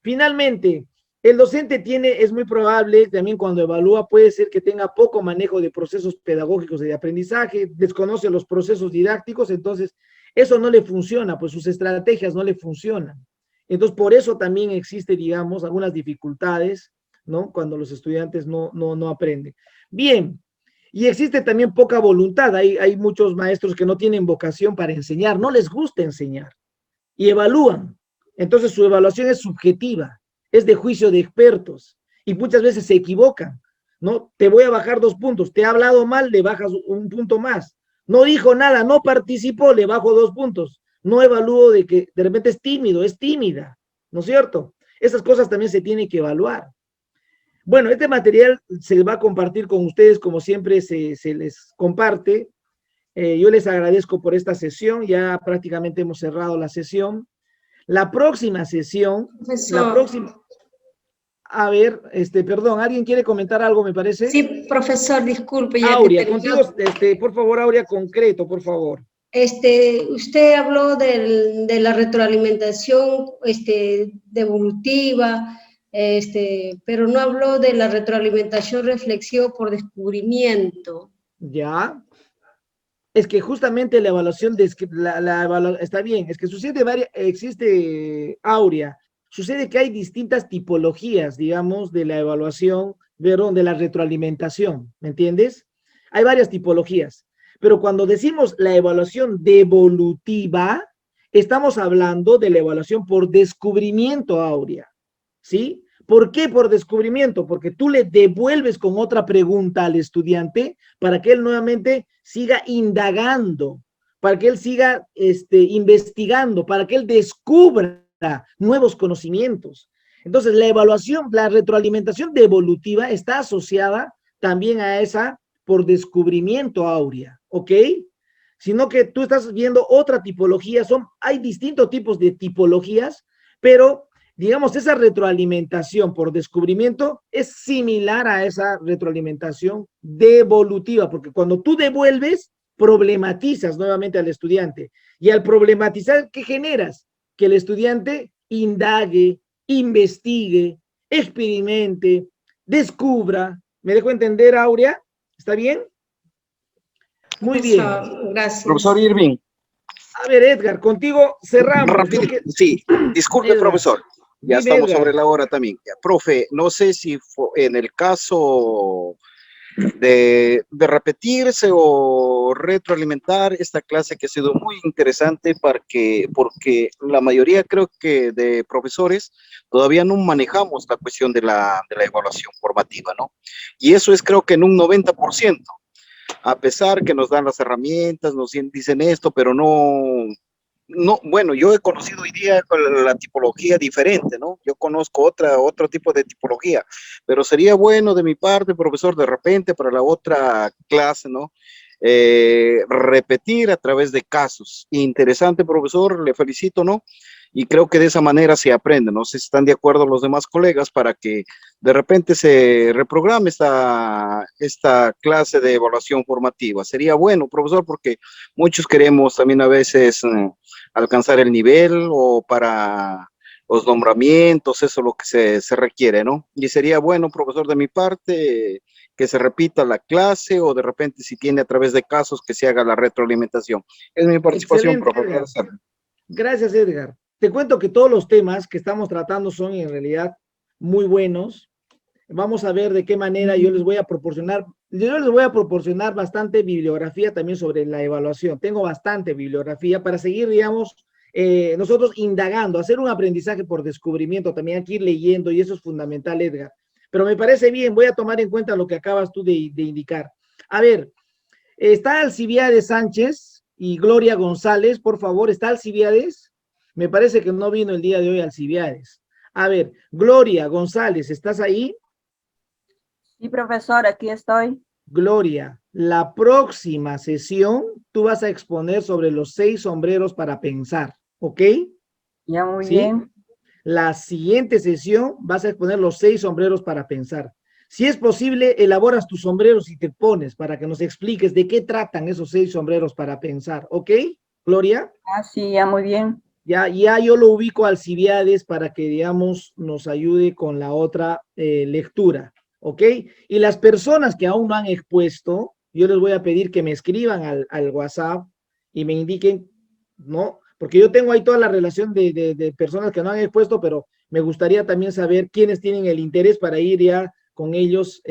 Finalmente, el docente es muy probable, también cuando evalúa, puede ser que tenga poco manejo de procesos pedagógicos y de aprendizaje, desconoce los procesos didácticos, entonces eso no le funciona, pues sus estrategias no le funcionan. Entonces, por eso también existe, digamos, algunas dificultades, ¿no? Cuando los estudiantes no aprenden. Bien, y existe también poca voluntad. Hay muchos maestros que no tienen vocación para enseñar, no les gusta enseñar, y evalúan. Entonces, su evaluación es subjetiva, es de juicio de expertos, y muchas veces se equivocan, ¿no? Te voy a bajar 2 puntos, te ha hablado mal, le bajas 1 punto más. No dijo nada, no participó, le bajo 2 puntos. No evalúo de que de repente es tímido, es tímida, ¿no es cierto? Esas cosas también se tienen que evaluar. Bueno, este material se va a compartir con ustedes, como siempre se les comparte. Yo les agradezco por esta sesión, ya prácticamente hemos cerrado la sesión. La próxima sesión, a ver, perdón, ¿alguien quiere comentar algo, me parece? Sí, profesor, disculpe. Aurea, contigo, por favor, Aurea, concreto, por favor. Usted habló de la retroalimentación devolutiva, pero no habló de la retroalimentación reflexiva por descubrimiento. Ya. Es que justamente la evaluación, está bien, es que existe, Aurea, sucede que hay distintas tipologías, digamos, de la evaluación, de la retroalimentación, ¿me entiendes? Hay varias tipologías, pero cuando decimos la evaluación devolutiva, estamos hablando de la evaluación por descubrimiento, Aurea, ¿sí? ¿Por qué por descubrimiento? Porque tú le devuelves con otra pregunta al estudiante para que él nuevamente siga indagando, para que él siga investigando, para que él descubra nuevos conocimientos. Entonces, la evaluación, la retroalimentación devolutiva está asociada también a esa por descubrimiento, Aurea, ¿ok? Sino que tú estás viendo otra tipología, hay distintos tipos de tipologías, pero digamos, esa retroalimentación por descubrimiento es similar a esa retroalimentación devolutiva, porque cuando tú devuelves, problematizas nuevamente al estudiante. Y al problematizar, ¿qué generas? Que el estudiante indague, investigue, experimente, descubra. ¿Me dejo entender, Aurea? ¿Está bien? Muy bien. Gracias. Profesor Irving. A ver, Edgar, contigo cerramos. Sí, disculpe, Edgar. Profesor. Ya Dime, estamos Edgar. sobre la hora también. Ya, profe, no sé si en el caso de repetirse o retroalimentar esta clase que ha sido muy interesante porque la mayoría creo que de profesores todavía no manejamos la cuestión de la evaluación formativa, ¿no? Y eso es creo que en un 90%. A pesar que nos dan las herramientas, nos dicen esto, pero no, bueno, yo he conocido hoy día la tipología diferente, ¿no? Yo conozco otro tipo de tipología, pero sería bueno de mi parte, profesor, de repente para la otra clase, ¿no? Repetir a través de casos. Interesante, profesor, le felicito, ¿no? Y creo que de esa manera se aprende. No sé si están de acuerdo los demás colegas para que de repente se reprograme esta clase de evaluación formativa. Sería bueno, profesor, porque muchos queremos también a veces alcanzar el nivel o para los nombramientos, eso es lo que se requiere, ¿no? Y sería bueno, profesor, de mi parte, que se repita la clase o de repente si tiene a través de casos que se haga la retroalimentación. Es mi participación, profesor. Gracias, Edgar. Te cuento que todos los temas que estamos tratando son en realidad muy buenos. Vamos a ver de qué manera yo les voy a proporcionar bastante bibliografía también sobre la evaluación. Tengo bastante bibliografía para seguir, digamos, nosotros indagando, hacer un aprendizaje por descubrimiento, también aquí ir leyendo, y eso es fundamental, Edgar. Pero me parece bien, voy a tomar en cuenta lo que acabas tú de indicar. A ver, está Alcibiades Sánchez y Gloria González, por favor, ¿está Alcibiades? Me parece que no vino el día de hoy Alcibiades. A ver, Gloria González, ¿estás ahí? Sí, profesor, aquí estoy. Gloria, la próxima sesión tú vas a exponer sobre los 6 sombreros para pensar, ¿ok? Ya, muy ¿Sí? bien. La siguiente sesión vas a exponer los 6 sombreros para pensar. Si es posible, elaboras tus sombreros y te pones para que nos expliques de qué tratan esos 6 sombreros para pensar, ¿ok, Gloria? Ah, sí, ya, muy bien. Ya yo lo ubico a Alcibiades para que, digamos, nos ayude con la otra lectura, ¿ok? Y las personas que aún no han expuesto, yo les voy a pedir que me escriban al WhatsApp y me indiquen, ¿no? Porque yo tengo ahí toda la relación de personas que no han expuesto, pero me gustaría también saber quiénes tienen el interés para ir ya con ellos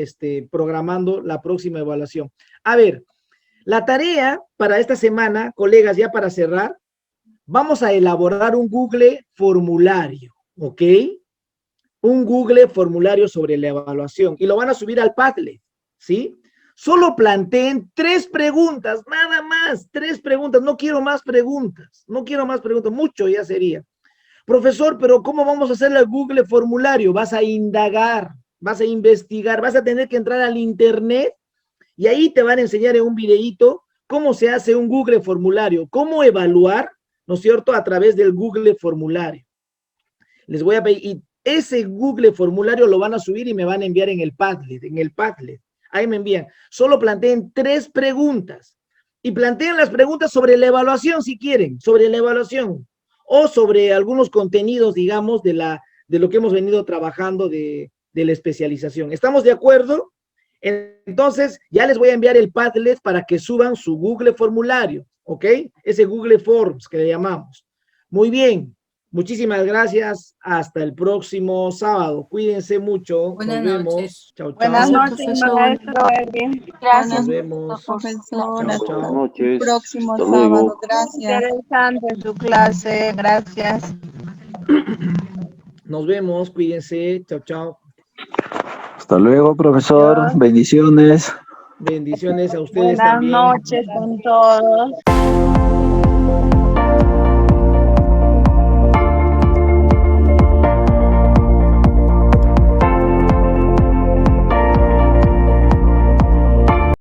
programando la próxima evaluación. A ver, la tarea para esta semana, colegas, ya para cerrar, vamos a elaborar un Google formulario, ¿ok? Un Google formulario sobre la evaluación y lo van a subir al Padlet, ¿sí? Solo planteen 3 preguntas, nada más, 3 preguntas, no quiero más preguntas, mucho ya sería. Profesor, pero ¿cómo vamos a hacer el Google formulario? Vas a indagar, vas a investigar, vas a tener que entrar al internet y ahí te van a enseñar en un videíto cómo se hace un Google formulario, cómo evaluar, ¿no es cierto?, a través del Google formulario. Les voy a pedir, y ese Google formulario lo van a subir y me van a enviar en el Padlet, ahí me envían. Solo planteen 3 preguntas y planteen las preguntas sobre la evaluación si quieren, sobre la evaluación o sobre algunos contenidos, digamos, de lo que hemos venido trabajando de la especialización. ¿Estamos de acuerdo? Entonces, ya les voy a enviar el Padlet para que suban su Google formulario, ¿ok? Ese Google Forms que le llamamos. Muy bien, muchísimas gracias. Hasta el próximo sábado. Cuídense mucho. Buenas Nos vemos. noches. Chao, chao. Buenas noches, maestro Erwin. Gracias, Nos vemos. profesor. Chao, chao. Hasta el próximo sábado. Gracias. Interesante su clase, gracias. Nos vemos. Cuídense. Chao, chao. Hasta luego, profesor. Adiós. Bendiciones. Bendiciones a ustedes Buenas también. noches con todos.